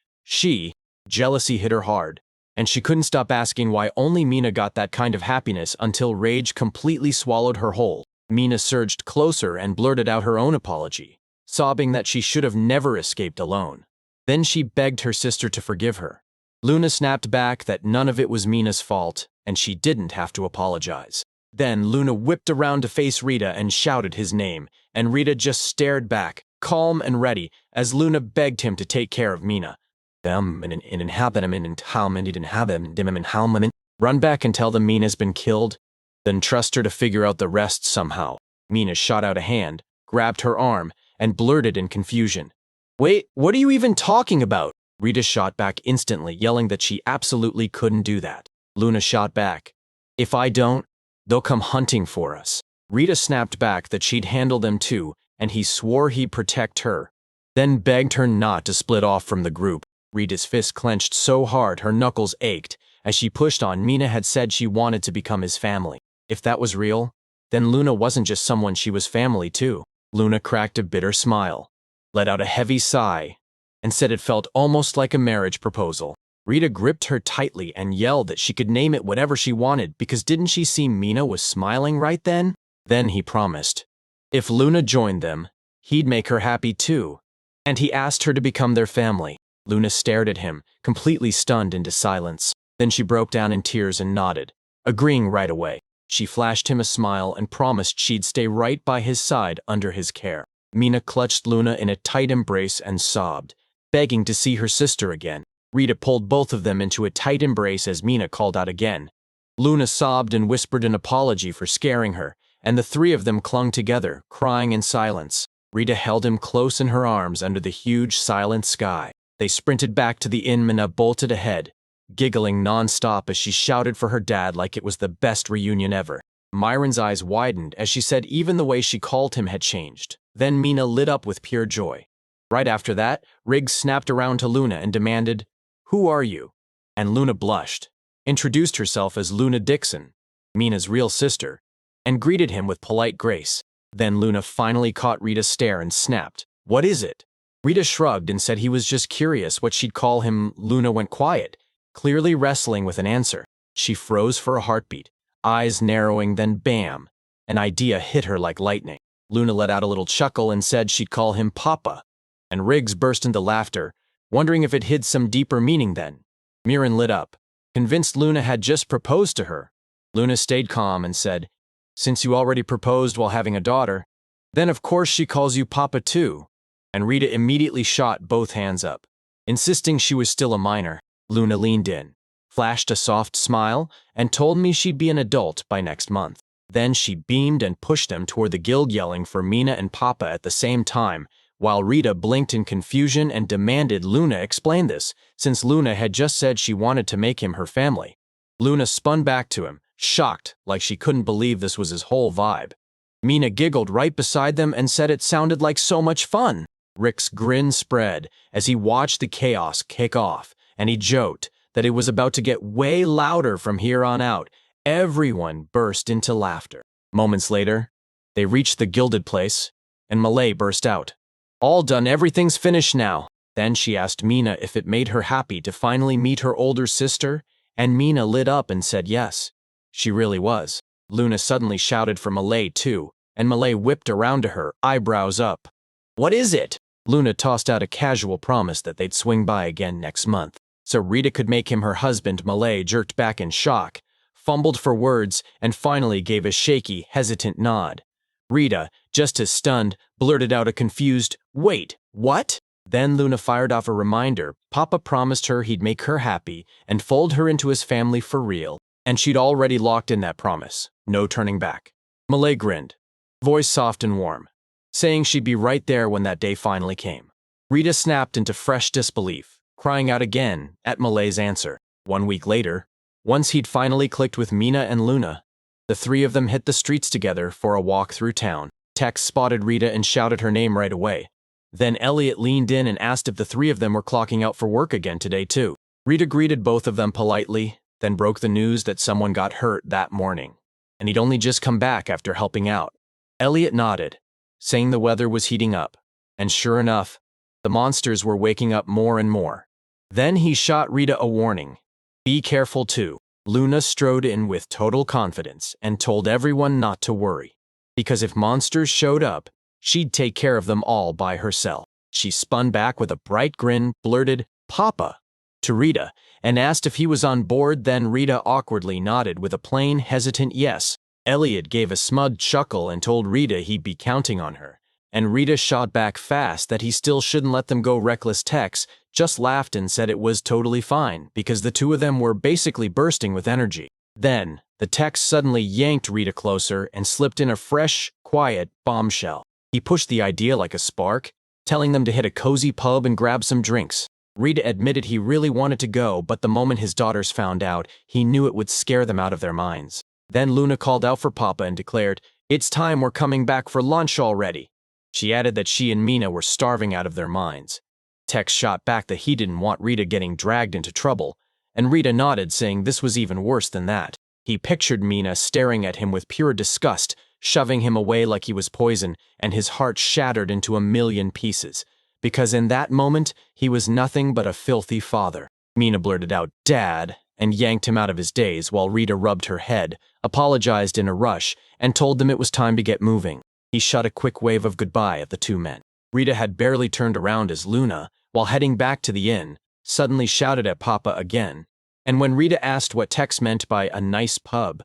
jealousy hit her hard, and she couldn't stop asking why only Mina got that kind of happiness until rage completely swallowed her whole. Mina surged closer and blurted out her own apology, sobbing that she should have never escaped alone. Then she begged her sister to forgive her. Luna snapped back that none of it was Mina's fault, and she didn't have to apologize. Then Luna whipped around to face Rita and shouted his name, and Rita just stared back, calm and ready, as Luna begged him to take care of Mina. Run back and tell them Mina's been killed, then trust her to figure out the rest somehow. Mina shot out a hand, grabbed her arm, and blurted in confusion. Wait, what are you even talking about? Rita shot back instantly, yelling that she absolutely couldn't do that. Luna shot back. If I don't, they'll come hunting for us. Rita snapped back that she'd handle them too, and he swore he'd protect her, then begged her not to split off from the group. Rita's fist clenched so hard her knuckles ached as she pushed on. Mina had said she wanted to become his family. If that was real, then Luna wasn't just someone, she was family too. Luna cracked a bitter smile, let out a heavy sigh, and said it felt almost like a marriage proposal. Rita gripped her tightly and yelled that she could name it whatever she wanted, because didn't she see Mina was smiling right then? Then he promised, if Luna joined them, he'd make her happy too, and he asked her to become their family. Luna stared at him, completely stunned into silence. Then she broke down in tears and nodded, agreeing right away. She flashed him a smile and promised she'd stay right by his side under his care. Mina clutched Luna in a tight embrace and sobbed, begging to see her sister again. Rita pulled both of them into a tight embrace as Mina called out again. Luna sobbed and whispered an apology for scaring her, and the three of them clung together, crying in silence. Rita held him close in her arms under the huge, silent sky. They sprinted back to the inn. Mina bolted ahead, giggling non-stop as she shouted for her dad like it was the best reunion ever. Myron's eyes widened as she said even the way she called him had changed. Then Mina lit up with pure joy. Right after that, Riggs snapped around to Luna and demanded, "Who are you?" And Luna blushed, introduced herself as Luna Dixon, Mina's real sister, and greeted him with polite grace. Then Luna finally caught Rita's stare and snapped, "What is it?" Rita shrugged and said he was just curious what she'd call him. Luna went quiet, clearly wrestling with an answer. She froze for a heartbeat, eyes narrowing, then bam, an idea hit her like lightning. Luna let out a little chuckle and said she'd call him Papa, and Riggs burst into laughter, wondering if it hid some deeper meaning then. Myron lit up, convinced Luna had just proposed to her. Luna stayed calm and said, "Since you already proposed while having a daughter, then of course she calls you Papa too." And Rita immediately shot both hands up, insisting she was still a minor. Luna leaned in, flashed a soft smile, and told me she'd be an adult by next month. Then she beamed and pushed them toward the guild, yelling for Mina and Papa at the same time, while Rita blinked in confusion and demanded Luna explain this, since Luna had just said she wanted to make him her family. Luna spun back to him, shocked, like she couldn't believe this was his whole vibe. Mina giggled right beside them and said it sounded like so much fun. Rick's grin spread as he watched the chaos kick off, and he joked that it was about to get way louder from here on out. Everyone burst into laughter. Moments later, they reached the gilded place, and Malay burst out. "All done, everything's finished now." Then she asked Mina if it made her happy to finally meet her older sister, and Mina lit up and said yes, she really was. Luna suddenly shouted for Malay too, and Malay whipped around to her, eyebrows up. "What is it?" Luna tossed out a casual promise that they'd swing by again next month, so Rita could make him her husband. Malay jerked back in shock, fumbled for words, and finally gave a shaky, hesitant nod. Rita, just as stunned, blurted out a confused, "Wait, what?" Then Luna fired off a reminder. Papa promised her he'd make her happy and fold her into his family for real, and she'd already locked in that promise. No turning back. Malay grinned, voice soft and warm, saying she'd be right there when that day finally came. Rita snapped into fresh disbelief, crying out again at Malay's answer. 1 week later, once he'd finally clicked with Mina and Luna, the three of them hit the streets together for a walk through town. Tex spotted Rita and shouted her name right away. Then Elliot leaned in and asked if the three of them were clocking out for work again today too. Rita greeted both of them politely, then broke the news that someone got hurt that morning, and he'd only just come back after helping out. Elliot nodded, saying the weather was heating up, and sure enough, the monsters were waking up more and more. Then he shot Rita a warning. "Be careful too." Luna strode in with total confidence and told everyone not to worry, because if monsters showed up, she'd take care of them all by herself. She spun back with a bright grin, blurted, "Papa," to Rita, and asked if he was on board. Then Rita awkwardly nodded with a plain, hesitant yes. Elliot gave a smug chuckle and told Rita he'd be counting on her, And Rita shot back fast that he still shouldn't let them go reckless. Tex just laughed and said it was totally fine because the two of them were basically bursting with energy. Then, the Tex suddenly yanked Rita closer and slipped in a fresh, quiet bombshell. He pushed the idea like a spark, telling them to hit a cozy pub and grab some drinks. Rita admitted he really wanted to go, but the moment his daughters found out, he knew it would scare them out of their minds. Then Luna called out for Papa and declared, "It's time, we're coming back for lunch already." She added that she and Mina were starving out of their minds. Tex shot back that he didn't want Rita getting dragged into trouble, and Rita nodded, saying this was even worse than that. He pictured Mina staring at him with pure disgust, shoving him away like he was poison, and his heart shattered into a million pieces, because in that moment, he was nothing but a filthy father. Mina blurted out, "Dad," and yanked him out of his daze while Rita rubbed her head, apologized in a rush, and told them it was time to get moving. He shot a quick wave of goodbye at the two men. Rita had barely turned around as Luna, while heading back to the inn, suddenly shouted at Papa again. And when Rita asked what Tex meant by a nice pub,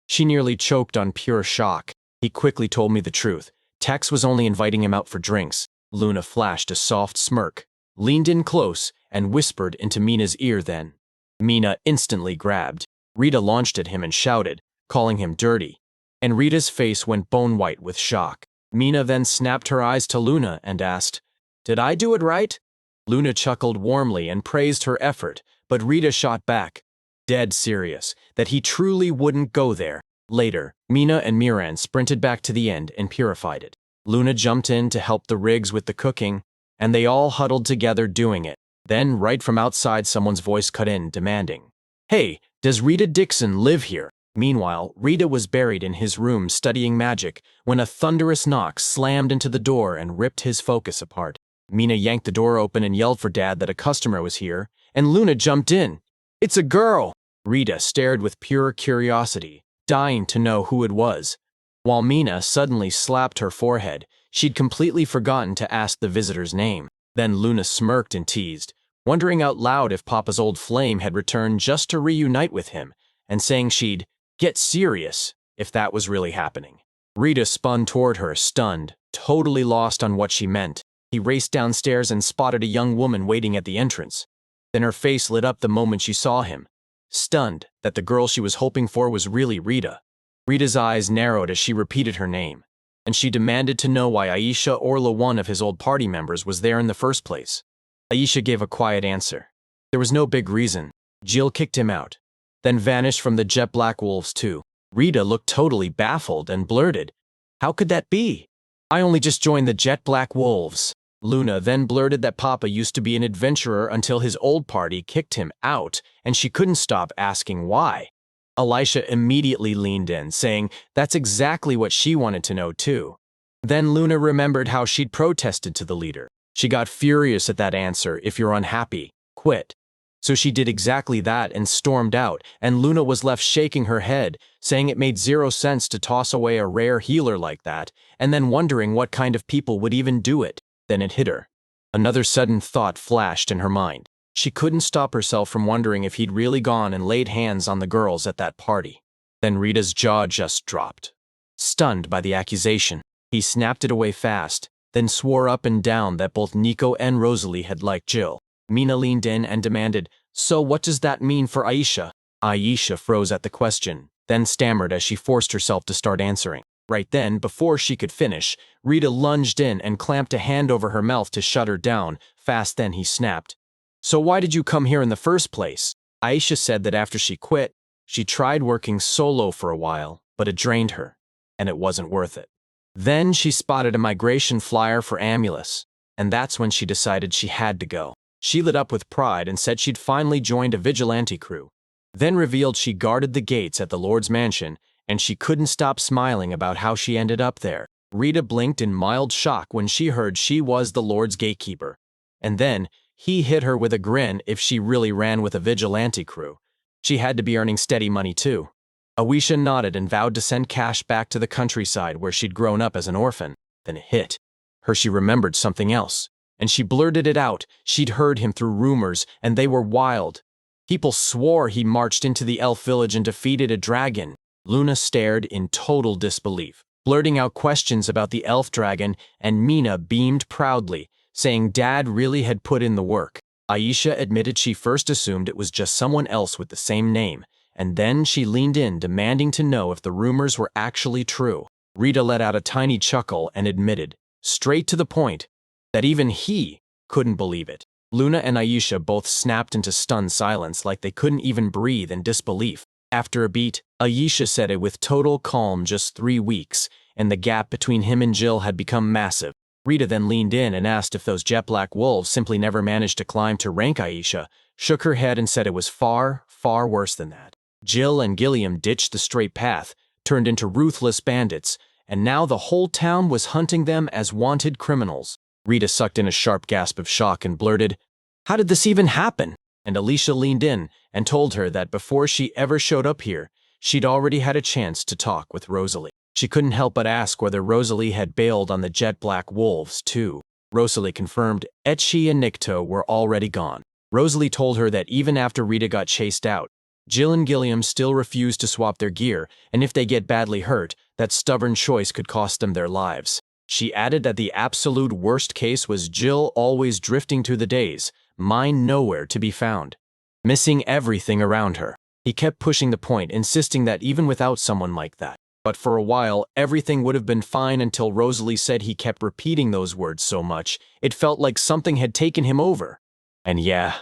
she nearly choked on pure shock. He quickly told me the truth. Tex was only inviting him out for drinks. Luna flashed a soft smirk, leaned in close, and whispered into Mina's ear then. Mina instantly grabbed. Rita launched at him and shouted, calling him dirty. And Rita's face went bone white with shock. Mina then snapped her eyes to Luna and asked, "Did I do it right?" Luna chuckled warmly and praised her effort, but Rita shot back, dead serious, that he truly wouldn't go there. Later, Mina and Miran sprinted back to the end and purified it. Luna jumped in to help the Riggs with the cooking, and they all huddled together doing it. Then, right from outside, someone's voice cut in, demanding, "Hey, does Rita Dixon live here?" Meanwhile, Rita was buried in his room studying magic when a thunderous knock slammed into the door and ripped his focus apart. Mina yanked the door open and yelled for Dad that a customer was here, and Luna jumped in. "It's a girl!" Rita stared with pure curiosity, dying to know who it was. While Mina suddenly slapped her forehead, she'd completely forgotten to ask the visitor's name. Then Luna smirked and teased, wondering out loud if Papa's old flame had returned just to reunite with him, and saying she'd get serious if that was really happening. Rita spun toward her, stunned, totally lost on what she meant. He raced downstairs and spotted a young woman waiting at the entrance. Then her face lit up the moment she saw him, stunned that the girl she was hoping for was really Rita. Rita's eyes narrowed as she repeated her name, and she demanded to know why Aisha Orla, one of his old party members, was there in the first place. Aisha gave a quiet answer. There was no big reason. Jill kicked him out, then vanished from the Jet Black Wolves too. Rita looked totally baffled and blurted, "How could that be? I only just joined the Jet Black Wolves." Luna then blurted that Papa used to be an adventurer until his old party kicked him out, and she couldn't stop asking why. Elisha immediately leaned in, saying that's exactly what she wanted to know too. Then Luna remembered how she'd protested to the leader. She got furious at that answer, "If you're unhappy, quit." So she did exactly that and stormed out, and Luna was left shaking her head, saying it made zero sense to toss away a rare healer like that, and then wondering what kind of people would even do it. Then it hit her. Another sudden thought flashed in her mind. She couldn't stop herself from wondering if he'd really gone and laid hands on the girls at that party. Then Rita's jaw just dropped. Stunned by the accusation, he snapped it away fast, then swore up and down that both Nico and Rosalie had liked Jill. Mina leaned in and demanded, "So what does that mean for Aisha?" Aisha froze at the question, then stammered as she forced herself to start answering. Right then, before she could finish, Rita lunged in and clamped a hand over her mouth to shut her down. Fast then he snapped, "So why did you come here in the first place?" Aisha said that after she quit, she tried working solo for a while, but it drained her, and it wasn't worth it. Then she spotted a migration flyer for Amulus, and that's when she decided she had to go. She lit up with pride and said she'd finally joined a vigilante crew, then revealed she guarded the gates at the Lord's mansion, and she couldn't stop smiling about how she ended up there. Rita blinked in mild shock when she heard she was the Lord's gatekeeper. And then, he hit her with a grin if she really ran with a vigilante crew. She had to be earning steady money too. Aisha nodded and vowed to send cash back to the countryside where she'd grown up as an orphan. Then it hit her. She remembered something else, and she blurted it out. She'd heard him through rumors, and they were wild. People swore he marched into the elf village and defeated a dragon. Luna stared in total disbelief. blurting out questions about the elf dragon, and Mina beamed proudly, saying Dad really had put in the work. Aisha admitted she first assumed it was just someone else with the same name, and then she leaned in, demanding to know if the rumors were actually true. Rita let out a tiny chuckle and admitted, straight to the point, that even he couldn't believe it. Luna and Aisha both snapped into stunned silence like they couldn't even breathe in disbelief. After a beat, Aisha said it with total calm, just 3 weeks, and the gap between him and Jill had become massive. Rita then leaned in and asked if those jet black wolves simply never managed to climb to rank. Aisha shook her head and said it was far, far worse than that. Jill and Gilliam ditched the straight path, turned into ruthless bandits, and now the whole town was hunting them as wanted criminals. Rita sucked in a sharp gasp of shock and blurted, "How did this even happen?" And Alicia leaned in and told her that before she ever showed up here, she'd already had a chance to talk with Rosalie. She couldn't help but ask whether Rosalie had bailed on the jet black wolves, too. Rosalie confirmed Etchi and Nikto were already gone. Rosalie told her that even after Rita got chased out, Jill and Gilliam still refused to swap their gear, and if they get badly hurt, that stubborn choice could cost them their lives. She added that the absolute worst case was Jill always drifting through the days, mine nowhere to be found, missing everything around her. He kept pushing the point, insisting that even without someone like that. But for a while, everything would have been fine until Rosalie said he kept repeating those words so much, it felt like something had taken him over. And yeah,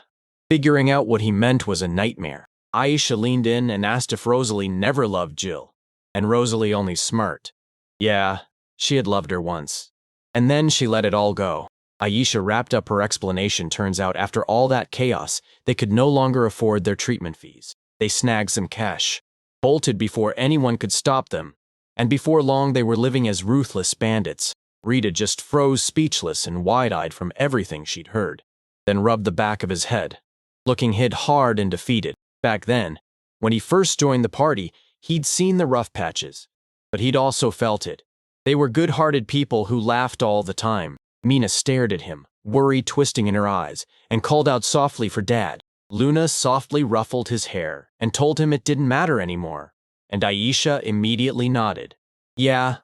figuring out what he meant was a nightmare. Aisha leaned in and asked if Rosalie never loved Jill, and Rosalie only smirked. Yeah, she had loved her once. And then she let it all go. Aisha wrapped up her explanation. Turns out after all that chaos, they could no longer afford their treatment fees. They snagged some cash, bolted before anyone could stop them, and before long they were living as ruthless bandits. Rita just froze speechless and wide-eyed from everything she'd heard, then rubbed the back of his head, looking hit hard and defeated. Back then, when he first joined the party, he'd seen the rough patches, but he'd also felt it. They were good-hearted people who laughed all the time. Mina stared at him, worry twisting in her eyes, and called out softly for Dad. Luna softly ruffled his hair and told him it didn't matter anymore, and Aisha immediately nodded. Yeah,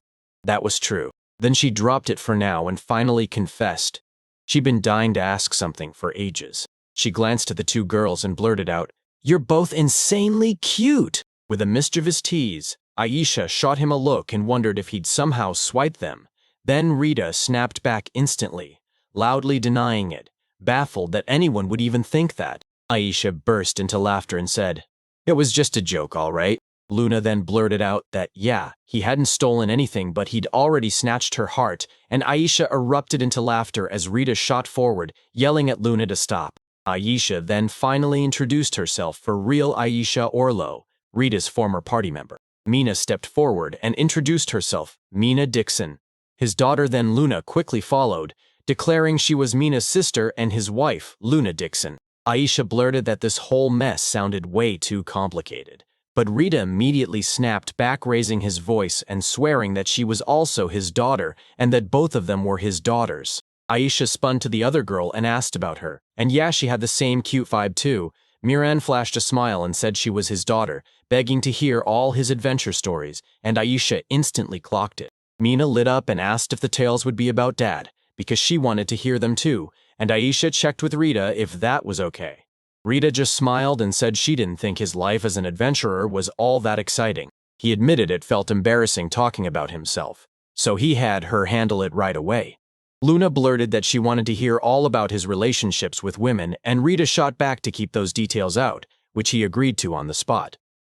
that was true. Then she dropped it for now and finally confessed. She'd been dying to ask something for ages. She glanced at the two girls and blurted out, "You're both insanely cute!" With a mischievous tease, Aisha shot him a look and wondered if he'd somehow swiped them. Then Rita snapped back instantly, loudly denying it, baffled that anyone would even think that. Aisha burst into laughter and said, "It was just a joke, all right." Luna then blurted out that, yeah, he hadn't stolen anything, but he'd already snatched her heart, and Aisha erupted into laughter as Rita shot forward, yelling at Luna to stop. Aisha then finally introduced herself for real. Aisha Orlo, Rita's former party member. Mina stepped forward and introduced herself, Mina Dixon. His daughter then Luna quickly followed, declaring she was Mina's sister and his wife, Luna Dixon. Aisha blurted that this whole mess sounded way too complicated, but Rita immediately snapped back, raising his voice and swearing that she was also his daughter and that both of them were his daughters. Aisha spun to the other girl and asked about her, and yeah, she had the same cute vibe too. Miran flashed a smile and said she was his daughter, begging to hear all his adventure stories, and Aisha instantly clocked it. Mina lit up and asked if the tales would be about Dad, because she wanted to hear them too, and Aisha checked with Rita if that was okay. Rita just smiled and said she didn't think his life as an adventurer was all that exciting. He admitted it felt embarrassing talking about himself, so he had her handle it right away. Luna blurted that she wanted to hear all about his relationships with women, and Rita shot back to keep those details out, which he agreed to on the spot.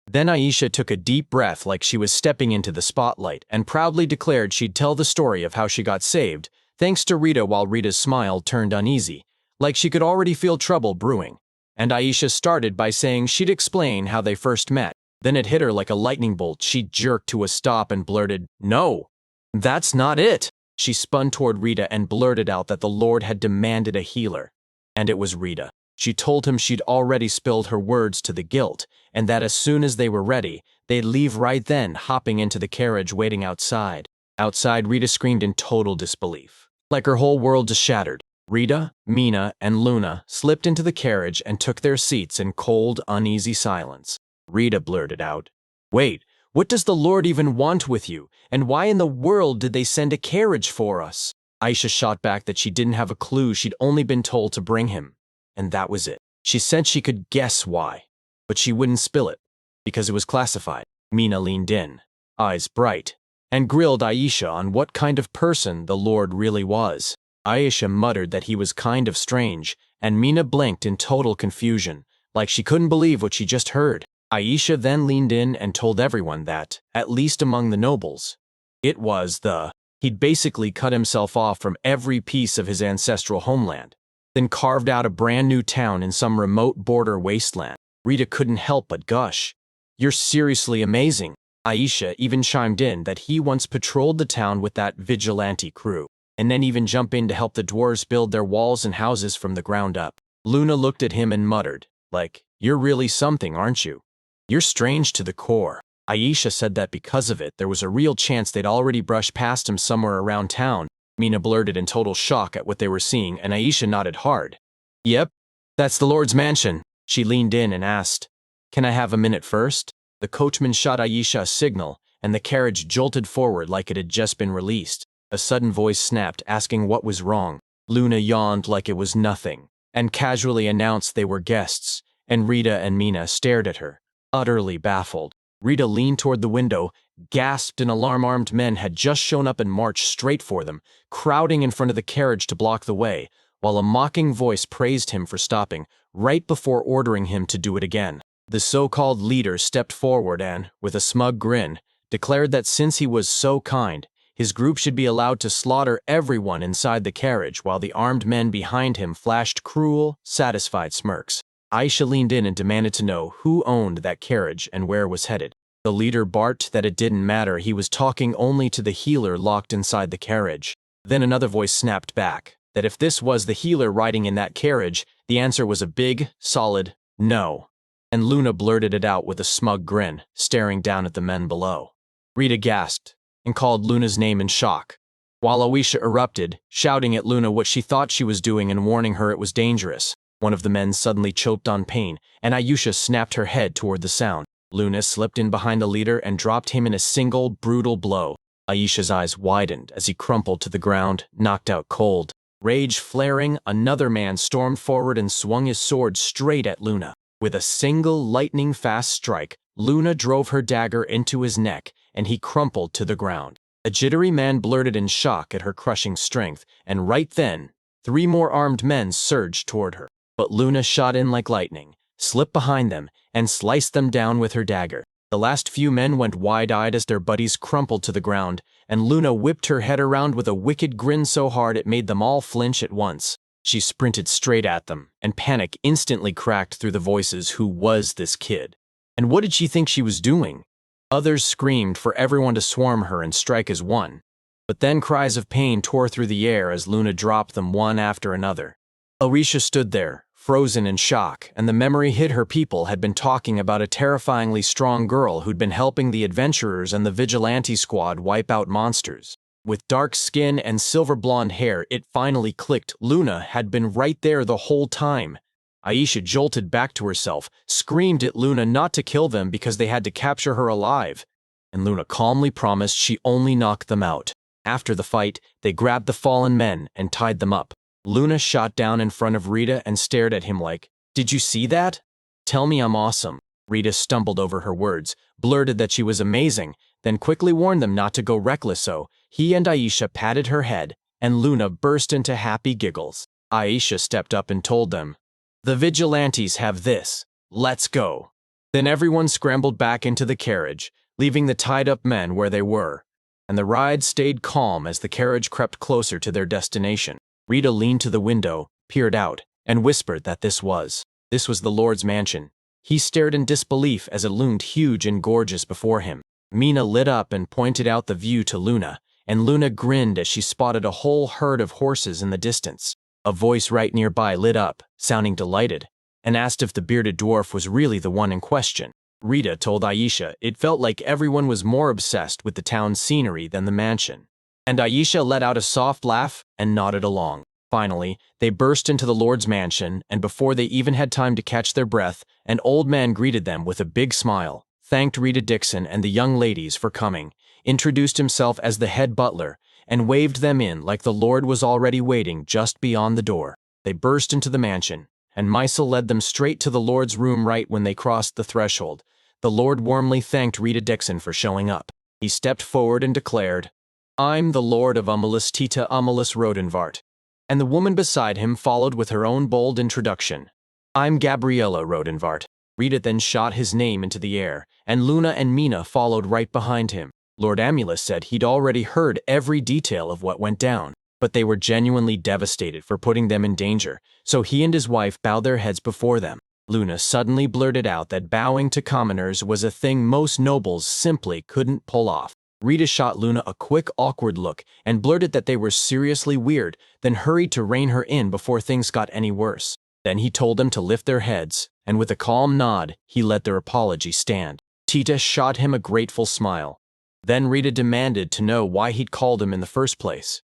Then Aisha took a deep breath like she was stepping into the spotlight and proudly declared she'd tell the story of how she got saved, thanks to Rita, while Rita's smile turned uneasy, like she could already feel trouble brewing. And Aisha started by saying she'd explain how they first met. Then it hit her like a lightning bolt. She jerked to a stop and blurted, "No, that's not it." She spun toward Rita and blurted out that the Lord had demanded a healer. And it was Rita. She told him she'd already spilled her words to the guilt, and that as soon as they were ready, they'd leave right then, hopping into the carriage waiting outside. Outside, Rita screamed in total disbelief, like her whole world just shattered. Rita, Mina, and Luna slipped into the carriage and took their seats in cold, uneasy silence. Rita blurted out, "Wait, What does the Lord even want with you? And why in the world did they send a carriage for us? Aisha shot back that she didn't have a clue. She'd only been told to bring him. And that was it. She said she could guess why, but she wouldn't spill it, because it was classified. Mina leaned in, eyes bright, and grilled Aisha on what kind of person the Lord really was. Aisha muttered that he was kind of strange, and Mina blinked in total confusion, like she couldn't believe what she just heard. Aisha then leaned in and told everyone that, at least among the nobles, he'd basically cut himself off from every piece of his ancestral homeland, then carved out a brand new town in some remote border wasteland. Rita couldn't help but gush. You're seriously amazing. Aisha even chimed in that he once patrolled the town with that vigilante crew, and then even jumped in to help the dwarves build their walls and houses from the ground up. Luna looked at him and muttered, like, you're really something, aren't you? You're strange to the core. Aisha said that because of it, there was a real chance they'd already brushed past him somewhere around town. Mina blurted in total shock at what they were seeing, and Aisha nodded hard. Yep, that's the Lord's mansion. She leaned in and asked, can I have a minute first? The coachman shot Aisha a signal, and the carriage jolted forward like it had just been released. A sudden voice snapped, asking what was wrong. Luna yawned like it was nothing, and casually announced they were guests, and Rita and Mina stared at her, utterly baffled. Rita leaned toward the window, gasped, and alarm-armed men had just shown up and marched straight for them, crowding in front of the carriage to block the way, while a mocking voice praised him for stopping, right before ordering him to do it again. The so-called leader stepped forward and, with a smug grin, declared that since he was so kind, his group should be allowed to slaughter everyone inside the carriage, while the armed men behind him flashed cruel, satisfied smirks. Aisha leaned in and demanded to know who owned that carriage and where it was headed. The leader barked that it didn't matter, he was talking only to the healer locked inside the carriage. Then another voice snapped back, that if this was the healer riding in that carriage, the answer was a big, solid no. And Luna blurted it out with a smug grin, staring down at the men below. Rita gasped and called Luna's name in shock, while Aisha erupted, shouting at Luna what she thought she was doing and warning her it was dangerous. One of the men suddenly choked on pain, and Aisha snapped her head toward the sound. Luna slipped in behind the leader and dropped him in a single, brutal blow. Aisha's eyes widened as he crumpled to the ground, knocked out cold. Rage flaring, another man stormed forward and swung his sword straight at Luna. With a single lightning-fast strike, Luna drove her dagger into his neck, and he crumpled to the ground. A jittery man blurted in shock at her crushing strength, and right then, 3 more armed men surged toward her. But Luna shot in like lightning, slipped behind them, and sliced them down with her dagger. The last few men went wide-eyed as their buddies crumpled to the ground, and Luna whipped her head around with a wicked grin so hard it made them all flinch at once. She sprinted straight at them, and panic instantly cracked through the voices. Who was this kid? And what did she think she was doing? Others screamed for everyone to swarm her and strike as one. But then cries of pain tore through the air as Luna dropped them one after another. Aisha stood there, frozen in shock, and the memory hit her. People had been talking about a terrifyingly strong girl who'd been helping the adventurers and the vigilante squad wipe out monsters. With dark skin and silver blonde hair, it finally clicked. Luna had been right there the whole time. Aisha jolted back to herself, screamed at Luna not to kill them because they had to capture her alive, and Luna calmly promised she only knocked them out. After the fight, they grabbed the fallen men and tied them up. Luna shot down in front of Rita and stared at him like, "Did you see that? Tell me I'm awesome." Rita stumbled over her words, blurted that she was amazing, then quickly warned them not to go reckless, so he and Aisha patted her head, and Luna burst into happy giggles. Aisha stepped up and told them, "The vigilantes have this. Let's go." Then everyone scrambled back into the carriage, leaving the tied-up men where they were, and the ride stayed calm as the carriage crept closer to their destination. Rita leaned to the window, peered out, and whispered that this was the Lord's mansion. He stared in disbelief as it loomed huge and gorgeous before him. Mina lit up and pointed out the view to Luna, and Luna grinned as she spotted a whole herd of horses in the distance. A voice right nearby lit up, sounding delighted, and asked if the bearded dwarf was really the one in question. Rita told Aisha it felt like everyone was more obsessed with the town's scenery than the mansion. And Aisha let out a soft laugh and nodded along. Finally, they burst into the Lord's mansion, and before they even had time to catch their breath, an old man greeted them with a big smile. thanked Rita Dixon and the young ladies for coming, introduced himself as the head butler, and waved them in like the Lord was already waiting just beyond the door. They burst into the mansion, and Maisel led them straight to the Lord's room right when they crossed the threshold. The Lord warmly thanked Rita Dixon for showing up. He stepped forward and declared, "I'm the Lord of Amalus Tita Amalus Rodenvart." And the woman beside him followed with her own bold introduction. "I'm Gabriella Rodenvart." Rita then shot his name into the air, and Luna and Mina followed right behind him. Lord Amulus said he'd already heard every detail of what went down, but they were genuinely devastated for putting them in danger, so he and his wife bowed their heads before them. Luna suddenly blurted out that bowing to commoners was a thing most nobles simply couldn't pull off. Rita shot Luna a quick, awkward look and blurted that they were seriously weird, then hurried to rein her in before things got any worse. Then he told them to lift their heads, and with a calm nod, he let their apology stand. Tita shot him a grateful smile. Then Rita demanded to know why he'd called him in the first place.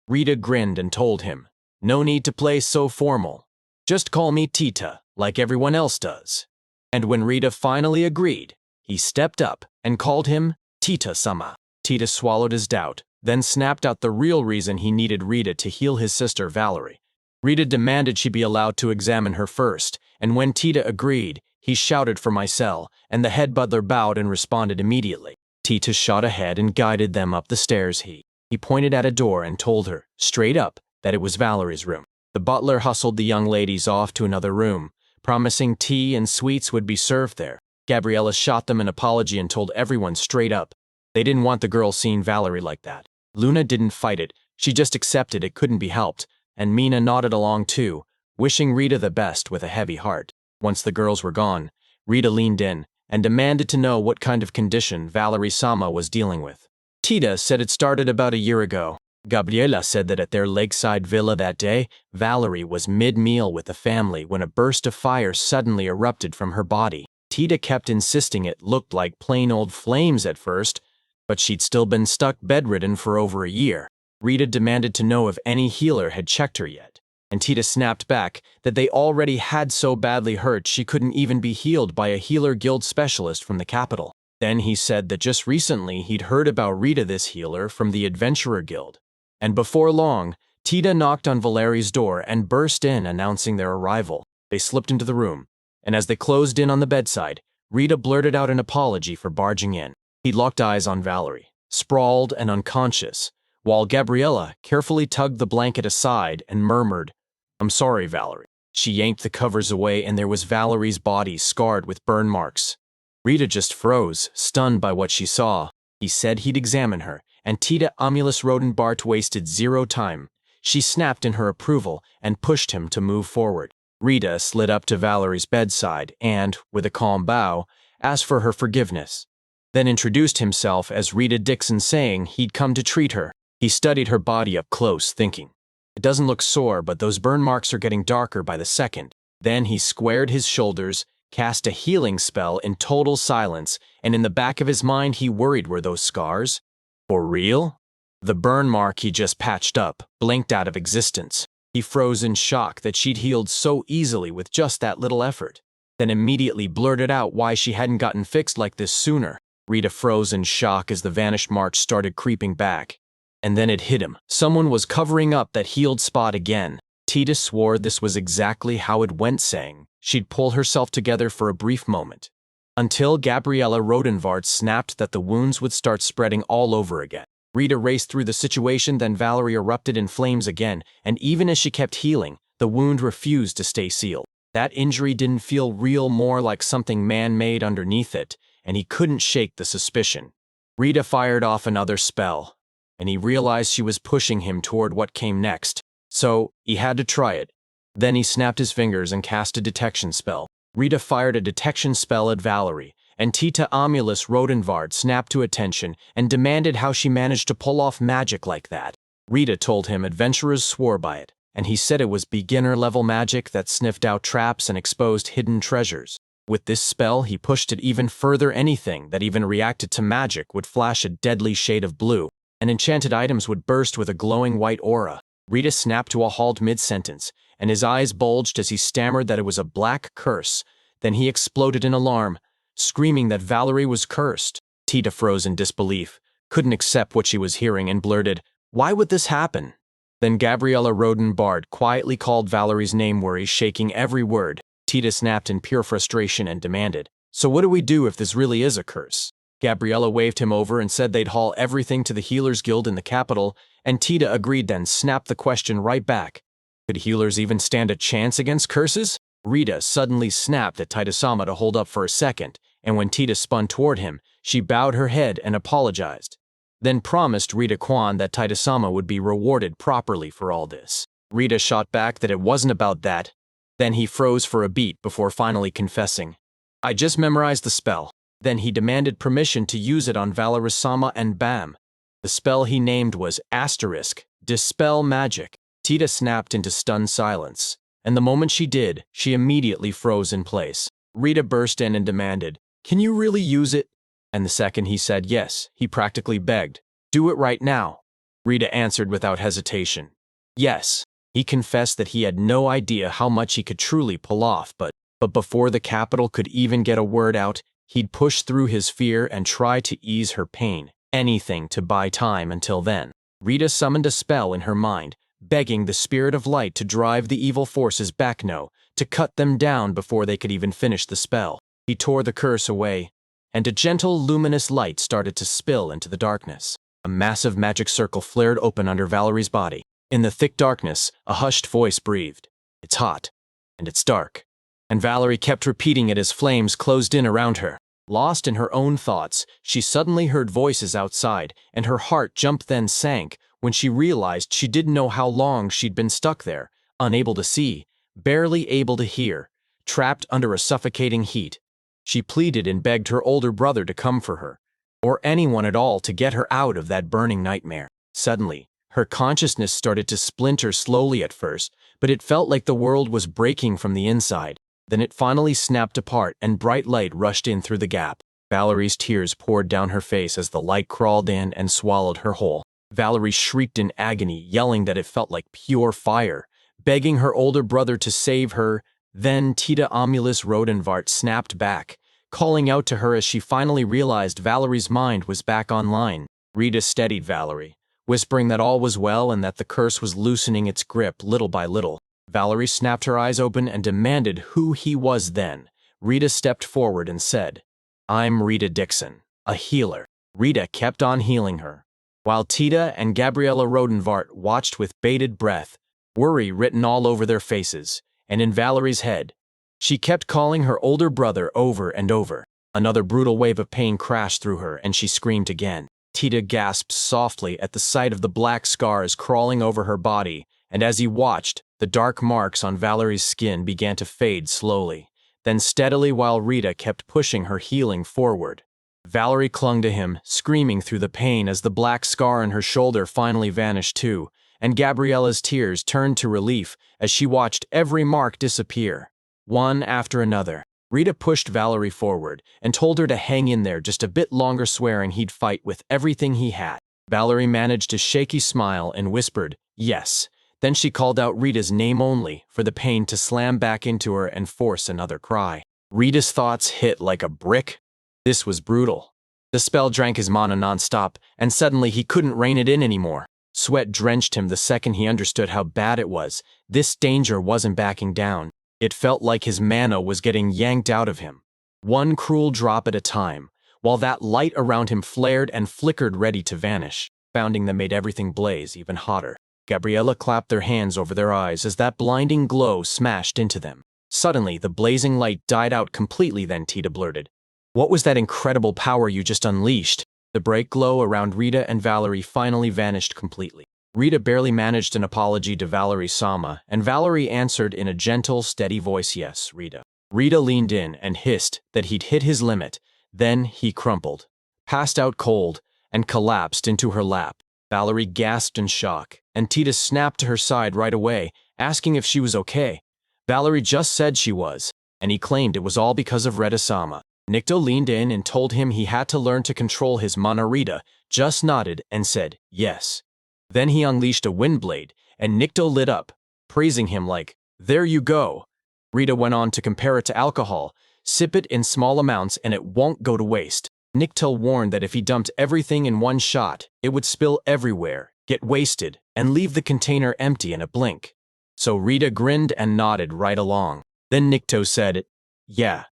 Rita grinned and told him, "No need to play so formal. Just call me Tita, like everyone else does." And when Rita finally agreed, he stepped up and called him Tita-sama. Tita swallowed his doubt, then snapped out the real reason he needed Rita to heal his sister Valerie. Rita demanded she be allowed to examine her first, and when Tita agreed, he shouted for Maisel, and the head butler bowed and responded immediately. Tita shot ahead and guided them up the stairs. He pointed at a door and told her, straight up, that it was Valerie's room. The butler hustled the young ladies off to another room, promising tea and sweets would be served there. Gabriella shot them an apology and told everyone straight up. They didn't want the girls seeing Valerie like that. Luna didn't fight it, she just accepted it couldn't be helped, and Mina nodded along too, wishing Rita the best with a heavy heart. Once the girls were gone, Rita leaned in and demanded to know what kind of condition Valerie-sama was dealing with. Tita said it started about a year ago. Gabriella said that at their lakeside villa that day, Valerie was mid-meal with the family when a burst of fire suddenly erupted from her body. Tita kept insisting it looked like plain old flames at first, but she'd still been stuck bedridden for over a year. Rita demanded to know if any healer had checked her yet, and Tita snapped back that they already had so badly hurt she couldn't even be healed by a healer guild specialist from the capital. Then he said that just recently he'd heard about Rita this healer from the Adventurer Guild. And before long, Tita knocked on Valerie's door and burst in announcing their arrival. They slipped into the room, and as they closed in on the bedside, Rita blurted out an apology for barging in. He locked eyes on Valerie, sprawled and unconscious, while Gabriella carefully tugged the blanket aside and murmured, "I'm sorry, Valerie." She yanked the covers away and there was Valerie's body scarred with burn marks. Rita just froze, stunned by what she saw. He said he'd examine her, and Tita Amulus Rodenbart wasted zero time. She snapped in her approval and pushed him to move forward. Rita slid up to Valerie's bedside and, with a calm bow, asked for her forgiveness, then introduced himself as Rita Dixon, saying he'd come to treat her. He studied her body up close, thinking, "It doesn't look sore, but those burn marks are getting darker by the second." Then he squared his shoulders, cast a healing spell in total silence, and in the back of his mind he worried, were those scars for real? The burn mark he just patched up blinked out of existence. He froze in shock that she'd healed so easily with just that little effort, then immediately blurted out why she hadn't gotten fixed like this sooner. Rita froze in shock as the vanished marks started creeping back. And then it hit him. Someone was covering up that healed spot again. Tita swore this was exactly how it went, saying she'd pull herself together for a brief moment, until Gabriella Rodenvart snapped that the wounds would start spreading all over again. Rita raced through the situation, then Valerie erupted in flames again, and even as she kept healing, the wound refused to stay sealed. That injury didn't feel real, more like something man-made underneath it, and he couldn't shake the suspicion. Rita fired off another spell, and he realized she was pushing him toward what came next, so he had to try it. Then he snapped his fingers and cast a detection spell. Rita fired a detection spell at Valerie, and Tita Amulus Rodenvart snapped to attention and demanded how she managed to pull off magic like that. Rita told him adventurers swore by it, and he said it was beginner-level magic that sniffed out traps and exposed hidden treasures. With this spell, he pushed it even further. Anything that even reacted to magic would flash a deadly shade of blue, and enchanted items would burst with a glowing white aura. Rita snapped to a halt mid-sentence, and his eyes bulged as he stammered that it was a black curse. Then he exploded in alarm. screaming that Valerie was cursed. Tita froze in disbelief, couldn't accept what she was hearing, and blurted, "Why would this happen?" Then Gabriella Rodenbart quietly called Valerie's name, worry shaking every word. Tita snapped in pure frustration and demanded, "So what do we do if this really is a curse?" Gabriella waved him over and said they'd haul everything to the Healer'S Guild in the capital, and Tita agreed, then snapped the question right back. Could healers even stand a chance against curses? Rita suddenly snapped at Tita-sama to hold up for a second, and when Tita spun toward him, she bowed her head and apologized, then promised Rita-kwan that Tita-sama would be rewarded properly for all this. Rita shot back that it wasn't about that. Then he froze for a beat before finally confessing, "I just memorized the spell." Then he demanded permission to use it on Valerie-sama, and bam! The spell he named was Asterisk, Dispel Magic. Tita snapped into stunned silence, and the moment she did, she immediately froze in place. Rita burst in and demanded, "Can you really use it?" And the second he said yes, he practically begged, "Do it right now." Rita answered without hesitation, "Yes." He confessed that he had no idea how much he could truly pull off, but before the capital could even get a word out, he'd push through his fear and try to ease her pain, anything to buy time until then. Rita summoned a spell in her mind, begging the spirit of light to drive the evil forces back, to cut them down before they could even finish the spell. He tore the curse away, and a gentle, luminous light started to spill into the darkness. A massive magic circle flared open under Valerie's body. In the thick darkness, a hushed voice breathed, "It's hot, and it's dark." And Valerie kept repeating it as flames closed in around her. Lost in her own thoughts, she suddenly heard voices outside, and her heart jumped then sank when she realized she didn't know how long she'd been stuck there, unable to see, barely able to hear, trapped under a suffocating heat. She pleaded and begged her older brother to come for her, or anyone at all to get her out of that burning nightmare. Suddenly, her consciousness started to splinter slowly at first, but it felt like the world was breaking from the inside. Then it finally snapped apart and bright light rushed in through the gap. Valerie's tears poured down her face as the light crawled in and swallowed her whole. Valerie shrieked in agony, yelling that it felt like pure fire, begging her older brother to save her. Then Tita Amulus Rodenvart snapped back, calling out to her as she finally realized Valerie's mind was back online. Rita steadied Valerie, whispering that all was well and that the curse was loosening its grip little by little. Valerie snapped her eyes open and demanded who he was then. Rita stepped forward and said, "I'm Rita Dixon, a healer." Rita kept on healing her, while Tita and Gabriella Rodenvart watched with bated breath, worry written all over their faces, and in Valerie's head. She kept calling her older brother over and over. Another brutal wave of pain crashed through her, and she screamed again. Tita gasped softly at the sight of the black scars crawling over her body, and as he watched, the dark marks on Valerie's skin began to fade slowly, then steadily, while Rita kept pushing her healing forward. Valerie clung to him, screaming through the pain as the black scar on her shoulder finally vanished too, and Gabriella's tears turned to relief as she watched every mark disappear, one after another. Rita pushed Valerie forward and told her to hang in there just a bit longer, swearing he'd fight with everything he had. Valerie managed a shaky smile and whispered, "Yes." Then she called out Rita's name only for the pain to slam back into her and force another cry. Rita's thoughts hit like a brick. This was brutal. The spell drank his mana nonstop, and suddenly he couldn't rein it in anymore. Sweat drenched him the second he understood how bad it was. This danger wasn't backing down. It felt like his mana was getting yanked out of him, one cruel drop at a time, while that light around him flared and flickered ready to vanish. Pounding that made everything blaze even hotter. Gabriella clapped their hands over their eyes as that blinding glow smashed into them. Suddenly, the blazing light died out completely. Then Tita blurted, "What was that incredible power you just unleashed?" The bright glow around Rita and Valerie finally vanished completely. Rita barely managed an apology to Valerie-sama, and Valerie answered in a gentle, steady voice, "Yes, Rita." Rita leaned in and hissed that he'd hit his limit. Then he crumpled, passed out cold, and collapsed into her lap. Valerie gasped in shock, and Tita snapped to her side right away, asking if she was okay. Valerie just said she was, and he claimed it was all because of Rita-sama. Nikto leaned in and told him he had to learn to control his mana. Rita just nodded and said, "Yes." Then he unleashed a wind blade, and Nikto lit up, praising him like, "There you go." Rita went on to compare it to alcohol, Sip it in small amounts and it won't go to waste. Nikto warned that if he dumped everything in one shot, it would spill everywhere, get wasted, and leave the container empty in a blink. So Rita grinned and nodded right along. Then Nikto said, "Yeah,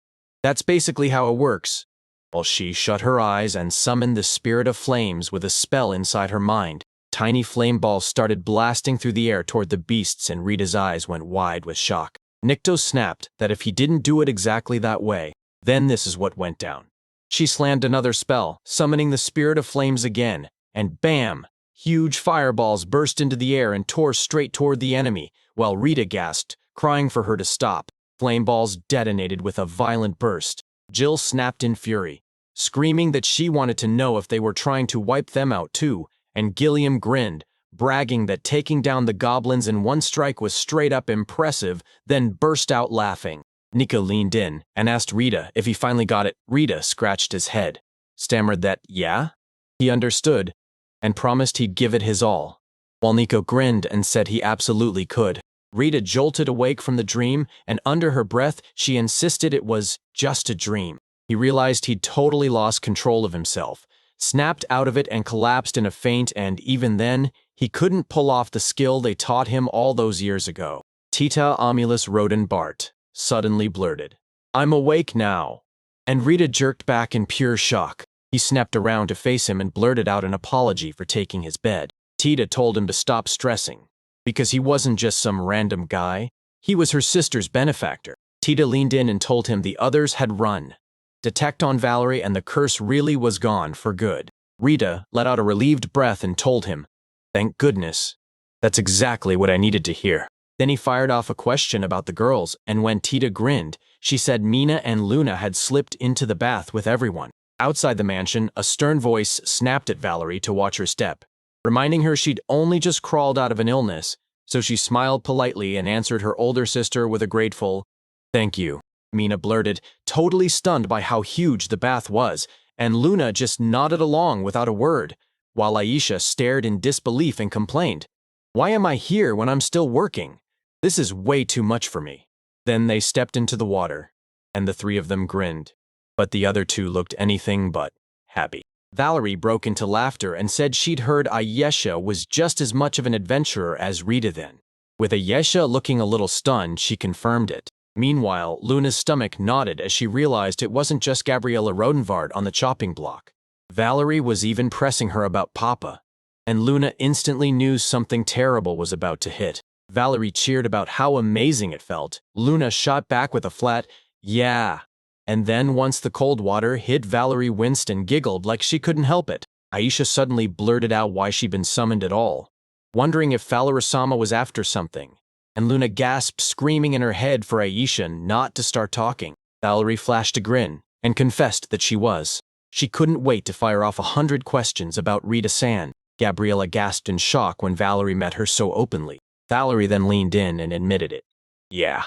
that's basically how it works," while she shut her eyes and summoned the spirit of flames with a spell inside her mind. Tiny flame balls started blasting through the air toward the beasts and Rita's eyes went wide with shock. Nikto snapped that if he didn't do it exactly that way, then this is what went down. She slammed another spell, summoning the spirit of flames again, and bam! Huge fireballs burst into the air and tore straight toward the enemy, while Rita gasped, crying for her to stop. Flame balls detonated with a violent burst. Jill snapped in fury, screaming that she wanted to know if they were trying to wipe them out too, and Gilliam grinned, bragging that taking down the goblins in one strike was straight up impressive, then burst out laughing. Nika leaned in and asked Rita if he finally got it. Rita scratched his head, stammered that, yeah? He understood, and promised he'd give it his all, while Nico grinned and said he absolutely could. Rita jolted awake from the dream, and under her breath, she insisted it was just a dream. He realized he'd totally lost control of himself, snapped out of it and collapsed in a faint, and even then, he couldn't pull off the skill they taught him all those years ago. Tita Omulus Roden Bart suddenly blurted, "I'm awake now." And Rita jerked back in pure shock. He snapped around to face him and blurted out an apology for taking his bed. Tita told him to stop stressing, because he wasn't just some random guy. He was her sister's benefactor. Tita leaned in and told him the others had run. Detect on Valerie and the curse really was gone for good. Rita let out a relieved breath and told him, "Thank goodness. That's exactly what I needed to hear." Then he fired off a question about the girls, and when Tita grinned, she said Mina and Luna had slipped into the bath with everyone. Outside the mansion, a stern voice snapped at Valerie to watch her step, reminding her she'd only just crawled out of an illness, so she smiled politely and answered her older sister with a grateful, "Thank you." Mina blurted, totally stunned by how huge the bath was, and Luna just nodded along without a word, while Aisha stared in disbelief and complained, "Why am I here when I'm still working? This is way too much for me." Then they stepped into the water, and the three of them grinned, but the other two looked anything but happy. Valerie broke into laughter and said she'd heard Ayesha was just as much of an adventurer as Rita then. With Ayesha looking a little stunned, she confirmed it. Meanwhile, Luna's stomach nodded as she realized it wasn't just Gabriella Rodenvard on the chopping block. Valerie was even pressing her about Papa, and Luna instantly knew something terrible was about to hit. Valerie cheered about how amazing it felt. Luna shot back with a flat, "Yeah." And then once the cold water hit, Valerie winced and giggled like she couldn't help it. Aisha suddenly blurted out why she'd been summoned at all, wondering if Valorosama was after something, and Luna gasped, screaming in her head for Aisha not to start talking. Valerie flashed a grin and confessed that she was. She couldn't wait to fire off 100 questions about Rita-san. Gabriella gasped in shock when Valerie met her so openly. Valerie then leaned in and admitted it. Yeah,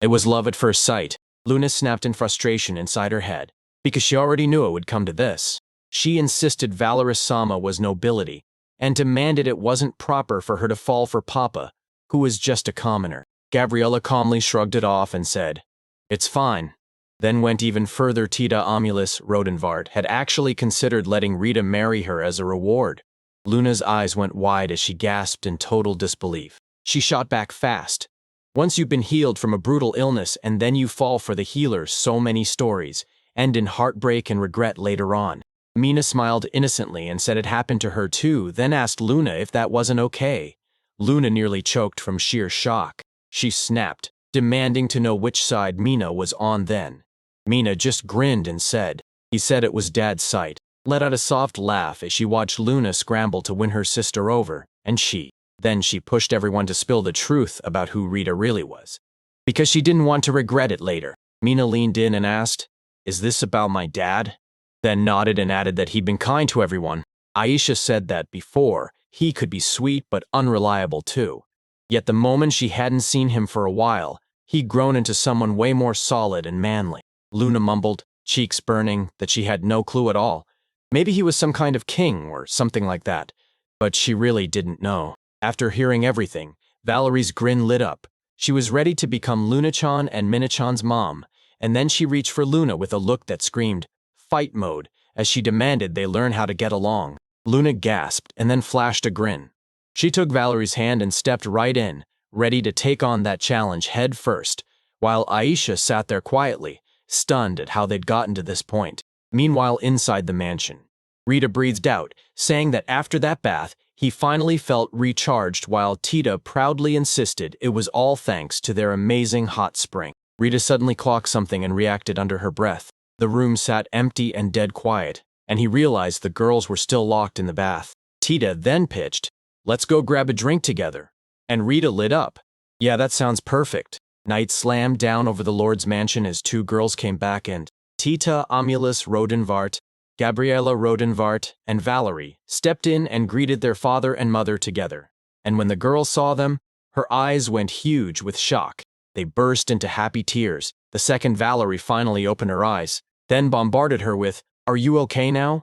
it was love at first sight. Luna snapped in frustration inside her head, because she already knew it would come to this. She insisted Valorous-sama was nobility, and demanded it wasn't proper for her to fall for Papa, who was just a commoner. Gabriella calmly shrugged it off and said, "It's fine." Then went even further. Tita Omulus Rodenvart had actually considered letting Rita marry her as a reward. Luna's eyes went wide as she gasped in total disbelief. She shot back fast. Once you've been healed from a brutal illness and then you fall for the healers, so many stories end in heartbreak and regret later on. Mina smiled innocently and said it happened to her too, then asked Luna if that wasn't okay. Luna nearly choked from sheer shock. She snapped, demanding to know which side Mina was on then. Mina just grinned and said, "He said it was Dad's side." Let out a soft laugh as she watched Luna scramble to win her sister over, and then she pushed everyone to spill the truth about who Rita really was, because she didn't want to regret it later. Mina leaned in and asked, "Is this about my dad?" Then nodded and added that he'd been kind to everyone. Aisha said that before, he could be sweet but unreliable too. Yet the moment she hadn't seen him for a while, he'd grown into someone way more solid and manly. Luna mumbled, cheeks burning, that she had no clue at all. Maybe he was some kind of king or something like that, but she really didn't know. After hearing everything, Valerie's grin lit up. She was ready to become Luna-chan and Mina-chan's mom, and then she reached for Luna with a look that screamed, "Fight mode," as she demanded they learn how to get along. Luna gasped and then flashed a grin. She took Valerie's hand and stepped right in, ready to take on that challenge head first, while Aisha sat there quietly, stunned at how they'd gotten to this point. Meanwhile, inside the mansion, Rita breathed out, saying that after that bath, he finally felt recharged, while Tita proudly insisted it was all thanks to their amazing hot spring. Rita suddenly clocked something and reacted under her breath. The room sat empty and dead quiet, and he realized the girls were still locked in the bath. Tita then pitched, "Let's go grab a drink together." And Rita lit up. "Yeah, that sounds perfect." Night slammed down over the Lord's mansion as two girls came back, and Tita Amulis Rodenvart, Gabriella Rodenvart, and Valerie stepped in and greeted their father and mother together. And when the girls saw them, her eyes went huge with shock. They burst into happy tears. The second Valerie finally opened her eyes, then bombarded her with, "Are you okay now?"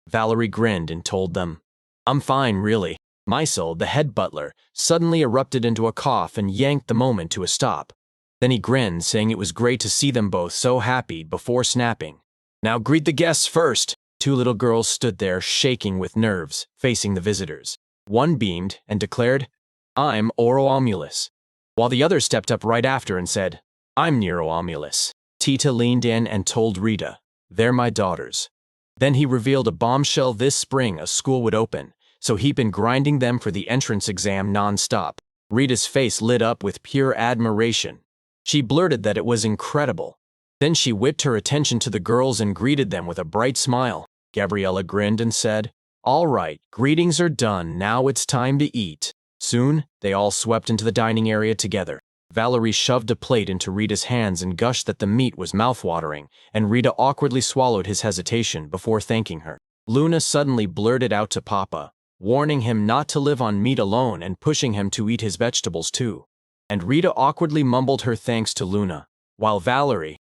Valerie grinned and told them, "I'm fine, really." Maisel, the head butler, suddenly erupted into a cough and yanked the moment to a stop. Then he grinned, saying it was great to see them both so happy before snapping, "Now greet the guests first." Two little girls stood there shaking with nerves, facing the visitors. One beamed and declared, "I'm Oroamulus," while the other stepped up right after and said, "I'm Neroamulus." Tita leaned in and told Rita, "They're my daughters." Then he revealed a bombshell: this spring a school would open, so he'd been grinding them for the entrance exam non-stop. Rita's face lit up with pure admiration. She blurted that it was incredible. Then she whipped her attention to the girls and greeted them with a bright smile. Gabriella grinned and said, "All right, greetings are done, now it's time to eat." Soon, they all swept into the dining area together. Valerie shoved a plate into Rita's hands and gushed that the meat was mouthwatering, and Rita awkwardly swallowed his hesitation before thanking her. Luna suddenly blurted out to Papa, warning him not to live on meat alone and pushing him to eat his vegetables too. And Rita awkwardly mumbled her thanks to Luna, while Valerie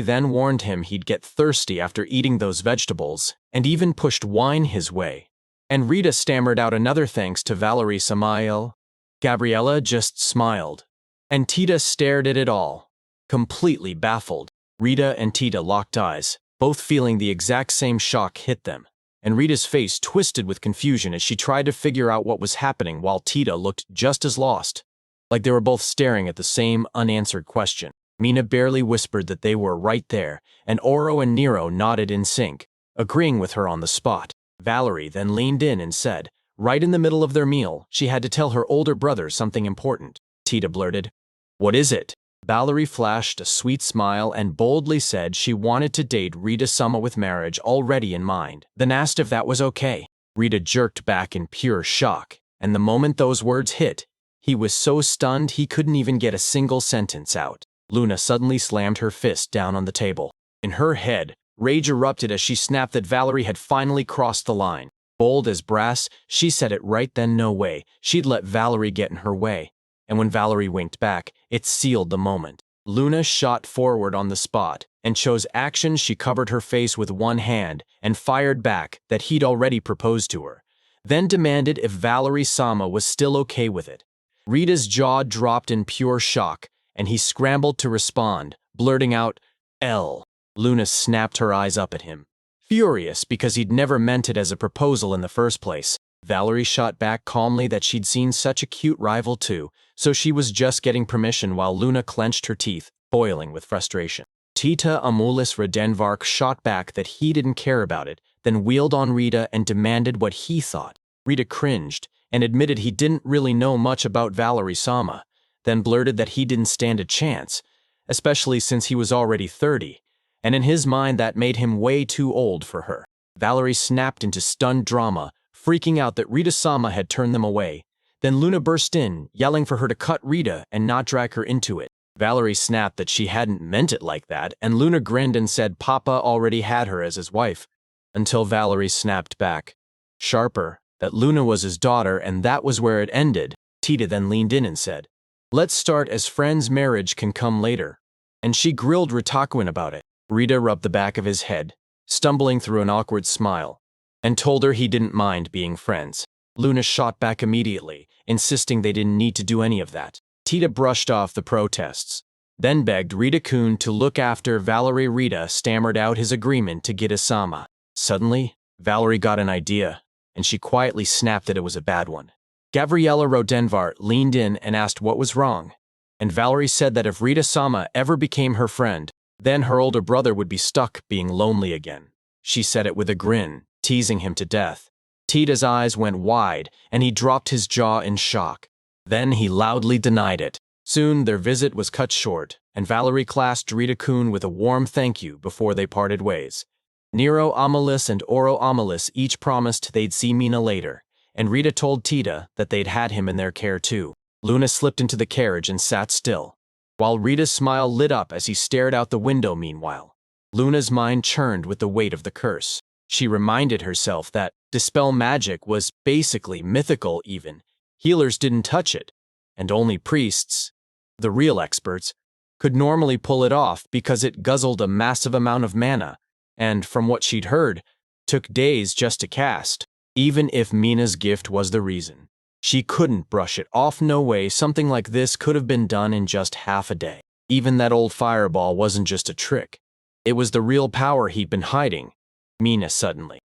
then warned him he'd get thirsty after eating those vegetables, and even pushed wine his way. And Rita stammered out another thanks to Valerie Samael. Gabriella just smiled. And Tita stared at it all, completely baffled. Rita and Tita locked eyes, both feeling the exact same shock hit them. And Rita's face twisted with confusion as she tried to figure out what was happening, while Tita looked just as lost, like they were both staring at the same unanswered question. Mina barely whispered that they were right there, and Oro and Nero nodded in sync, agreeing with her on the spot. Valerie then leaned in and said, right in the middle of their meal, she had to tell her older brother something important. Tita blurted, "What is it?" Valerie flashed a sweet smile and boldly said she wanted to date Rita-sama with marriage already in mind, then asked if that was okay. Rita jerked back in pure shock, and the moment those words hit, he was so stunned he couldn't even get a single sentence out. Luna suddenly slammed her fist down on the table. In her head, rage erupted as she snapped that Valerie had finally crossed the line. Bold as brass, she said it right then: no way she'd let Valerie get in her way. And when Valerie winked back, it sealed the moment. Luna shot forward on the spot and chose action. She covered her face with one hand and fired back that he'd already proposed to her, then demanded if Valerie-sama was still okay with it. Rita's jaw dropped in pure shock, and he scrambled to respond, blurting out, "L." Luna snapped her eyes up at him, furious because he'd never meant it as a proposal in the first place. Valerie shot back calmly that she'd seen such a cute rival too, so she was just getting permission, while Luna clenched her teeth, boiling with frustration. Tita Amulis Redenvark shot back that he didn't care about it, then wheeled on Rita and demanded what he thought. Rita cringed and admitted he didn't really know much about Valerie-sama, then blurted that he didn't stand a chance, especially since he was already 30, and in his mind that made him way too old for her. Valerie snapped into stunned drama, freaking out that Rita-sama had turned them away. Then Luna burst in, yelling for her to cut Rita and not drag her into it. Valerie snapped that she hadn't meant it like that, and Luna grinned and said Papa already had her as his wife, until Valerie snapped back, sharper, that Luna was his daughter and that was where it ended. Tita then leaned in and said, "Let's start as friends, marriage can come later." And she grilled Ritakuin about it. Rita rubbed the back of his head, stumbling through an awkward smile, and told her he didn't mind being friends. Luna shot back immediately, insisting they didn't need to do any of that. Tita brushed off the protests. then begged Rita-kun to look after Valerie. Rita stammered out his agreement to Gita-sama. Suddenly, Valerie got an idea, and she quietly snapped that it was a bad one. Gabriella Rodenvart leaned in and asked what was wrong, and Valerie said that if Rita-sama ever became her friend, then her older brother would be stuck being lonely again. She said it with a grin, teasing him to death. Tita's eyes went wide, and he dropped his jaw in shock. Then he loudly denied it. Soon their visit was cut short, and Valerie clasped Rita-kun with a warm thank you before they parted ways. Nero Amalus and Oro Amalus each promised they'd see Mina later, and Rita told Tita that they'd had him in their care too. Luna slipped into the carriage and sat still, while Rita's smile lit up as he stared out the window. Meanwhile, Luna's mind churned with the weight of the curse. She reminded herself that dispel magic was basically mythical even. Healers didn't touch it, and only priests, the real experts, could normally pull it off because it guzzled a massive amount of mana, and from what she'd heard, took days just to cast. Even if Mina's gift was the reason, she couldn't brush it off. No way something like this could have been done in just half a day. Even that old fireball wasn't just a trick. It was the real power he'd been hiding. Mina suddenly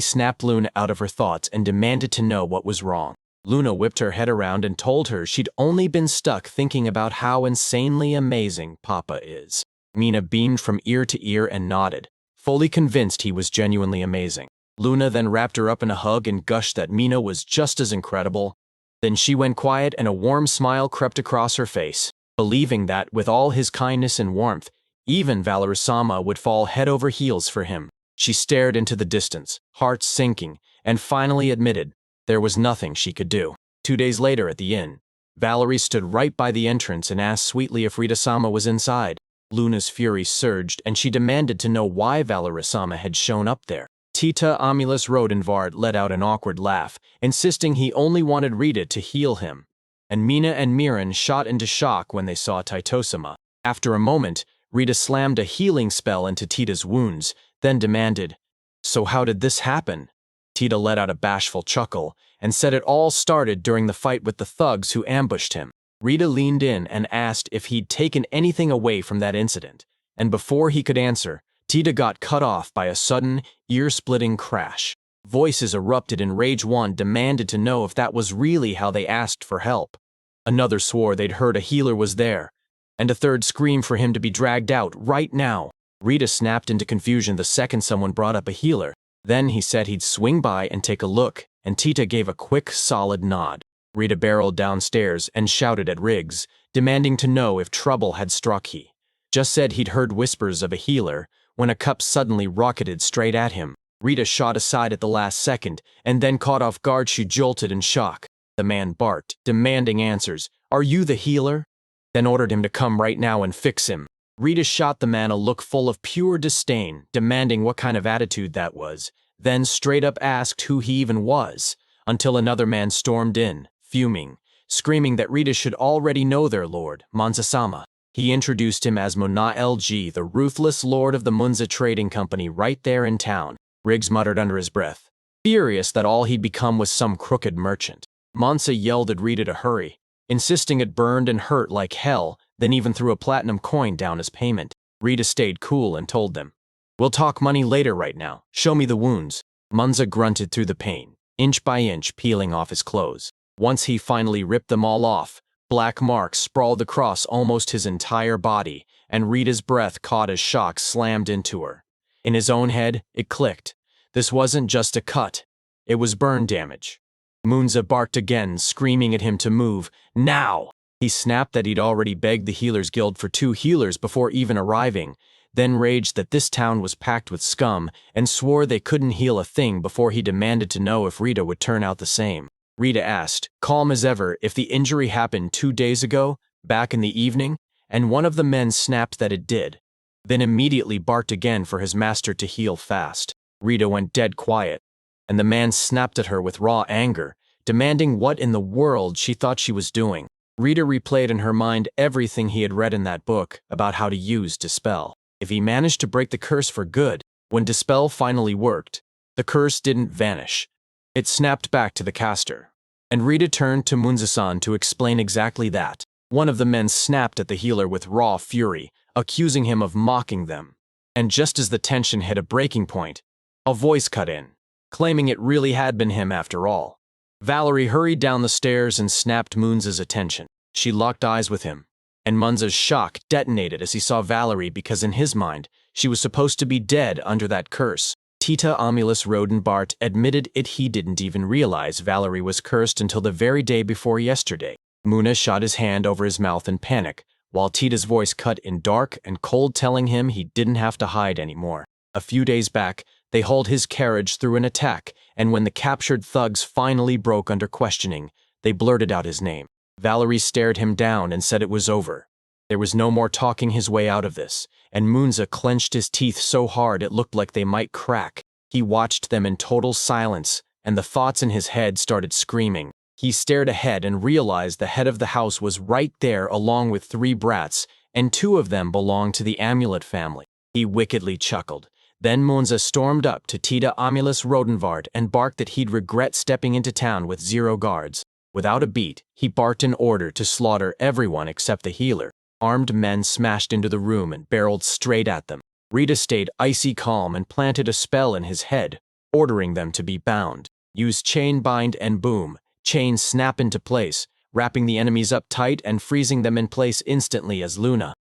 snapped Luna out of her thoughts and demanded to know what was wrong. Luna whipped her head around and told her she'd only been stuck thinking about how insanely amazing Papa is. Mina beamed from ear to ear and nodded, fully convinced he was genuinely amazing. Luna then wrapped her up in a hug and gushed that Mina was just as incredible. Then she went quiet and a warm smile crept across her face, believing that, with all his kindness and warmth, even Valerie-sama would fall head over heels for him. She stared into the distance, heart sinking, and finally admitted there was nothing she could do. 2 days later at the inn, Valerie stood right by the entrance and asked sweetly if Rita-sama was inside. Luna's fury surged, and she demanded to know why Valerie-sama had shown up there. Tita Amulis Rodenvard let out an awkward laugh, insisting he only wanted Rita to heal him. And Mina and Miran shot into shock when they saw Taito-sama. After a moment, Rita slammed a healing spell into Tita's wounds, then demanded, "So how did this happen?" Tita let out a bashful chuckle and said it all started during the fight with the thugs who ambushed him. Rita leaned in and asked if he'd taken anything away from that incident, and before he could answer, Tita got cut off by a sudden, ear-splitting crash. Voices erupted and rage. One demanded to know if that was really how they asked for help. Another swore they'd heard a healer was there, and a third screamed for him to be dragged out right now. Rita snapped into confusion the second someone brought up a healer. Then he said he'd swing by and take a look, and Tita gave a quick, solid nod. Rita barreled downstairs and shouted at Riggs, demanding to know if trouble had struck. He just said he'd heard whispers of a healer when a cup suddenly rocketed straight at him. Rita shot aside at the last second, and then caught off guard. She jolted in shock. The man barked, demanding answers. "Are you the healer?" Then ordered him to come right now and fix him. Rita shot the man a look full of pure disdain, demanding what kind of attitude that was, then straight up asked who he even was, until another man stormed in, fuming, screaming that Rita should already know their lord, Manza-sama. He introduced him as Mona LG, the ruthless lord of the Munza Trading Company right there in town. Riggs muttered under his breath, furious that all he'd become was some crooked merchant. Manza yelled at Rita to hurry, insisting it burned and hurt like hell, then even threw a platinum coin down as payment. Rita stayed cool and told them, "We'll talk money later. Right now, show me the wounds." Munza grunted through the pain, inch by inch peeling off his clothes. Once he finally ripped them all off, black marks sprawled across almost his entire body, and Rita's breath caught as shock slammed into her. In his own head, it clicked. This wasn't just a cut. It was burn damage. Munza barked again, screaming at him to move. Now! He snapped that he'd already begged the Healers Guild for 2 healers before even arriving, then raged that this town was packed with scum, and swore they couldn't heal a thing before he demanded to know if Rita would turn out the same. Rita asked, calm as ever, if the injury happened 2 days ago, back in the evening, and one of the men snapped that it did, then immediately barked again for his master to heal fast. Rita went dead quiet, and the man snapped at her with raw anger, demanding what in the world she thought she was doing. Rita replayed in her mind everything he had read in that book about how to use Dispel. If he managed to break the curse for good, when Dispel finally worked, the curse didn't vanish. It snapped back to the caster. And Rita turned to Munza-san to explain exactly that. One of the men snapped at the healer with raw fury, accusing him of mocking them. And just as the tension hit a breaking point, a voice cut in, claiming it really had been him after all. Valerie hurried down the stairs and snapped Munza's attention. She locked eyes with him, and Munza's shock detonated as he saw Valerie because in his mind, she was supposed to be dead under that curse. Tita Amulis Rodenbart admitted he didn't even realize Valerie was cursed until the very day before yesterday. Muna shot his hand over his mouth in panic, while Tita's voice cut in dark and cold, telling him he didn't have to hide anymore. A few days back, they hauled his carriage through an attack, and when the captured thugs finally broke under questioning, they blurted out his name. Valerie stared him down and said it was over. There was no more talking his way out of this, and Munza clenched his teeth so hard it looked like they might crack. He watched them in total silence, and the thoughts in his head started screaming. He stared ahead and realized the head of the house was right there along with 3 brats, and 2 of them belonged to the Amulet family. He wickedly chuckled. Then Munza stormed up to Tita Amulis Rodenvard and barked that he'd regret stepping into town with 0 guards. Without a beat, he barked an order to slaughter everyone except the healer. Armed men smashed into the room and barreled straight at them. Rita stayed icy calm and planted a spell in his head, ordering them to be bound. Use chain bind and boom. Chains snap into place, wrapping the enemies up tight and freezing them in place instantly as Luna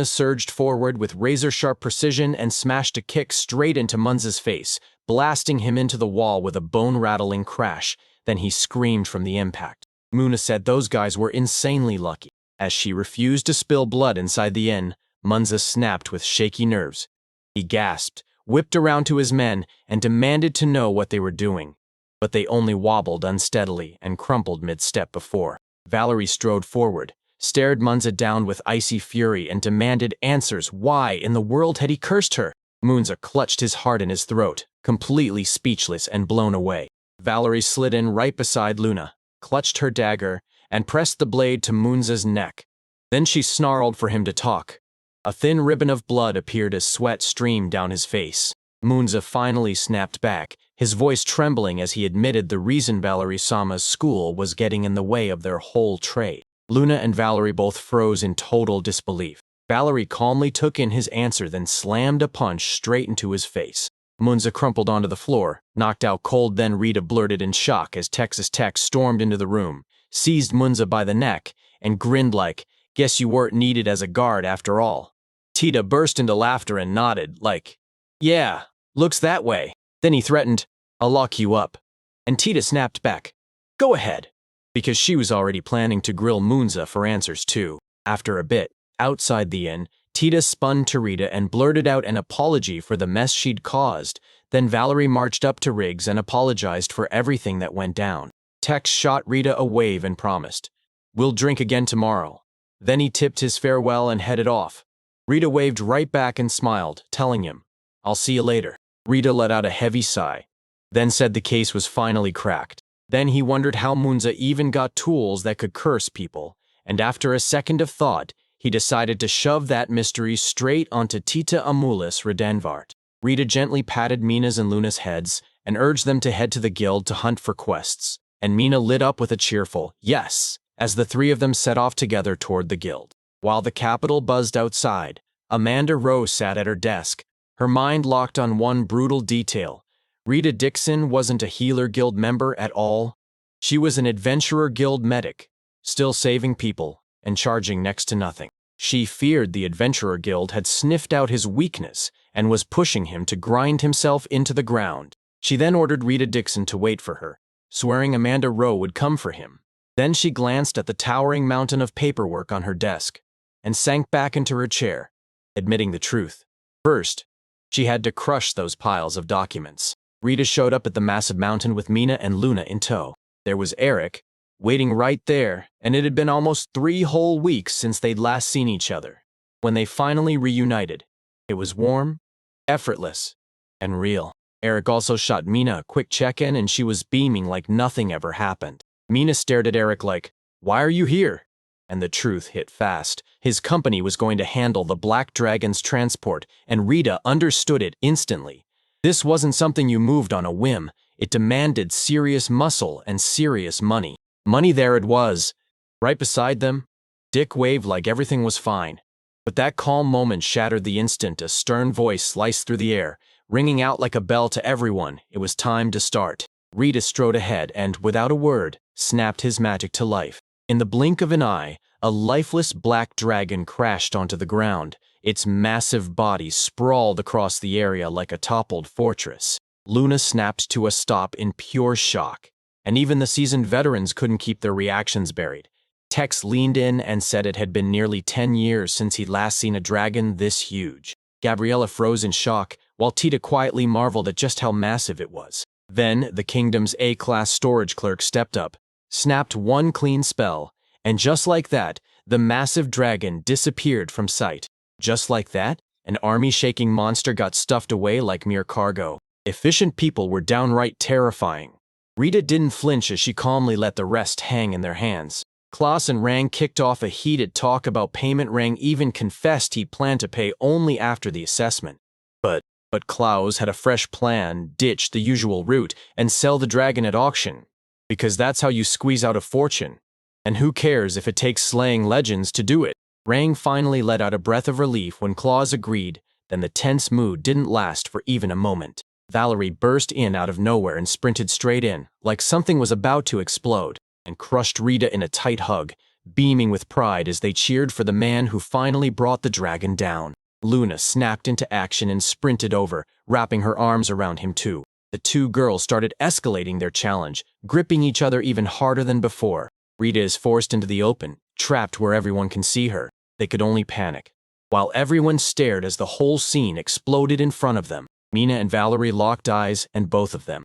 surged forward with razor-sharp precision and smashed a kick straight into Munza's face, blasting him into the wall with a bone-rattling crash. Then he screamed from the impact. Muna said those guys were insanely lucky. As she refused to spill blood inside the inn, Munza snapped with shaky nerves. He gasped, whipped around to his men, and demanded to know what they were doing. But they only wobbled unsteadily and crumpled mid-step before. Valerie strode forward, stared Munza down with icy fury, and demanded answers. Why in the world had he cursed her? Munza clutched his heart in his throat, completely speechless and blown away. Valerie slid in right beside Luna, clutched her dagger, and pressed the blade to Munza's neck. Then she snarled for him to talk. A thin ribbon of blood appeared as sweat streamed down his face. Munza finally snapped back, his voice trembling as he admitted the reason Valerie Sama's school was getting in the way of their whole trade. Luna and Valerie both froze in total disbelief. Valerie calmly took in his answer, then slammed a punch straight into his face. Munza crumpled onto the floor, knocked out cold. Then Rita blurted in shock as Texas Tech stormed into the room, seized Munza by the neck, and grinned like, "Guess you weren't needed as a guard after all." Tita burst into laughter and nodded, like, "Yeah, looks that way." Then he threatened, "I'll lock you up." And Tita snapped back, "Go ahead," because she was already planning to grill Munza for answers too. After a bit, outside the inn, Tita spun to Rita and blurted out an apology for the mess she'd caused. Then Valerie marched up to Riggs and apologized for everything that went down. Tex shot Rita a wave and promised, "We'll drink again tomorrow." Then he tipped his farewell and headed off. Rita waved right back and smiled, telling him, "I'll see you later." Rita let out a heavy sigh, then said the case was finally cracked. Then he wondered how Munza even got tools that could curse people, and after a second of thought, he decided to shove that mystery straight onto Tita Amulis Rodenvart. Rita gently patted Mina's and Luna's heads and urged them to head to the guild to hunt for quests, and Mina lit up with a cheerful yes as the 3 of them set off together toward the guild. While the capital buzzed outside, Amanda Rose sat at her desk, her mind locked on one brutal detail. Rita Dixon wasn't a Healer Guild member at all. She was an Adventurer Guild medic, still saving people and charging next to nothing. She feared the Adventurer Guild had sniffed out his weakness and was pushing him to grind himself into the ground. She then ordered Rita Dixon to wait for her, swearing Amanda Rowe would come for him. Then she glanced at the towering mountain of paperwork on her desk and sank back into her chair, admitting the truth. First, she had to crush those piles of documents. Rita showed up at the massive mountain with Mina and Luna in tow. There was Eric, waiting right there, and it had been almost 3 whole weeks since they'd last seen each other. When they finally reunited, it was warm, effortless, and real. Eric also shot Mina a quick check-in, and she was beaming like nothing ever happened. Mina stared at Eric like, "Why are you here?" And the truth hit fast. His company was going to handle the Black Dragon's transport, and Rita understood it instantly. This wasn't something you moved on a whim. It demanded serious muscle and serious money. Money there it was, right beside them, Dick waved like everything was fine. But that calm moment shattered the instant a stern voice sliced through the air, ringing out like a bell to everyone. It was time to start. Rita strode ahead and, without a word, snapped his magic to life. In the blink of an eye, a lifeless black dragon crashed onto the ground. Its massive body sprawled across the area like a toppled fortress. Luna snapped to a stop in pure shock, and even the seasoned veterans couldn't keep their reactions buried. Tex leaned in and said it had been nearly 10 years since he'd last seen a dragon this huge. Gabriella froze in shock, while Tita quietly marveled at just how massive it was. Then, the kingdom's A-class storage clerk stepped up, snapped one clean spell, and just like that, the massive dragon disappeared from sight. Just like that, an army-shaking monster got stuffed away like mere cargo. Efficient people were downright terrifying. Rita didn't flinch as she calmly let the rest hang in their hands. Klaus and Rang kicked off a heated talk about payment. Rang even confessed he planned to pay only after the assessment. But Klaus had a fresh plan: ditch the usual route and sell the dragon at auction. Because that's how you squeeze out a fortune. And who cares if it takes slaying legends to do it? Rang finally let out a breath of relief when Klaus agreed. Then the tense mood didn't last for even a moment. Valerie burst in out of nowhere and sprinted straight in, like something was about to explode, and crushed Rita in a tight hug, beaming with pride as they cheered for the man who finally brought the dragon down. Luna snapped into action and sprinted over, wrapping her arms around him too. The two girls started escalating their challenge, gripping each other even harder than before. Rita is forced into the open, trapped where everyone can see her. They could only panic, while everyone stared as the whole scene exploded in front of them. Mina and Valerie locked eyes, and both of them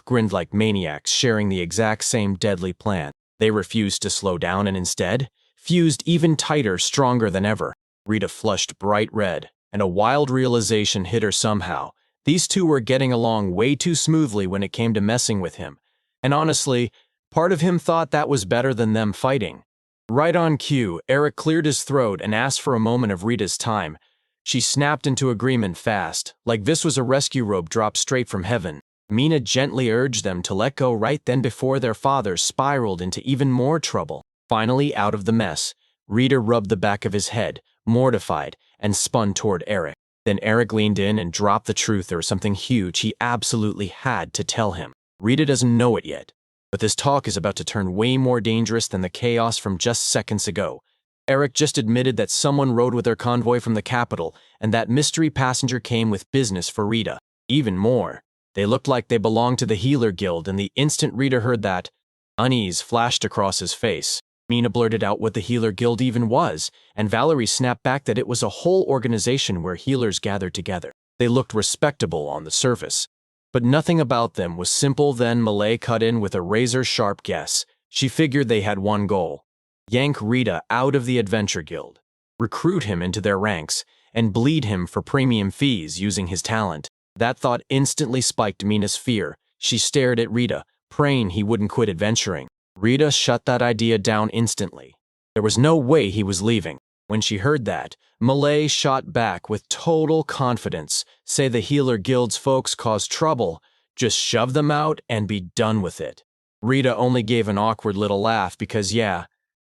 grinned like maniacs, sharing the exact same deadly plan. They refused to slow down and instead fused even tighter, stronger than ever. Rita flushed bright red, and a wild realization hit her somehow. These two were getting along way too smoothly when it came to messing with him. And honestly, part of him thought that was better than them fighting. Right on cue, Eric cleared his throat and asked for a moment of Rita's time. She snapped into agreement fast, like this was a rescue rope dropped straight from heaven. Mina gently urged them to let go right then before their father spiraled into even more trouble. Finally, out of the mess, Rita rubbed the back of his head, mortified, and spun toward Eric. Then Eric leaned in and dropped the truth. There was something huge he absolutely had to tell him. Rita doesn't know it yet, but this talk is about to turn way more dangerous than the chaos from just seconds ago. Eric just admitted that someone rode with their convoy from the capital, and that mystery passenger came with business for Rita. Even more, they looked like they belonged to the Healer Guild, and the instant Rita heard that, unease flashed across his face. Mina blurted out what the Healer Guild even was, and Valerie snapped back that it was a whole organization where healers gathered together. They looked respectable on the surface, but nothing about them was simple. Then Malay cut in with a razor-sharp guess. She figured they had one goal: yank Rita out of the Adventure Guild, recruit him into their ranks, and bleed him for premium fees using his talent. That thought instantly spiked Mina's fear. She stared at Rita, praying he wouldn't quit adventuring. Rita shut that idea down instantly. There was no way he was leaving. When she heard that, Malay shot back with total confidence. Say the Healer Guild's folks caused trouble, just shove them out and be done with it. Rita only gave an awkward little laugh because, yeah,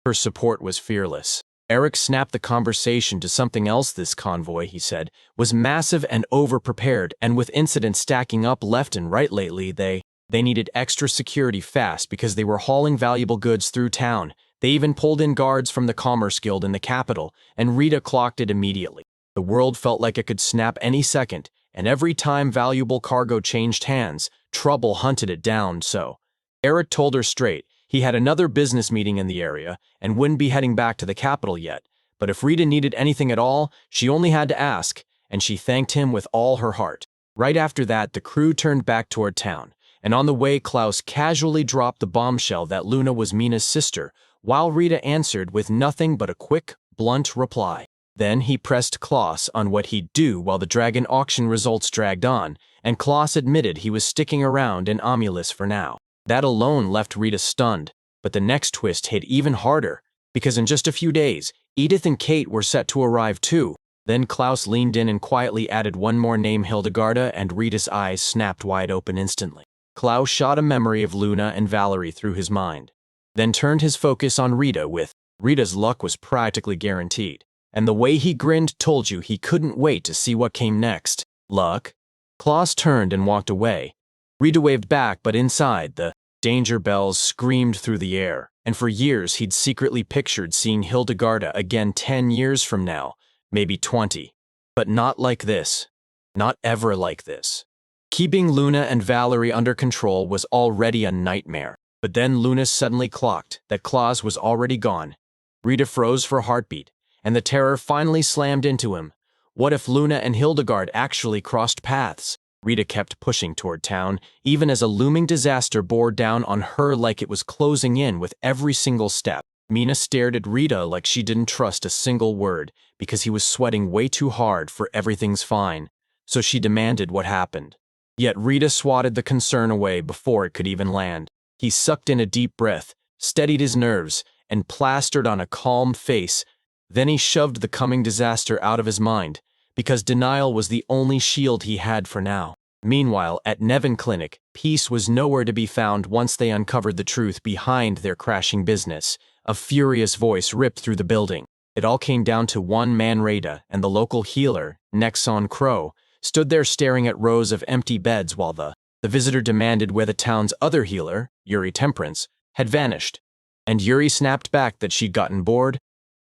her support was fearless. Eric snapped the conversation to something else. This convoy, he said, was massive and over-prepared, and with incidents stacking up left and right lately, they needed extra security fast because they were hauling valuable goods through town. They even pulled in guards from the Commerce Guild in the capital, and Rita clocked it immediately. The world felt like it could snap any second, and every time valuable cargo changed hands, trouble hunted it down. So Eric told her straight. He had another business meeting in the area and wouldn't be heading back to the capital yet. But if Rita needed anything at all, she only had to ask, and she thanked him with all her heart. Right after that, the crew turned back toward town, and on the way, Klaus casually dropped the bombshell that Luna was Mina's sister, while Rita answered with nothing but a quick, blunt reply. Then he pressed Klaus on what he'd do while the dragon auction results dragged on, and Klaus admitted he was sticking around in Omelis for now. That alone left Rita stunned, but the next twist hit even harder, because in just a few days, Edith and Kate were set to arrive too. Then Klaus leaned in and quietly added one more name: Hildegarda, and Rita's eyes snapped wide open instantly. Klaus shot a memory of Luna and Valerie through his mind, then turned his focus on Rita with, Rita's luck was practically guaranteed, and the way he grinned told you he couldn't wait to see what came next. Luck? Klaus turned and walked away. Rita waved back, but inside, the danger bells screamed through the air, and for years he'd secretly pictured seeing Hildegarda again 10 years from now, maybe 20. But not like this. Not ever like this. Keeping Luna and Valerie under control was already a nightmare, but then Luna suddenly clocked that Klaus was already gone. Rita froze for a heartbeat, and the terror finally slammed into him. What if Luna and Hildegard actually crossed paths? Rita kept pushing toward town, even as a looming disaster bore down on her like it was closing in with every single step. Mina stared at Rita like she didn't trust a single word, because he was sweating way too hard for everything's fine, so she demanded what happened. Yet Rita swatted the concern away before it could even land. He sucked in a deep breath, steadied his nerves, and plastered on a calm face. Then he shoved the coming disaster out of his mind, because denial was the only shield he had for now. Meanwhile, at Nevin Clinic, peace was nowhere to be found once they uncovered the truth behind their crashing business. A furious voice ripped through the building. It all came down to one man. Rita and the local healer, Nexon Crow, stood there staring at rows of empty beds while the visitor demanded where the town's other healer, Yuri Temperance, had vanished. And Yuri snapped back that she'd gotten bored,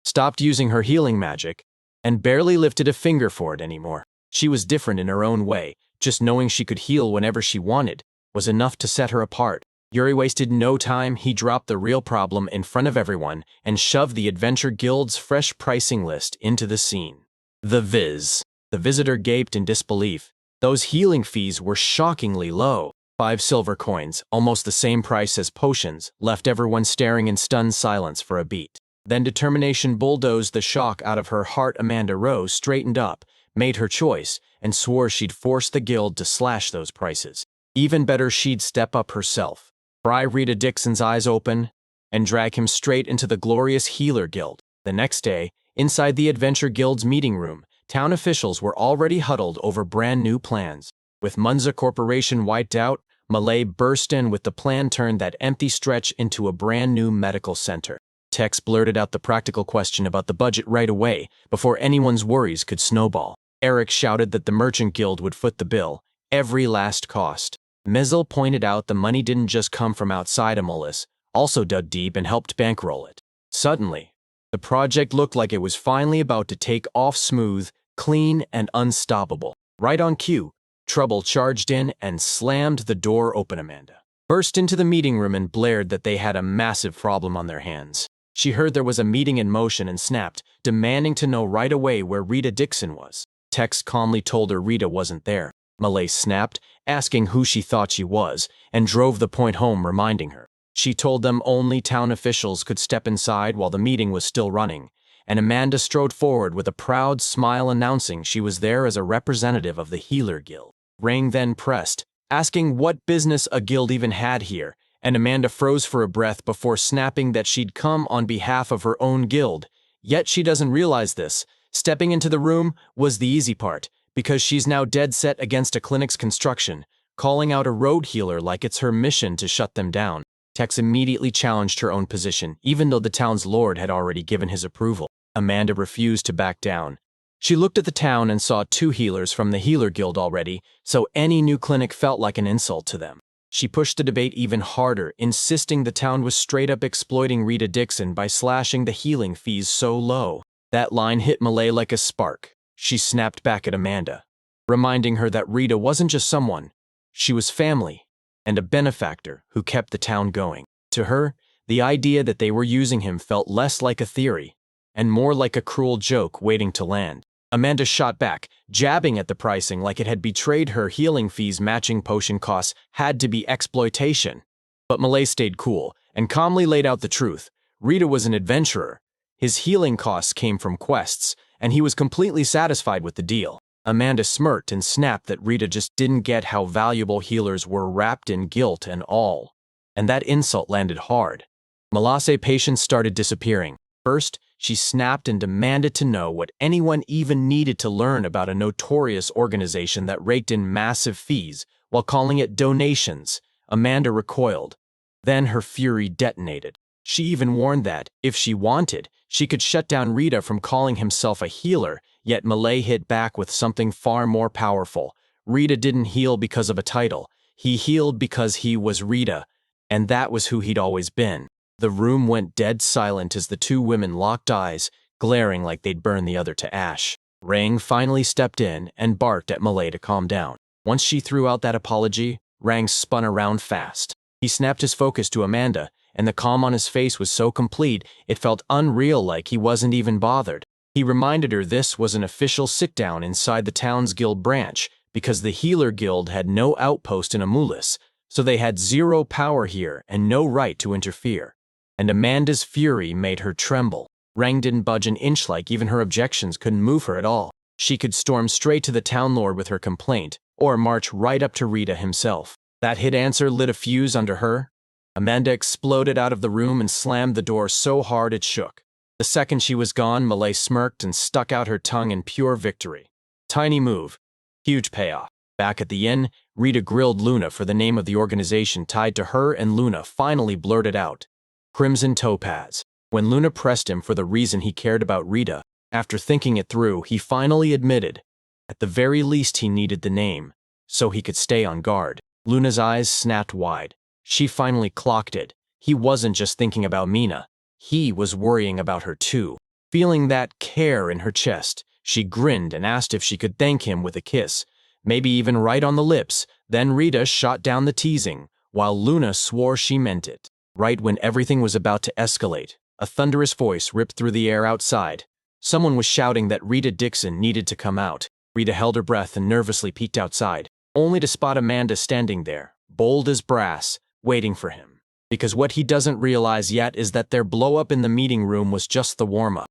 stopped using her healing magic, and barely lifted a finger for it anymore. She was different in her own way. Just knowing she could heal whenever she wanted was enough to set her apart. Yuri wasted no time. He dropped the real problem in front of everyone and shoved the Adventure Guild's fresh pricing list into the scene. The Viz. The visitor gaped in disbelief. Those healing fees were shockingly low. 5 silver coins, almost the same price as potions, left everyone staring in stunned silence for a beat. Then determination bulldozed the shock out of her heart. Amanda Rose straightened up, made her choice, and swore she'd force the guild to slash those prices. Even better, she'd step up herself, pry Rita Dixon's eyes open, and drag him straight into the glorious Healer Guild. The next day, inside the Adventure Guild's meeting room, town officials were already huddled over brand new plans. With Munza Corporation wiped out, Malay burst in with the plan to turn that empty stretch into a brand new medical center. Tex blurted out the practical question about the budget right away, before anyone's worries could snowball. Eric shouted that the Merchant Guild would foot the bill, every last cost. Mizel pointed out the money didn't just come from outside Amolis, also dug deep and helped bankroll it. Suddenly, the project looked like it was finally about to take off smooth, clean, and unstoppable. Right on cue, Trouble charged in and slammed the door open. Amanda burst into the meeting room and blared that they had a massive problem on their hands. She heard there was a meeting in motion and snapped, demanding to know right away where Rita Dixon was. Tex calmly told her Rita wasn't there. Malay snapped, asking who she thought she was, and drove the point home, reminding her. She told them only town officials could step inside while the meeting was still running, and Amanda strode forward with a proud smile announcing she was there as a representative of the Healer Guild. Rang then pressed, asking what business a guild even had here, and Amanda froze for a breath before snapping that she'd come on behalf of her own guild. Yet she doesn't realize this. Stepping into the room was the easy part, because she's now dead set against a clinic's construction, calling out a road healer like it's her mission to shut them down. Tex immediately challenged her own position, even though the town's lord had already given his approval. Amanda refused to back down. She looked at the town and saw 2 healers from the Healer Guild already, so any new clinic felt like an insult to them. She pushed the debate even harder, insisting the town was straight up exploiting Rita Dixon by slashing the healing fees so low. That line hit Malay like a spark. She snapped back at Amanda, reminding her that Rita wasn't just someone. She was family, and a benefactor who kept the town going. To her, the idea that they were using him felt less like a theory, and more like a cruel joke waiting to land. Amanda shot back, jabbing at the pricing like it had betrayed her. Healing fees matching potion costs had to be exploitation. But Malay stayed cool and calmly laid out the truth. Rita was an adventurer. His healing costs came from quests, and he was completely satisfied with the deal. Amanda smirked and snapped that Rita just didn't get how valuable healers were, wrapped in guilt and all. And that insult landed hard. Malasse's patience started disappearing. First, she snapped and demanded to know what anyone even needed to learn about a notorious organization that raked in massive fees while calling it donations. Amanda recoiled. Then her fury detonated. She even warned that, if she wanted, she could shut down Rita from calling himself a healer, yet Malay hit back with something far more powerful. Rita didn't heal because of a title. He healed because he was Rita, and that was who he'd always been. The room went dead silent as the two women locked eyes, glaring like they'd burn the other to ash. Rang finally stepped in and barked at Malay to calm down. Once she threw out that apology, Rang spun around fast. He snapped his focus to Amanda, and the calm on his face was so complete it felt unreal, like he wasn't even bothered. He reminded her this was an official sit-down inside the town's guild branch, because the Healer Guild had no outpost in Amulis, so they had zero power here and no right to interfere. And Amanda's fury made her tremble. Rang didn't budge an inch, like even her objections couldn't move her at all. She could storm straight to the town lord with her complaint, or march right up to Rita himself. That hit answer lit a fuse under her. Amanda exploded out of the room and slammed the door so hard it shook. The second she was gone, Malay smirked and stuck out her tongue in pure victory. Tiny move, huge payoff. Back at the inn, Rita grilled Luna for the name of the organization tied to her, and Luna finally blurted out, Crimson Topaz. When Luna pressed him for the reason he cared about Rita, after thinking it through, he finally admitted, at the very least he needed the name, so he could stay on guard. Luna's eyes snapped wide. She finally clocked it. He wasn't just thinking about Mina. He was worrying about her too. Feeling that care in her chest, she grinned and asked if she could thank him with a kiss, maybe even right on the lips. Then Rita shot down the teasing, while Luna swore she meant it. Right when everything was about to escalate, a thunderous voice ripped through the air outside. Someone was shouting that Rita Dixon needed to come out. Rita held her breath and nervously peeked outside, only to spot Amanda standing there, bold as brass, waiting for him. Because what he doesn't realize yet is that their blow-up in the meeting room was just the warm-up.